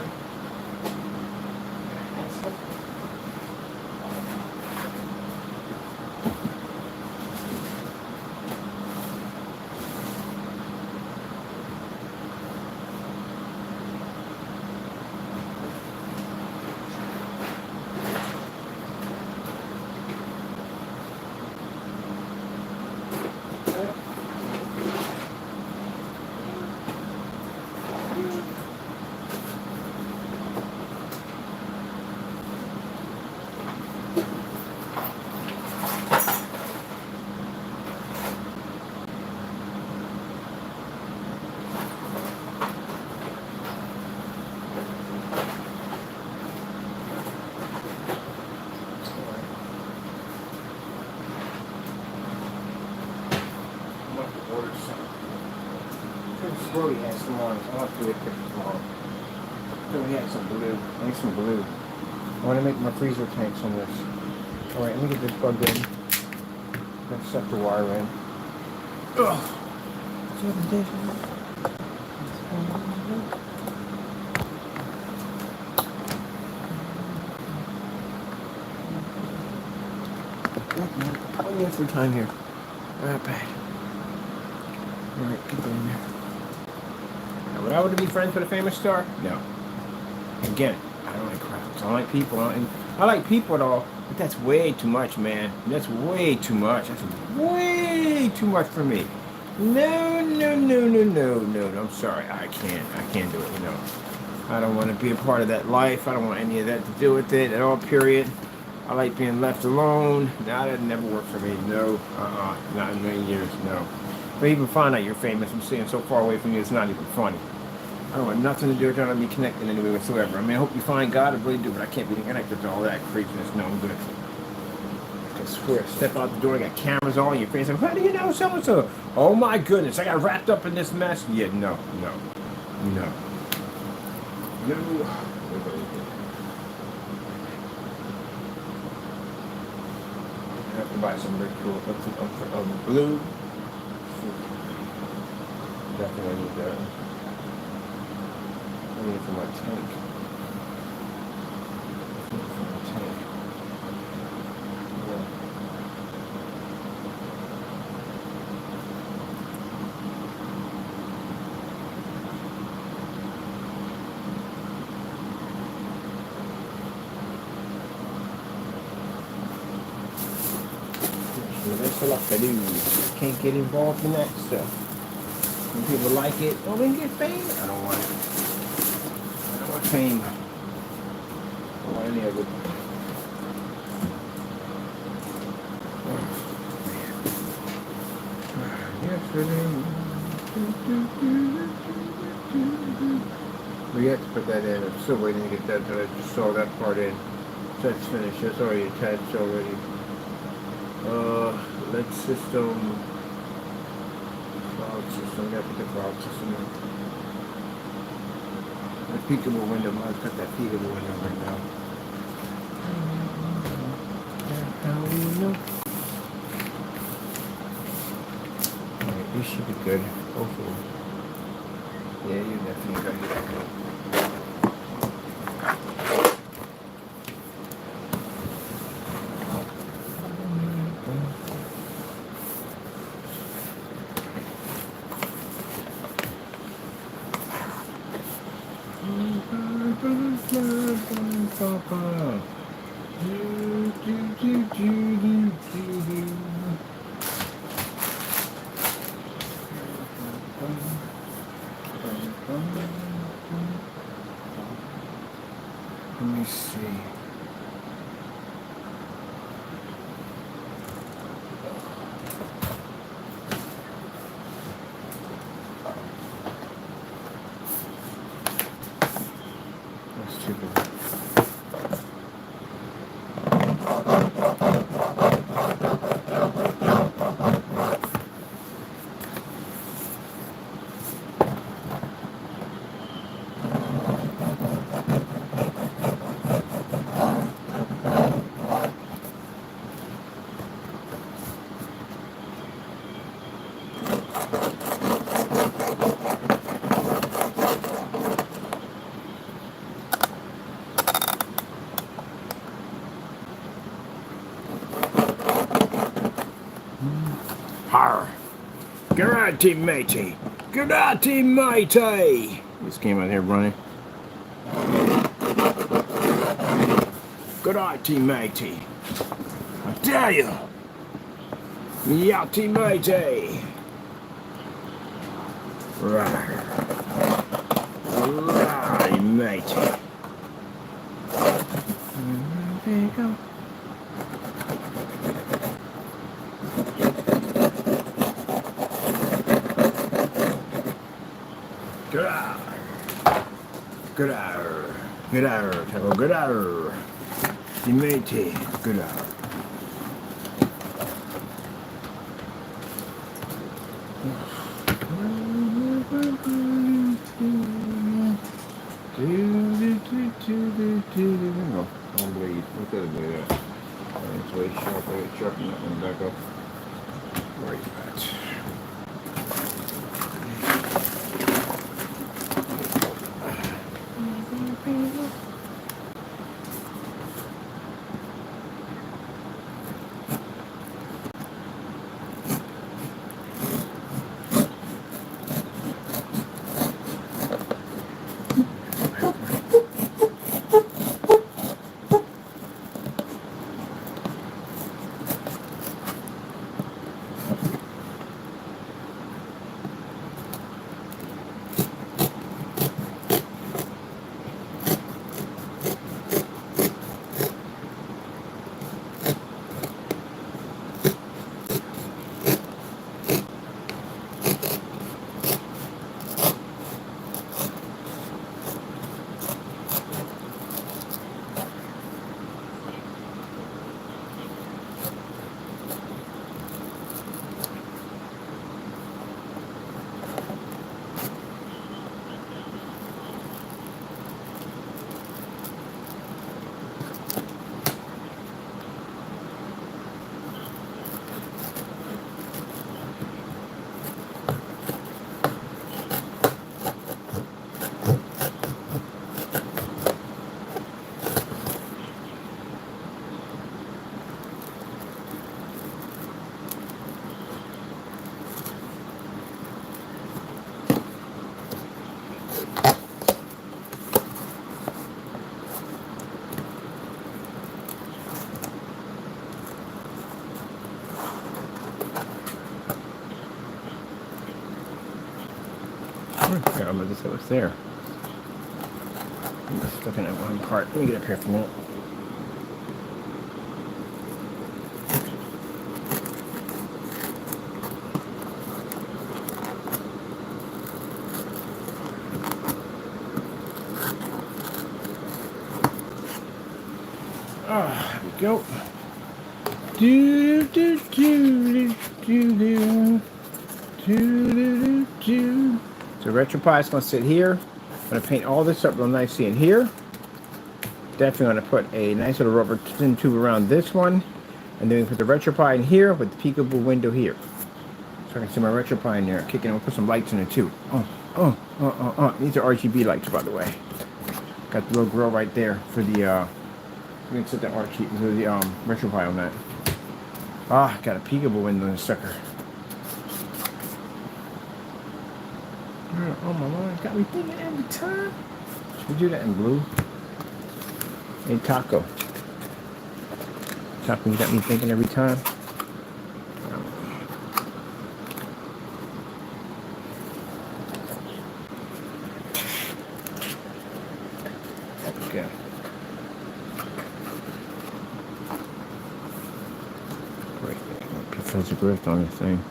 Brody has some on. I'll have to do a picture tomorrow. So we had some blue. I need some blue. I want to make my freezer tanks on this. Alright, let me get this plugged in. I'm going to set the wire in. Ugh. 7 days. One minute for time here. Not bad. Alright, get in there. Would I want to be friends with a famous star? No. Again, I don't like crowds. I don't like people. I like people at all, but that's way too much, man. That's way too much. That's way too much for me. No. I'm sorry. I can't do it. No. I don't want to be a part of that life. I don't want any of that to do with it at all, period. I like being left alone. No, that never worked for me. No. Not in a million years. No. But even find out you're famous, I'm sitting so far away from you, it's not even funny. I don't want nothing to do with trying to be connected in any way whatsoever. I mean, I hope you find God, I really do, but I can't be connected to all that craziness. No, I'm good. I swear, step out the door, I got cameras all in your face. How do you know so-and-so? Oh my goodness, I got wrapped up in this mess. Yeah, no. I have to buy some really cool, blue. Definitely need that. I need it for my tank. That's what I do. Can't get involved in that stuff. When people like it, oh, they get fame. I don't want it. I don't want fame. I don't want any of it. Yesterday. We have to put that in. I'm still waiting to get that done. I just saw that part in. That's finished. That's already attached already. LED system. Cloud system. Got to put the cloud system in. The peekable window. I'm going to cut that peekable window right now. How do you know? Alright, this should be good. Hopefully. Yeah, you definitely got to get that good. Let me see. That's too good. Karate matey! Karate matey! This came out here running. Karate matey! I dare you! Yachty matey! Right. Right, matey. There you go. Good hour. Good hour. Good hour. Have a good hour. The matey. Good hour. No, don't bleed. Look at the blade at. It's way sharp. I got sharpen that one back up. Where you at? I forgot about this. It was there. I'm just looking at one part. Let me get up here for a minute. Ah, there we go. Do do do do do do do do. So RetroPie is going to sit here. I'm going to paint all this up real nicely in here. Definitely going to put a nice little rubber thin tube around this one. And then we put the RetroPie in here with the peekaboo window here. So I can see my RetroPie in there kicking. We'll put some lights in it too. These are RGB lights, by the way. Got the little grill right there for the, we can set the RetroPie on that. Ah, got a peekaboo window in the sucker. Oh my lord, got me thinking every time. Should we do that in blue? Hey Taco. Taco, you got me thinking every time. Okay. Great. Professor Grift on this thing.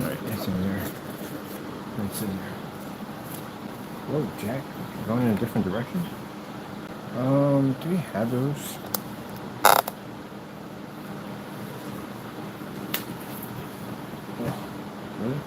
Alright, that's in there. That's in there. Whoa, Jack. You're going in a different direction? Do we have those? Oh, really?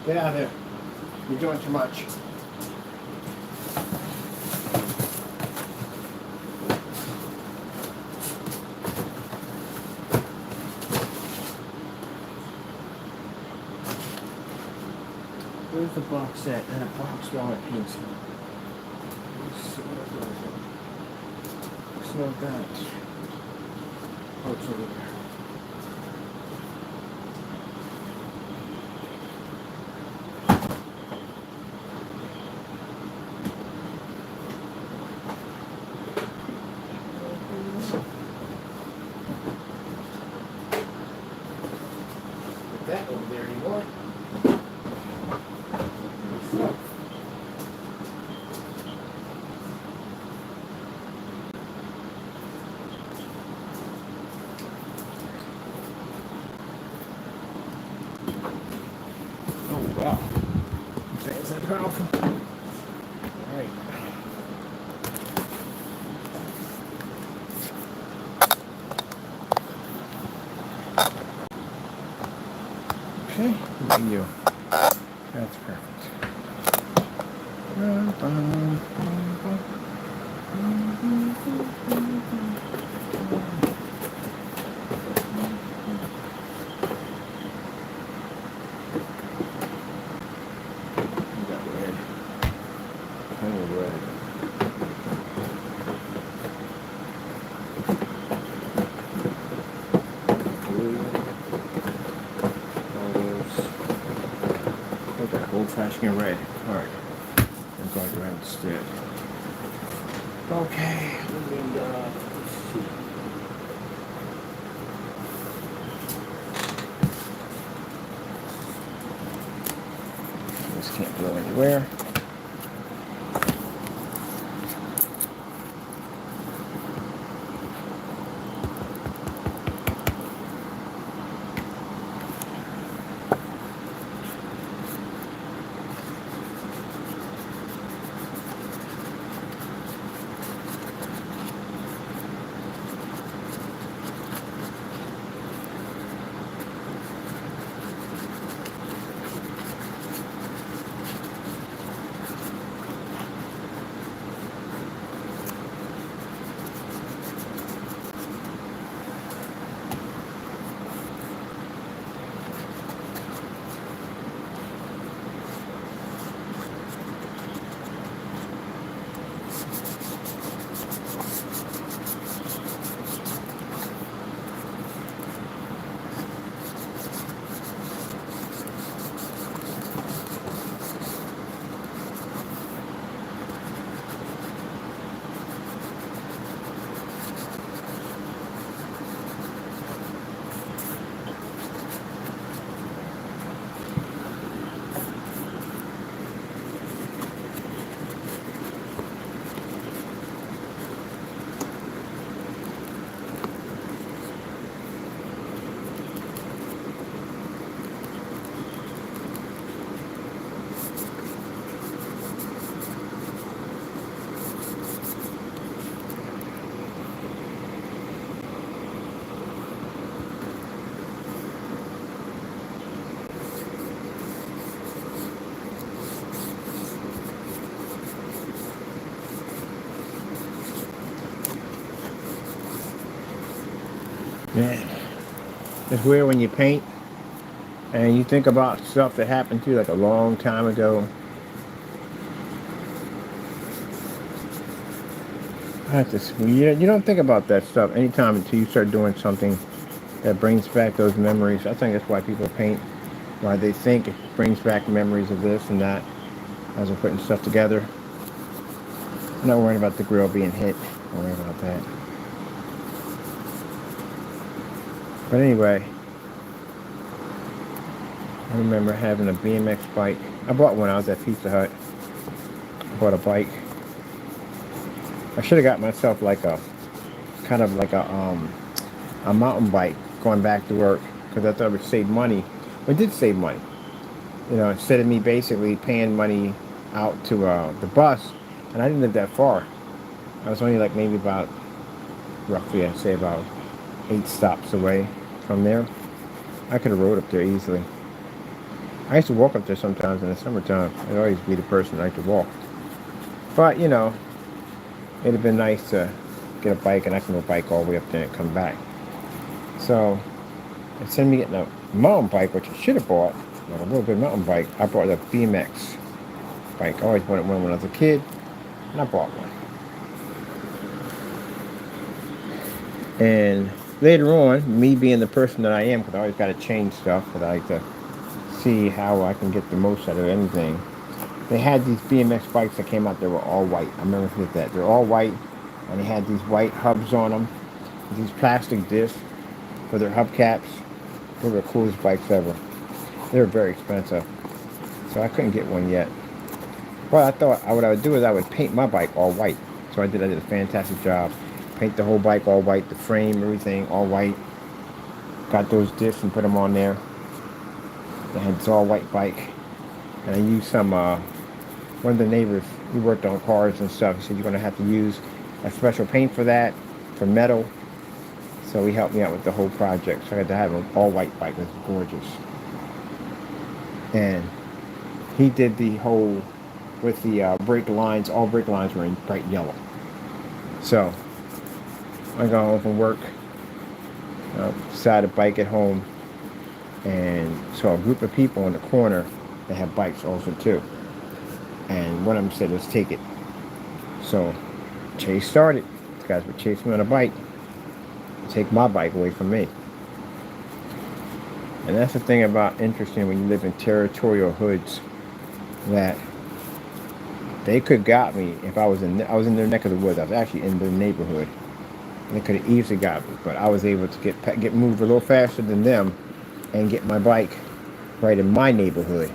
Get out of there. You're doing too much. Where's the box at? And a box wallet pencil. It's not that. Oh, it's over there. Put that over there anymore. Oh wow. Is that powerful? Alright. Okay, thank you. That's perfect. Old-fashioned red. Alright. I'm going to red instead. Okay. Let's see. This can't go anywhere. Man, it's weird when you paint and you think about stuff that happened to you like a long time ago. You don't think about that stuff anytime until you start doing something that brings back those memories. I think that's why people paint, why they think it brings back memories of this and that as they're putting stuff together. I'm not worrying about the grill being hit. Don't worry about that. But anyway, I remember having a BMX bike. I bought one. I was at Pizza Hut. I bought a bike. I should have got myself like a kind of like a mountain bike going back to work because I thought it would save money. Well, it did save money. You know, instead of me basically paying money out to the bus, and I didn't live that far. I was only like maybe about roughly, I'd say about 8 stops away from there. I could have rode up there easily. I used to walk up there sometimes in the summertime. I'd always be the person that liked to walk. But, it'd have been nice to get a bike, and I can go bike all the way up there and come back. So, instead of me getting a mountain bike, which I should have bought, like a little bit mountain bike, I bought a BMX bike. I always wanted one when I was a kid, and I bought one. And later on, me being the person that I am, because I always got to change stuff, because I like to see how I can get the most out of anything. They had these BMX bikes that came out. They were all white. I remember that. They're all white, and they had these white hubs on them, these plastic discs for their hubcaps. They were the coolest bikes ever. They were very expensive, so I couldn't get one yet. But I thought what I would do is I would paint my bike all white. So I did a fantastic job. Paint the whole bike all white, the frame, everything all white. Got those discs and put them on there. I had this all white bike, and I used some. One of the neighbors, he worked on cars and stuff. He said you're gonna have to use a special paint for that, for metal. So he helped me out with the whole project. So I had to have an all white bike. It was gorgeous. And he did the whole with the brake lines. All brake lines were in bright yellow. So I got home from work, decided to bike at home, and saw a group of people in the corner that had bikes also too. And one of them said, let's take it. So chase started. These guys would chase me on a bike, take my bike away from me. And that's the thing about interesting when you live in territorial hoods, that they could got me if I was in their neck of the woods. I was actually in their neighborhood. And they could have easily got me, but I was able to get moved a little faster than them and get my bike right in my neighborhood.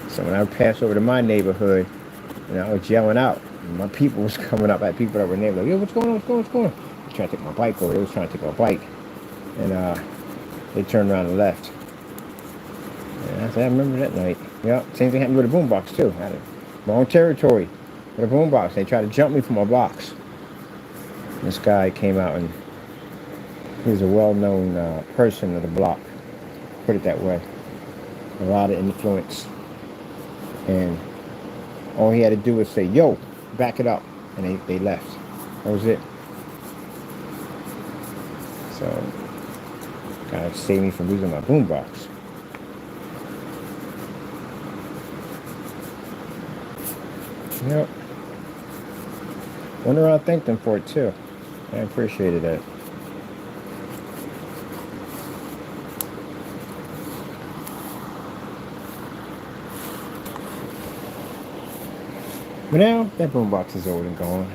So when I would pass over to my neighborhood, I was yelling out. And my people was coming up. I had people that were neighbors like, yo, what's going on? What's going on? They tried to take my bike over. They was trying to take my bike. And they turned around and left. And I said, I remember that night. Yeah, same thing happened with a boombox too. I had a wrong territory with a boombox. They tried to jump me from my box. This guy came out, and he was a well-known person of the block. Put it that way. A lot of influence. And all he had to do was say, yo, back it up. And they left. That was it. So, kind of saved me from losing my boombox. Yep. Wonder I thanked them for it too. I appreciated that. But now, that boombox is old and gone.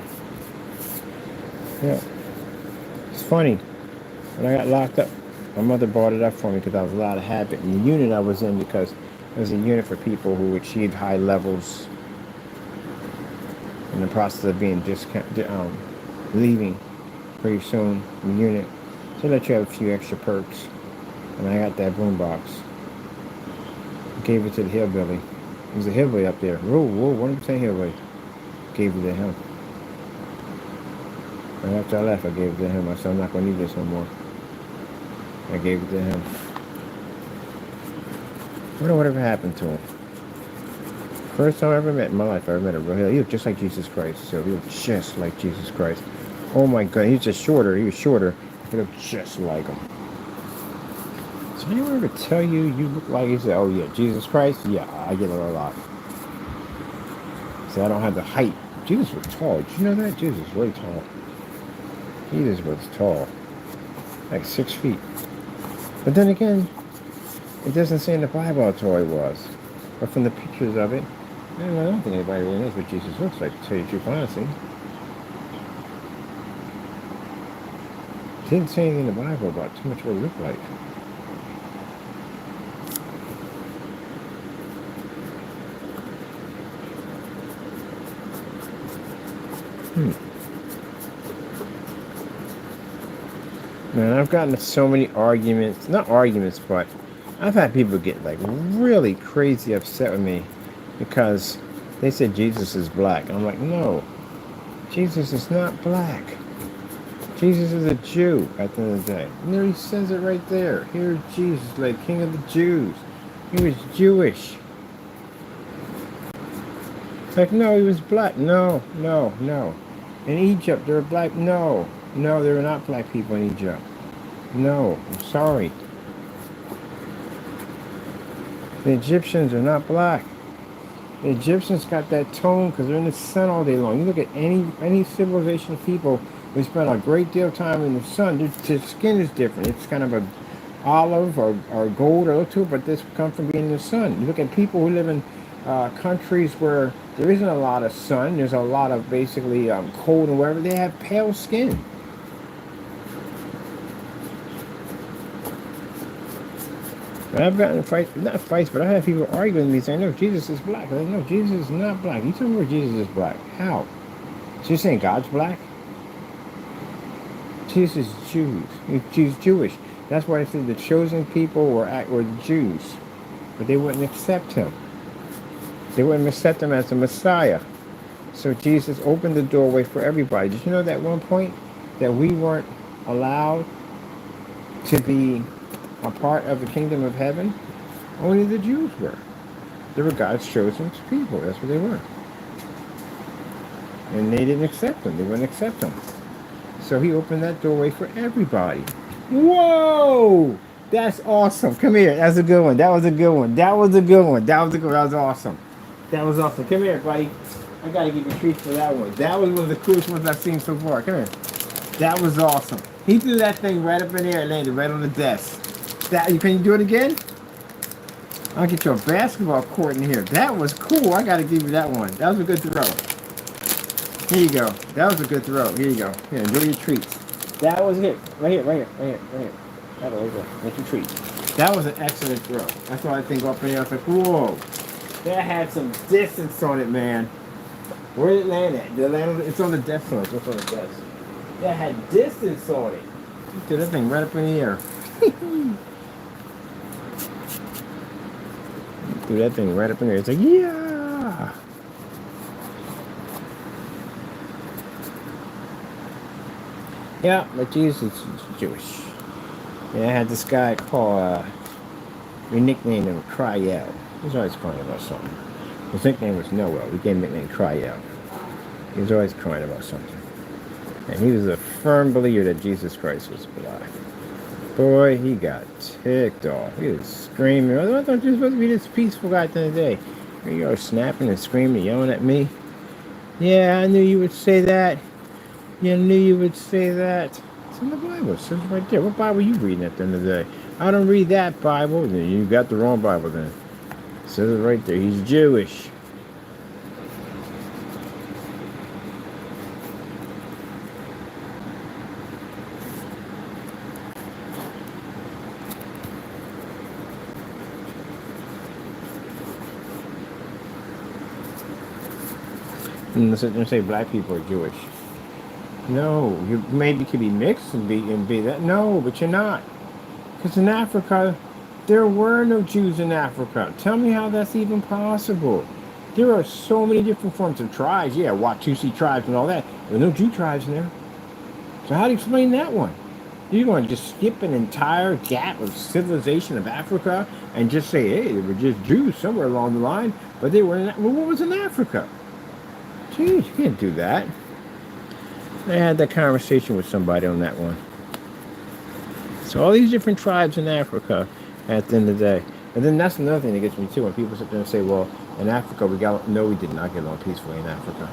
Yeah. It's funny. When I got locked up, my mother bought it up for me because I was allowed to have it. And the unit I was in, because it was a unit for people who achieved high levels in the process of being leaving pretty soon in the unit. So let you have a few extra perks. And I got that boombox. Gave it to the hillbilly. There's a hillbilly up there. Whoa, 100% hillbilly. Gave it to him. And after I left, I gave it to him. I said, I'm not going to need this no more. I gave it to him. I wonder whatever happened to him. First time I ever met in my life, I ever met a real hillbilly. He was just like Jesus Christ. So he was just like Jesus Christ. Oh my God, he was just shorter. He was shorter. He looked just like him. Does anyone ever tell you look like, he said, oh yeah, Jesus Christ? Yeah, I get it a lot. So I don't have the height. Jesus was tall. Did you know that? Jesus was really tall. Jesus was tall. Like 6 feet. But then again, it doesn't say in the Bible how tall he was. But from the pictures of it, I don't think anybody really knows what Jesus looks like, to tell you the truth, honestly. It didn't say anything in the Bible about too much what he looked like. Man, I've gotten so many arguments, not arguments, but I've had people get like really crazy upset with me because they said Jesus is black. And I'm like, no, Jesus is not black. Jesus is a Jew at the end of the day. And there he says it right there. Here's Jesus, like King of the Jews. He was Jewish. Like, no, he was black. No, no, no. In Egypt, there were black. No, no, there were not black people in Egypt. No, I'm sorry. The Egyptians are not black. The Egyptians got that tone because they're in the sun all day long. You look at any civilization of people who spend a great deal of time in the sun, their skin is different. It's kind of a olive or gold or two, but this comes from being in the sun. You look at people who live in countries where there isn't a lot of sun, there's a lot of basically cold and whatever, they have pale skin. And I've gotten in fights, not fights, but I have people arguing with me saying, no, Jesus is black. I'm like, no, Jesus is not black. You tell me where Jesus is black. How? So you're saying God's black? Jesus is Jews. He's Jewish. That's why I said the chosen people were the Jews. But they wouldn't accept him. They wouldn't accept him as the Messiah. So Jesus opened the doorway for everybody. Did you know that at one point that we weren't allowed to be a part of the kingdom of heaven? Only the Jews were. They were God's chosen people. That's what they were. And they didn't accept him. They wouldn't accept him. So he opened that doorway for everybody. Whoa! That's awesome. Come here. That's a good one. That was a good one. That was a good one. That was a good one. That was awesome. That was awesome. Come here, buddy. I gotta give you treats for that one. That was one of the coolest ones I've seen so far. Come here. That was awesome. He threw that thing right up in the air and landed right on the desk. Can you do it again? I'll get you a basketball court in here. That was cool. I gotta give you that one. That was a good throw. Here you go. That was a good throw. Here you go. Here, enjoy your treats. That was it. Right here, right here, right here, right here. That was it. Get your treats. That was an excellent throw. That's why I think up in there. I was like, whoa. That had some distance on it, man. Where did it land at? Did it land on it's on the desk. It's on the desk. That had distance on it. You threw that thing right up in the air. Threw that thing right up in there. It's like, yeah. Yeah, but Jesus is Jewish. Yeah, I had this guy called, we nicknamed him Cryel. He was always crying about something. His nickname was Noel. We gave him the nickname Cryel. He was always crying about something. And he was a firm believer that Jesus Christ was black. Boy, he got ticked off. He was screaming. I thought you were supposed to be this peaceful guy at the end of the day. Here you are snapping and screaming and yelling at me. Yeah, I knew you would say that. You knew you would say that. It's in the Bible. It says right there. What Bible are you reading at the end of the day? I don't read that Bible. Then you got the wrong Bible then. It says it right there. He's Jewish. And let's sit there and say black people are Jewish. No, you maybe could be mixed and be that. No, but you're not. Because in Africa, there were no Jews in Africa. Tell me how that's even possible. There are so many different forms of tribes. Yeah, Watusi tribes and all that. There were no Jew tribes in there. So how do you explain that one? You're going to just skip an entire gap of civilization of Africa and just say, hey, they were just Jews somewhere along the line, but they were in, well, what was in Africa? Jeez, you can't do that. I had that conversation with somebody on that one. So all these different tribes in Africa at the end of the day. And then that's another thing that gets me too, when people sit there and say, well, in Africa, we did not get along peacefully in Africa.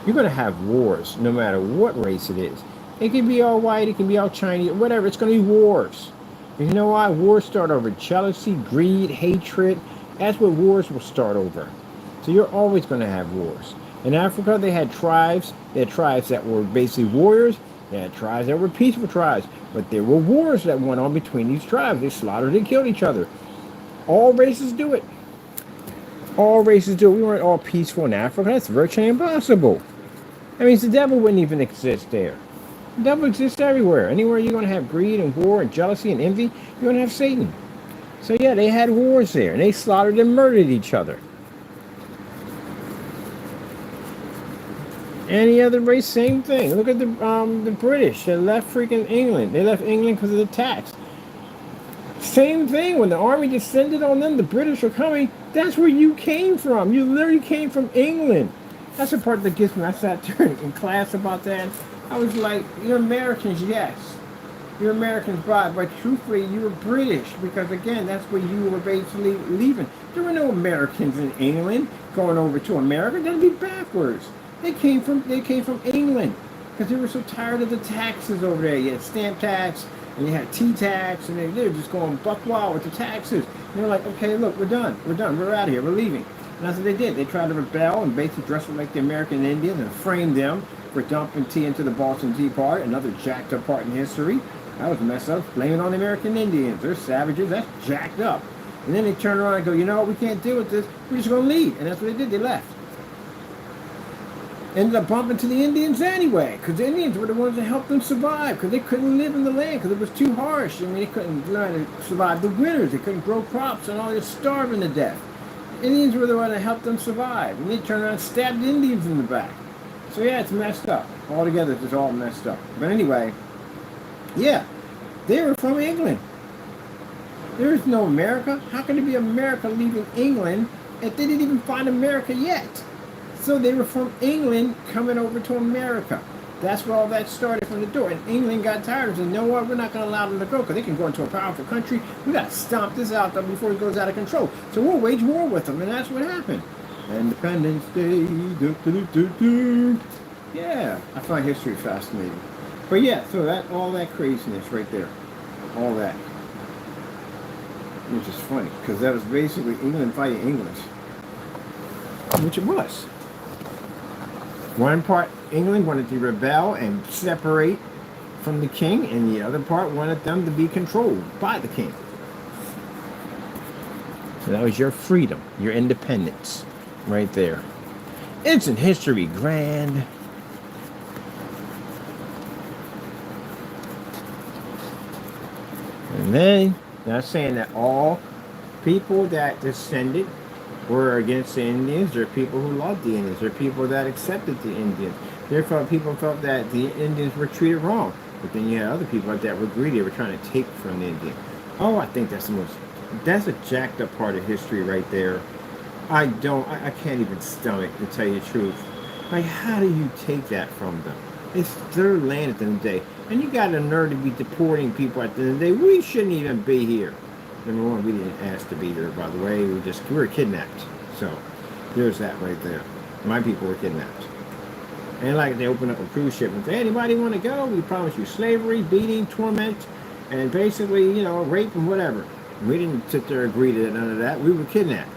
You're going to have wars, no matter what race it is. It can be all white, it can be all Chinese, whatever. It's going to be wars. And you know why? Wars start over jealousy, greed, hatred. That's what wars will start over. So you're always going to have wars. In Africa, they had tribes. They had tribes that were basically warriors. They had tribes that were peaceful tribes. But there were wars that went on between these tribes. They slaughtered and killed each other. All races do it. All races do it. We weren't all peaceful in Africa. That's virtually impossible. That means the devil wouldn't even exist there. The devil exists everywhere. Anywhere you're going to have greed and war and jealousy and envy, you're going to have Satan. So yeah, they had wars there. And they slaughtered and murdered each other. Any other race, same thing. Look at the British. They left freaking England. They left England because of the tax. Same thing when the army descended on them, the British were coming. That's where you came from. You literally came from England. That's the part that gets me. I sat there in class about that. I was like, you're Americans, yes. You're Americans, but truthfully, you were British because again, that's where you were basically leaving. There were no Americans in England going over to America. That'd be backwards. They came from England because they were so tired of the taxes over there. You had stamp tax and you had tea tax, and they were just going buck wild with the taxes. And they're like, okay, look, we're done, we're out of here, we're leaving. And that's what they did. They tried to rebel and basically dress up like the American Indians and frame them for dumping tea into the Boston Tea Party, another jacked up part in history. That was messed up. Blame it on the American Indians. They're savages. That's jacked up. And then they turn around and go, you know what? We can't deal with this. We're just going to leave. And that's what they did. They left. Ended up bumping to the Indians anyway, because the Indians were the ones that helped them survive, because they couldn't live in the land, because it was too harsh. I mean, they couldn't learn to survive the winters. They couldn't grow crops, and all they're starving to death. The Indians were the ones that helped them survive. And they turned around and stabbed the Indians in the back. So yeah, it's messed up. Altogether, it's just all messed up. But anyway, yeah, they were from England. There is no America. How can there be America leaving England if they didn't even find America yet? So they were from England coming over to America. That's where all that started from the door. And England got tired and said, you know what, we're not going to allow them to go because they can go into a powerful country. We got to stomp this out them before it goes out of control. So we'll wage war with them, and that's what happened. Independence Day. Do, do, do, do. Yeah, I find history fascinating. But yeah, so that all that craziness right there, all that, which is funny because that was basically England fighting England, which it was. One part, England wanted to rebel and separate from the king, and the other part wanted them to be controlled by the king. So that was your freedom, your independence, right there. Instant history, grand. And then, not saying that all people that descended were against the Indians. There are people who loved the Indians. There are people that accepted the Indians. Therefore, people felt that the Indians were treated wrong. But then you had other people that were greedy. They were trying to take from the Indian. Oh, I think that's a jacked up part of history right there. I can't even stomach, to tell you the truth. Like, how do you take that from them? It's their land at the end of the day. And you got a nerve to be deporting people at the end of the day. We shouldn't even be here. Number one, we didn't ask to be there, by the way. We were kidnapped. So, there's that right there. My people were kidnapped. And like they open up a cruise ship and say, anybody want to go? We promise you slavery, beating, torment, and basically, rape and whatever. We didn't sit there and agree to none of that. We were kidnapped.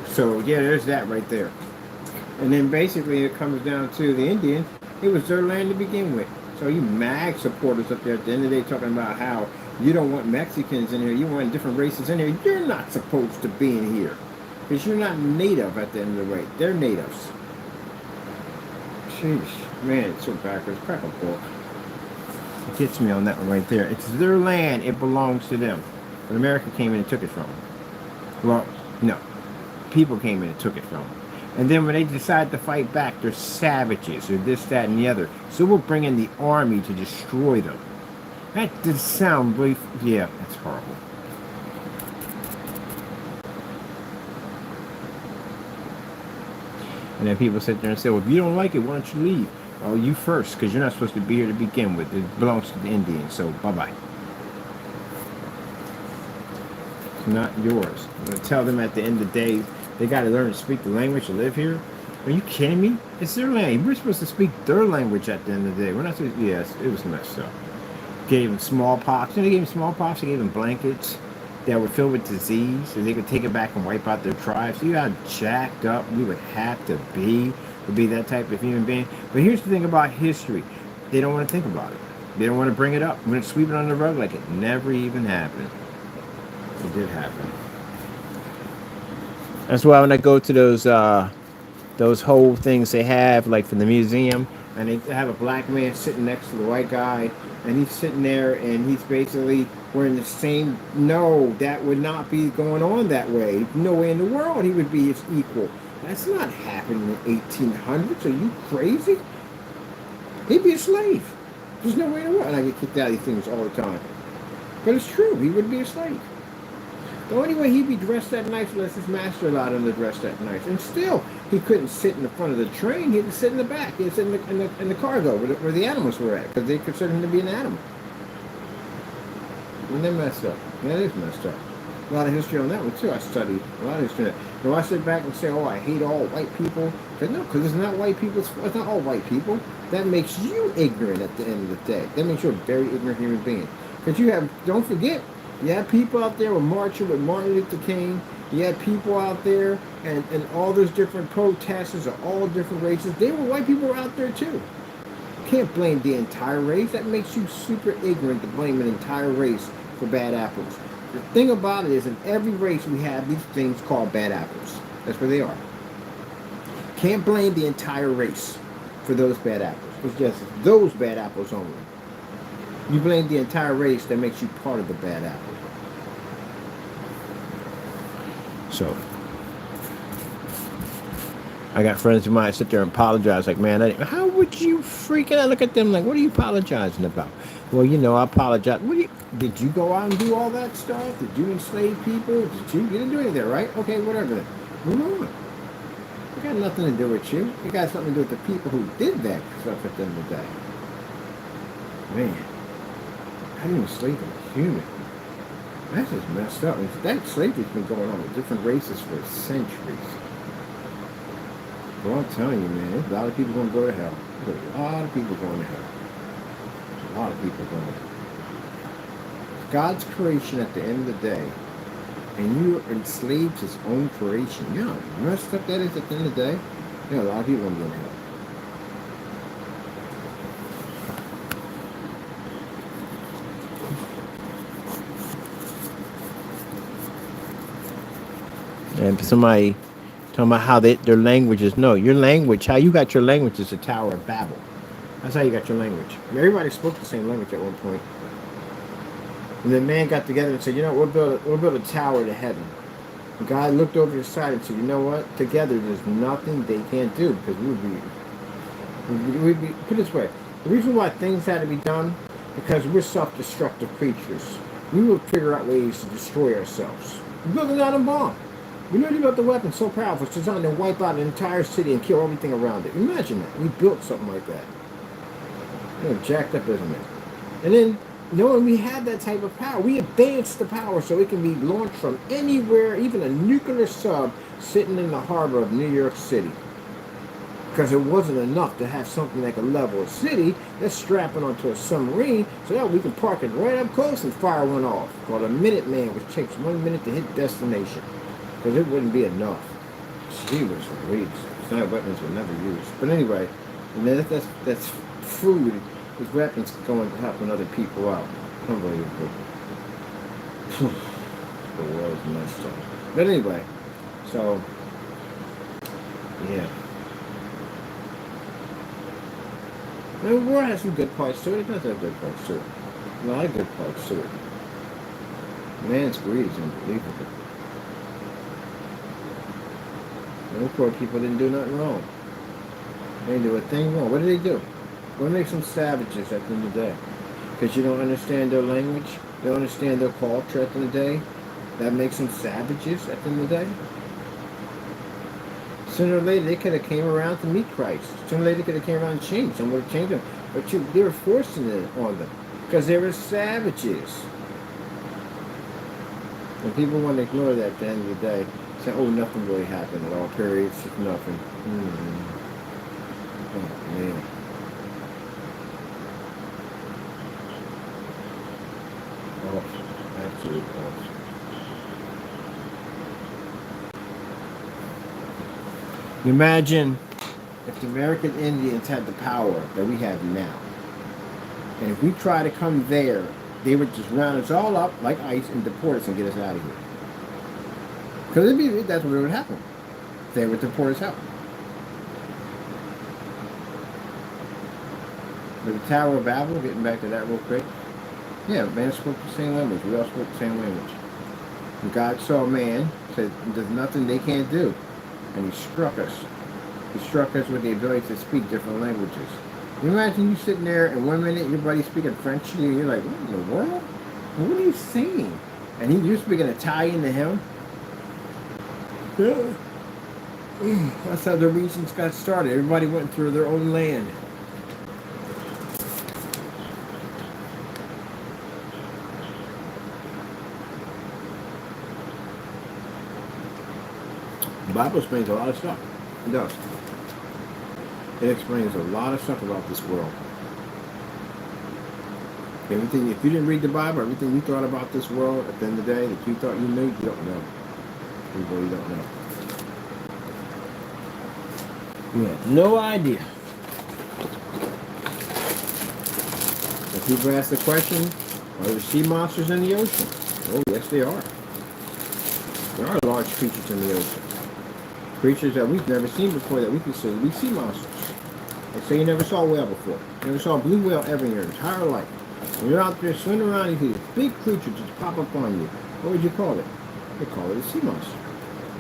So yeah, there's that right there. And then basically it comes down to the Indians. It was their land to begin with. So you MAG supporters up there at the end of the day talking about how you don't want Mexicans in here, you want different races in here. You're not supposed to be in here. Because you're not native at the end of the way. They're natives. Sheesh, man, it's so backwards. Crack a book. It gets me on that one right there. It's their land. It belongs to them. But America came in and took it from them. Well, no. People came in and took it from them. And then when they decide to fight back, they're savages or this, that, and the other. So we'll bring in the army to destroy them. That does sound really... Yeah, that's horrible. And then people sit there and say, well, if you don't like it, why don't you leave? Oh, you first, because you're not supposed to be here to begin with. It belongs to the Indians, so bye-bye. It's not yours. I'm going to tell them at the end of the day, they got to learn to speak the language to live here. Are you kidding me? It's their language. We're supposed to speak their language at the end of the day. We're not supposed to... Yes, it was messed up. Gave them smallpox. They gave them smallpox. They gave them blankets that were filled with disease, so they could take it back and wipe out their tribes. See how jacked up we would have to be that type of human being. But here's the thing about history. They don't want to think about it. They don't want to bring it up. We're going to sweep it under the rug like it never even happened. It did happen. That's why when I go to those whole things they have, like from the museum, and they have a black man sitting next to the white guy, and he's sitting there, and he's basically wearing the same... No, that would not be going on that way. No way in the world he would be his equal. That's not happening in the 1800s. Are you crazy? He'd be a slave. There's no way in the world. And I get kicked out of these things all the time. But it's true. He would be a slave. The only way he'd be dressed that nice unless his master allowed him to dress that nice. And still, he couldn't sit in the front of the train. He had to sit in the back. He had to sit in the cargo where the animals were at because they considered him to be an animal. And they're messed up. That is messed up. A lot of history on that one, too. I studied a lot of history on that. Now, I sit back and say, oh, I hate all white people. But no, because it's not white people. It's not all white people. That makes you ignorant at the end of the day. That makes you a very ignorant human being. Because you have, don't forget, you had people out there were marching with Martin Luther King. You had people out there and all those different protesters of all different races. They were white people out there, too. You can't blame the entire race. That makes you super ignorant to blame an entire race for bad apples. The thing about it is, in every race we have these things called bad apples. That's where they are. Can't blame the entire race for those bad apples. It's just those bad apples only. You blame the entire race, that makes you part of the bad apple. So, I got friends of mine sit there and apologize, like, man, how would you freaking out? Look at them like, what are you apologizing about? Well, I apologize. Did you go out and do all that stuff? Did you enslave people? You didn't do any of that, right? Okay, whatever then. Move on. It got nothing to do with you. It got something to do with the people who did that stuff at the end of the day. Man, how do you enslave a human? That's just messed up. That slavery's been going on with different races for centuries. Well, I'm telling you, man, there's a lot of people going to go to hell. There's a lot of people going to hell. A lot of people going to hell. God's creation at the end of the day, and you enslaved his own creation. You know how messed up that is at the end of the day? A lot of people going to go to hell. And somebody talking about how their languages. No, your language, how you got your language is the Tower of Babel. That's how you got your language. Everybody spoke the same language at one point. And then man got together and said, we'll build a tower to heaven. And God looked over his side and said, you know what? Together there's nothing they can't do because we'd be put it this way. The reason why things had to be done, because we're self-destructive creatures. We will figure out ways to destroy ourselves. We built an atom bomb. We literally built the weapon so powerful it's designed to wipe out an entire city and kill everything around it. Imagine that. We built something like that. Jacked up, isn't it? And then, knowing we had that type of power, we advanced the power so it can be launched from anywhere, even a nuclear sub sitting in the harbor of New York City. Because it wasn't enough to have something that could level a city. Let's strap it onto a submarine so that we can park it right up close and fire one off. Called a Minuteman, which takes 1 minute to hit destination. Because it wouldn't be enough. Gee, was Louise. Sniper weapons were never used. But anyway, that's food. His weapons going to helping other people out. Unbelievable. The world's messed up. But anyway, so, yeah. The world has some good parts to it. It does have good parts to it. A lot of good parts to it. Man's greed is unbelievable. Those poor people didn't do nothing wrong. They didn't do a thing wrong. What did they do? What makes them savages at the end of the day? Because you don't understand their language? You don't understand their culture at the end of the day? That makes them savages at the end of the day? Sooner or later, they could have came around to meet Christ. Sooner or later, they could have came around and changed. Some would have changed them. But they were forcing it on them. Because they were savages. And people want to ignore that at the end of the day. Say, oh, nothing really happened at all. Period. It's just nothing. Oh, man. Oh, absolute awesome. Imagine if the American Indians had the power that we have now. And if we try to come there, they would just round us all up like ice and deport us and get us out of here. Because that's what would happen. They would deport us out. But the Tower of Babel, getting back to that real quick. Yeah, man spoke the same language. We all spoke the same language. And God saw man, said, there's nothing they can't do. And he struck us. He struck us with the ability to speak different languages. You imagine you sitting there and 1 minute your buddy's speaking French to you and you're like, what in the world? What are you saying? And you're speaking Italian to him? Yeah. That's how the regions got started. Everybody went through their own land. The Bible explains a lot of stuff. It does. It explains a lot of stuff about this world. Everything, if you didn't read the Bible, everything you thought about this world at the end of the day that you thought you knew, you don't know. You really don't know. You have no idea. If people ask the question, are there sea monsters in the ocean? Oh, yes, they are. There are large creatures in the ocean. Creatures that we've never seen before that we consider to be sea monsters. Like say you never saw a whale before. You never saw a blue whale ever in your entire life. When you're out there swimming around, you see this big creature just pop up on you. What would you call it? They call it a sea monster.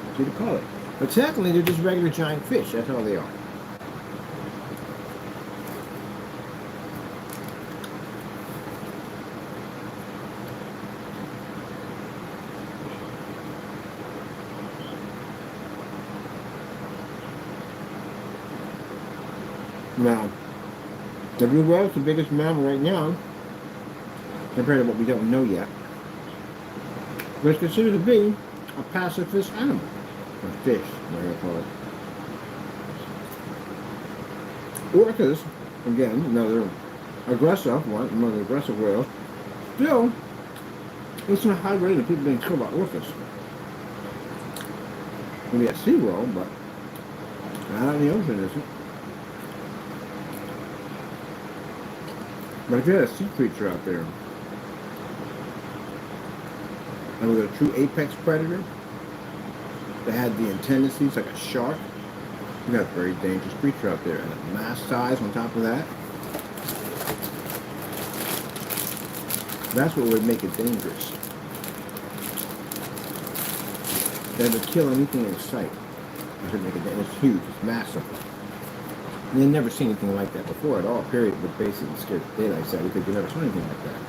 That's what you call it. But technically, they're just regular giant fish. That's all they are. Now, the blue whale is the biggest mammal right now, compared to what we don't know yet. But it's considered to be a pacifist animal. Or fish, whatever you call it. Orcas, again, another aggressive one, another aggressive whale. Still, it's not high rate of people being killed by orcas. Maybe at SeaWorld, but not out in the ocean, is it? But if you had a sea creature out there, and was a true apex predator that had the tendencies like a shark, you got a very dangerous creature out there. And a mass size on top of that, that's what would make it dangerous. That would kill anything in sight. That would make it dangerous. It's huge, it's massive. And you've never seen anything like that before at all, period, but basically scared the daylights out because you never saw anything like that.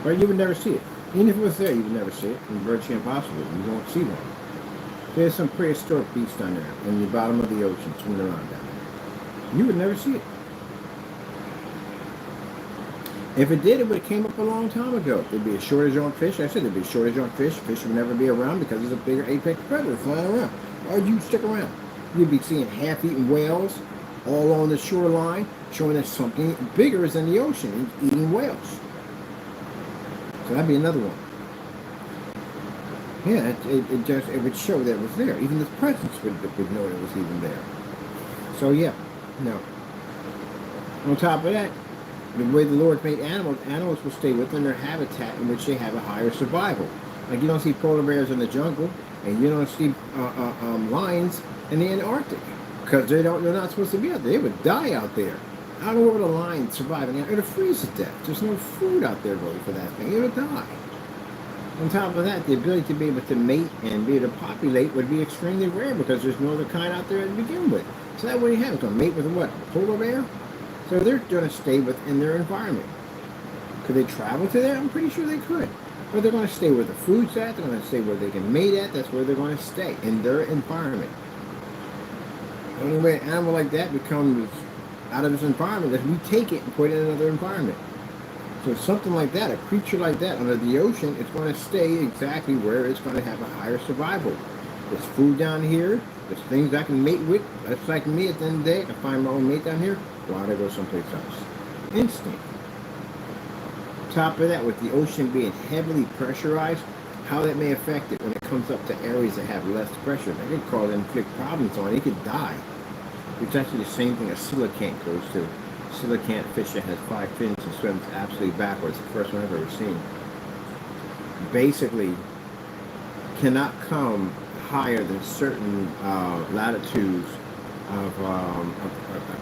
Or you would never see it. Even if it was there, you would never see it. It's virtually impossible. You won't see one. There's some prehistoric beast down there in the bottom of the ocean swimming around down there. You would never see it. If it did, it would have came up a long time ago. There'd be a shortage on fish. I said there'd be a shortage on fish. Fish would never be around because there's a bigger apex predator flying around. Why'd you stick around? You'd be seeing half-eaten whales all on the shoreline, showing that something bigger is in the ocean eating whales. So that'd be another one. Yeah, it would show that it was there. Even the presence would know it was even there. So yeah, no. On top of that, the way the Lord made animals will stay within their habitat in which they have a higher survival. Like you don't see polar bears in the jungle, and you don't see lions in the Antarctic because they're not supposed to be out there. They would die out there. I don't know where the lions survive. It would freeze to death. There's no food out there really for that thing. It would die. On top of that, the ability to be able to mate and be able to populate would be extremely rare because there's no other kind out there to begin with. So that way you have to mate with what? A polar bear? So they're going to stay within their environment. Could they travel to there? I'm pretty sure they could. But they're going to stay where the food's at. They're going to stay where they can mate at. That's where they're going to stay, in their environment. The only way an animal like that becomes out of its environment is we take it and put it in another environment. So something like that, a creature like that under the ocean, it's going to stay exactly where it's going to have a higher survival. There's food down here. There's things I can mate with. That's like me at the end of the day. I can find my own mate down here. Why would I go someplace else? Instinct. Top of that, with the ocean being heavily pressurized, how that may affect it when it comes up to areas that have less pressure. That could cause inflict problems on it. It could die. It's actually the same thing a coelacanth goes to. Coelacanth fish that has 5 fins and swims absolutely backwards. The first one I've ever seen. Basically, cannot come higher than certain latitudes of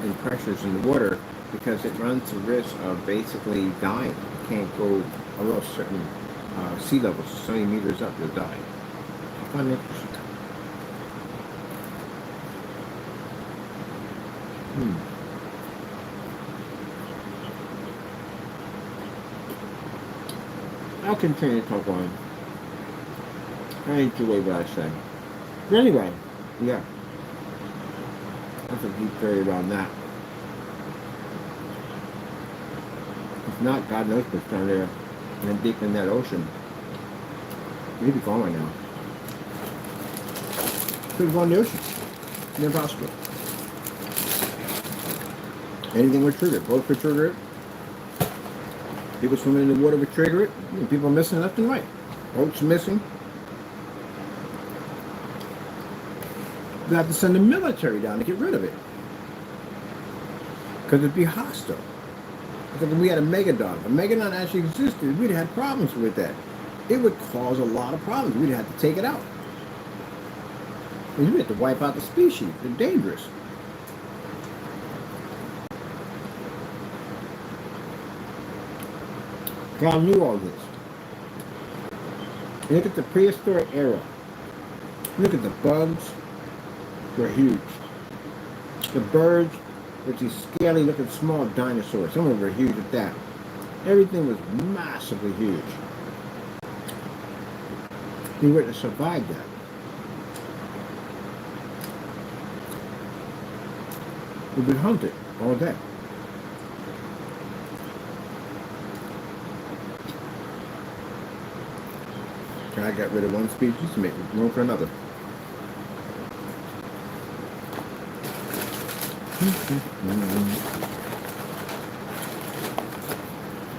in pressures in the water because it runs the risk of basically dying. It can't go below certain sea levels, so many meters up, you'll die. I find it interesting. continue to talk on. I ain't too way what I say. But anyway, yeah. That's a deep theory around that. If not, God knows what's down there and then deep in that ocean. We'd be gone right now. Could have gone in the ocean. It's impossible. Anything would trigger it. Boats would trigger it. People swimming in the water would trigger it. And people missing left and right. Boats missing. They have to send the military down to get rid of it. Because it'd be hostile. Because if we had a Megalodon, if a Megalodon actually existed, we'd have problems with that. It would cause a lot of problems. We'd have to take it out. And we'd have to wipe out the species. They're dangerous. God knew all this. Look at the prehistoric era. Look at the bugs. They're huge. The birds with these scaly looking small dinosaurs. Some of them were huge at that. Everything was massively huge. You wouldn't have survived that. We've been hunted all day. God got rid of one species to make room for another.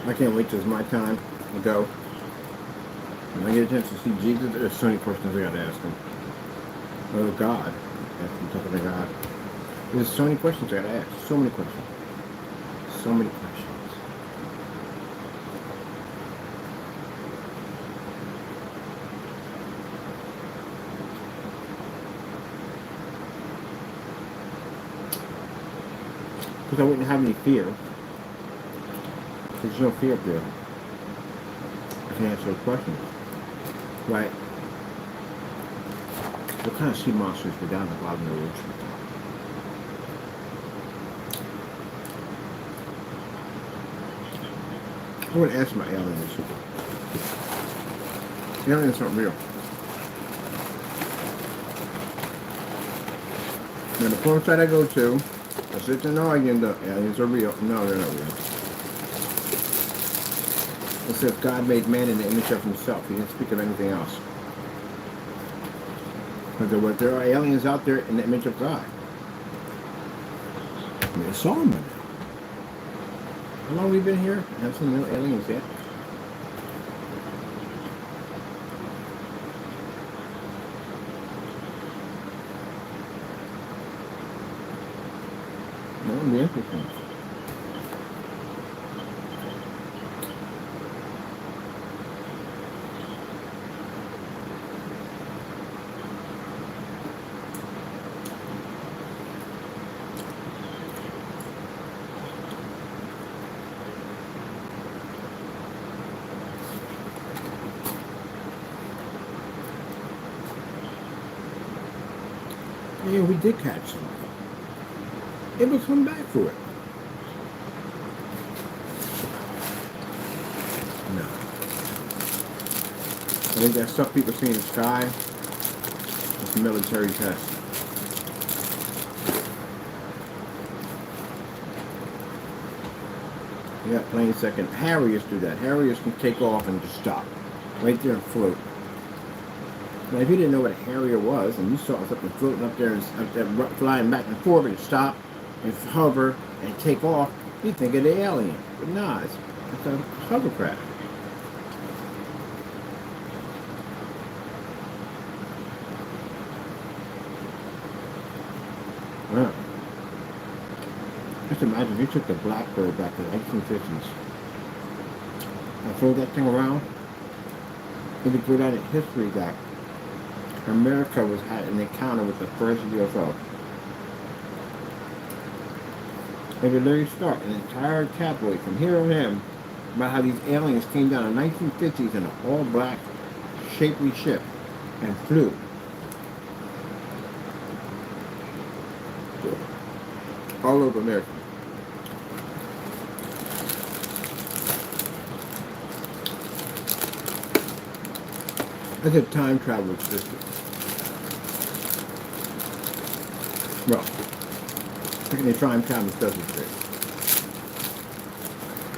I can't wait till it's my time to go. When I get a chance to see Jesus, there's so many questions I gotta ask him. Oh God. I'm talking to God. There's so many questions I gotta ask. So many questions. So many questions. Because I wouldn't have any fear. There's no fear up there. I can answer those questions. Right? What kind of sea monsters were down at the bottom of the ocean? I wouldn't answer my aliens. Aliens aren't real. Now the porn site I go to, I sit there and argue the aliens are real. No, they're not real. It says God made man in the image of himself. He didn't speak of anything else. But there are aliens out there in the image of God. I mean, I saw them. How long have we been here? I haven't seen no aliens yet. That would be interesting. Yeah, we did catch something. It will come back for it. No. I think that stuff people see in the sky is a military test. Yeah, plain second. Harriers do that. Harriers can take off and just stop. Right there and float. Now, if you didn't know what a Harrier was, and you saw something floating up there, and flying back and forth, and stop, and hover, and take off, you'd think of the alien. But nah, it's a hovercraft. Wow. Just imagine if you took the Blackbird back in the 1950s and throw that thing around, you could throw that in history that America had an encounter with the first UFO. They could literally start an entire tabloid from here on in about how these aliens came down in the 1950s in an all-black, shapely ship and flew. All over America. I said time travel existed. Well, look at the time travel does exist.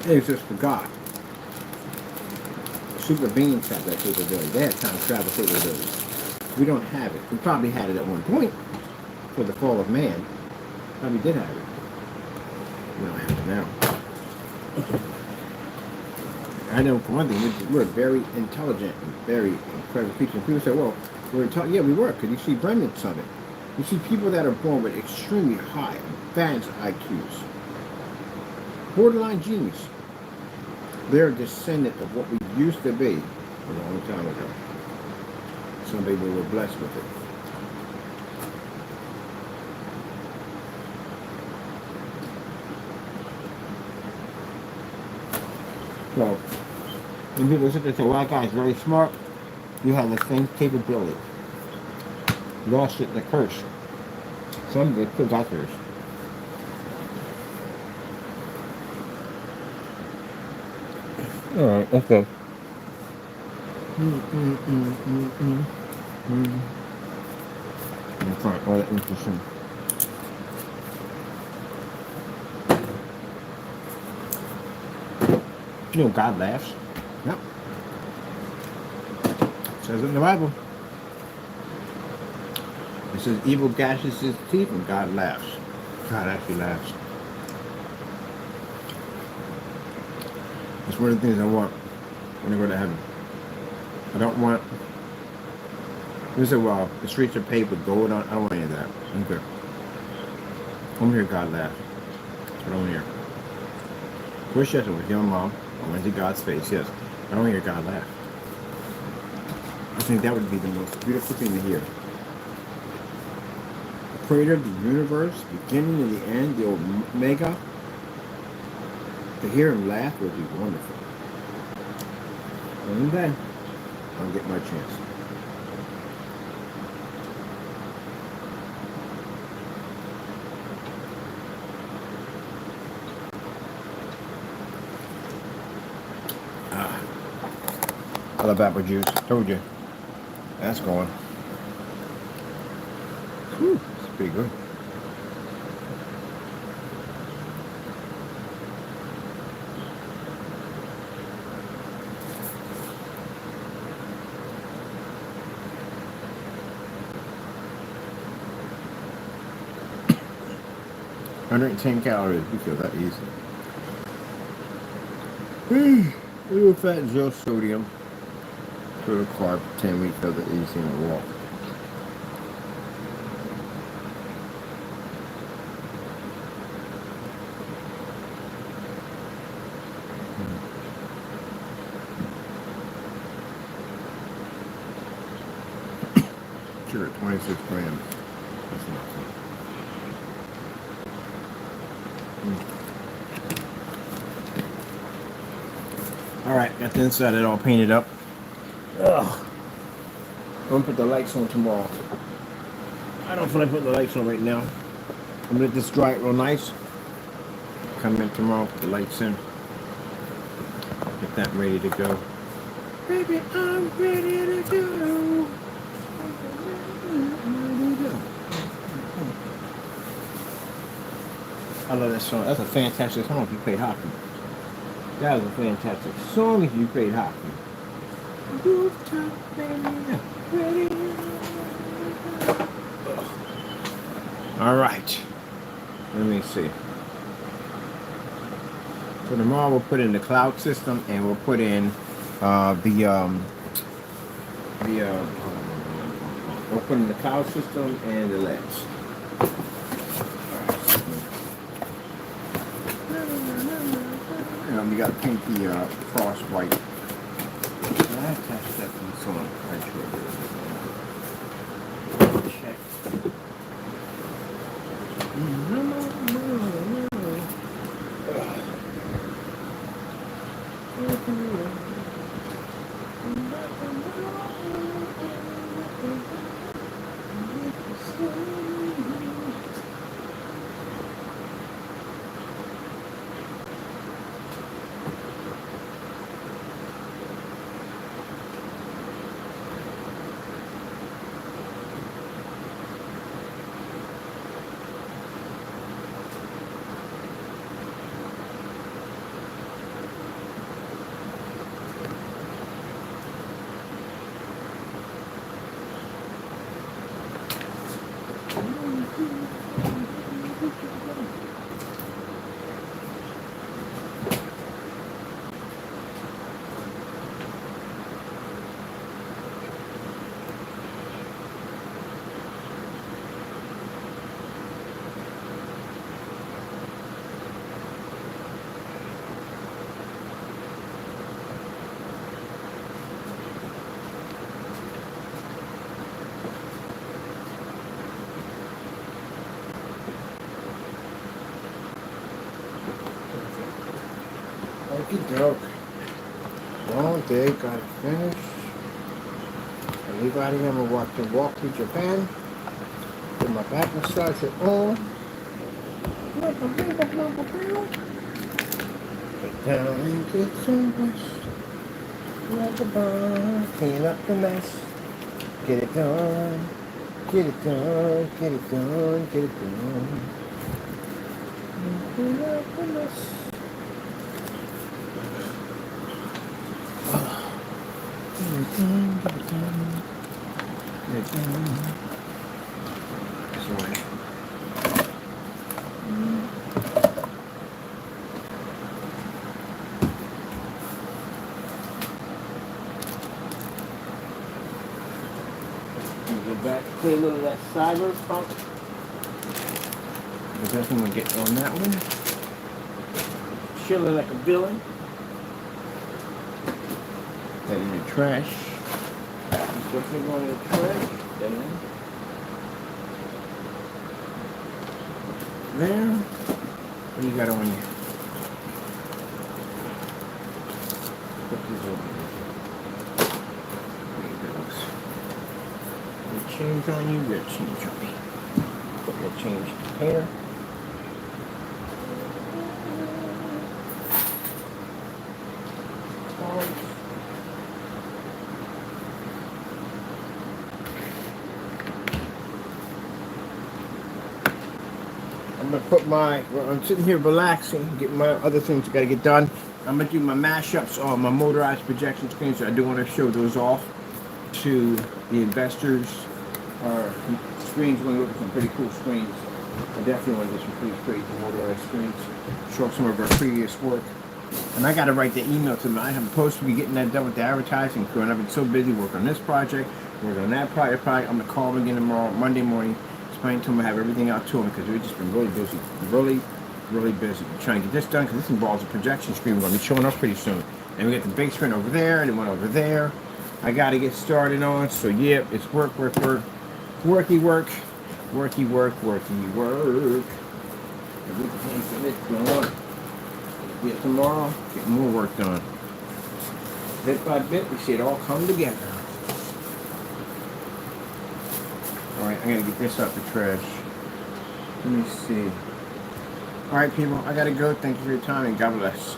It exists for God. Super beings have that capability. They have time travel capabilities. We don't have it. We probably had it at one point for the fall of man. Probably did have it. We don't have it now. I know for one thing, we're very intelligent and very incredible creatures. People say, well, we're intelligent. Yeah, we were, because you see remnants of it. You see people that are born with extremely high, advanced IQs. Borderline genius. They're a descendant of what we used to be a long time ago. Some people were blessed with it. So, when people sit there and say, well, that guy's very smart, you have the same capability. Lost it in the curse. Some of it could others. Alright, let's go. I find all that interesting. You know God laughs. Yep. It says it in the Bible. It says evil gashes his teeth and God laughs. God actually laughs. That's one of the things I want when I go to heaven. I don't want... You say, well, the streets are paved with gold on. I don't want any of that. I'm good. I want to hear God laugh. I don't want to hear. Wish yes, with your mom. I want to see God's face, yes. I don't want to hear God laugh. I think that would be the most beautiful thing to hear. The creator of the universe, beginning and the end, the Omega. To hear him laugh would be wonderful. And then, I'll get my chance. I love apple juice. Told you. That's going. Whew, it's pretty good. $110 calories. You feel that easy. Little fat, zero sodium. Little carb. 10 weeks of the easy in a walk. Sugar at 26 grams. That's awesome. Alright, got the inside of it all painted up. Ugh. I'm gonna put the lights on tomorrow. I don't feel like putting the lights on right now. I'm gonna let this dry it real nice. Come in tomorrow, put the lights in. Get that ready to go. Baby, I'm ready to go. I love that song. That's a fantastic song if you played hockey. That was a fantastic song if you played hockey. All right. Let me see. So tomorrow we'll put in the cloud system and we'll put in we'll put in the cloud system and the LEDs. We got to paint the cross white. I attached that to the song. Right sure. Check. joke. Long day, gotta finish. Everybody, I'm gonna walk to Japan. Get my back massager on. Get down and get some rest. Like a bomb, clean up the mess. Get it done. Get it done. Get it done. Get it done. Clean up the mess. Get it done. Get it done. Get it done. Sorry. Get back, clear a little of that cyber pump. We're definitely gonna get on that one. Chilling like a villain. That in the trash. It's definitely going in the trash. There. What do you got on you? Put these over here. There it goes. Red change on you, red change on me. Put red change here. I'm gonna put I'm sitting here relaxing, getting my other things I gotta get done. I'm gonna do my mashups on my motorized projection screens. So I do want to show those off to the investors. Screens, we're gonna look at some pretty cool screens. I definitely want to get some pretty crazy motorized screens. Show off some of our previous work. And I gotta write the email to them. I'm supposed to be getting that done with the advertising crew, and I've been so busy working on this project, working on that project. I'm gonna call them again tomorrow, Monday morning. Explain to them I have everything out to them because we've just been really busy, really busy trying to get this done because this involves a projection screen we're going to be showing up pretty soon. And we got the big screen over there and one over there. I got to get started on. So yeah, it's worky work. Everything's going on. Get tomorrow, get more work done. Bit by bit, we see it all come together. Alright, I gotta get this out the trash. Let me see. Alright, people, I gotta go. Thank you for your time and God bless.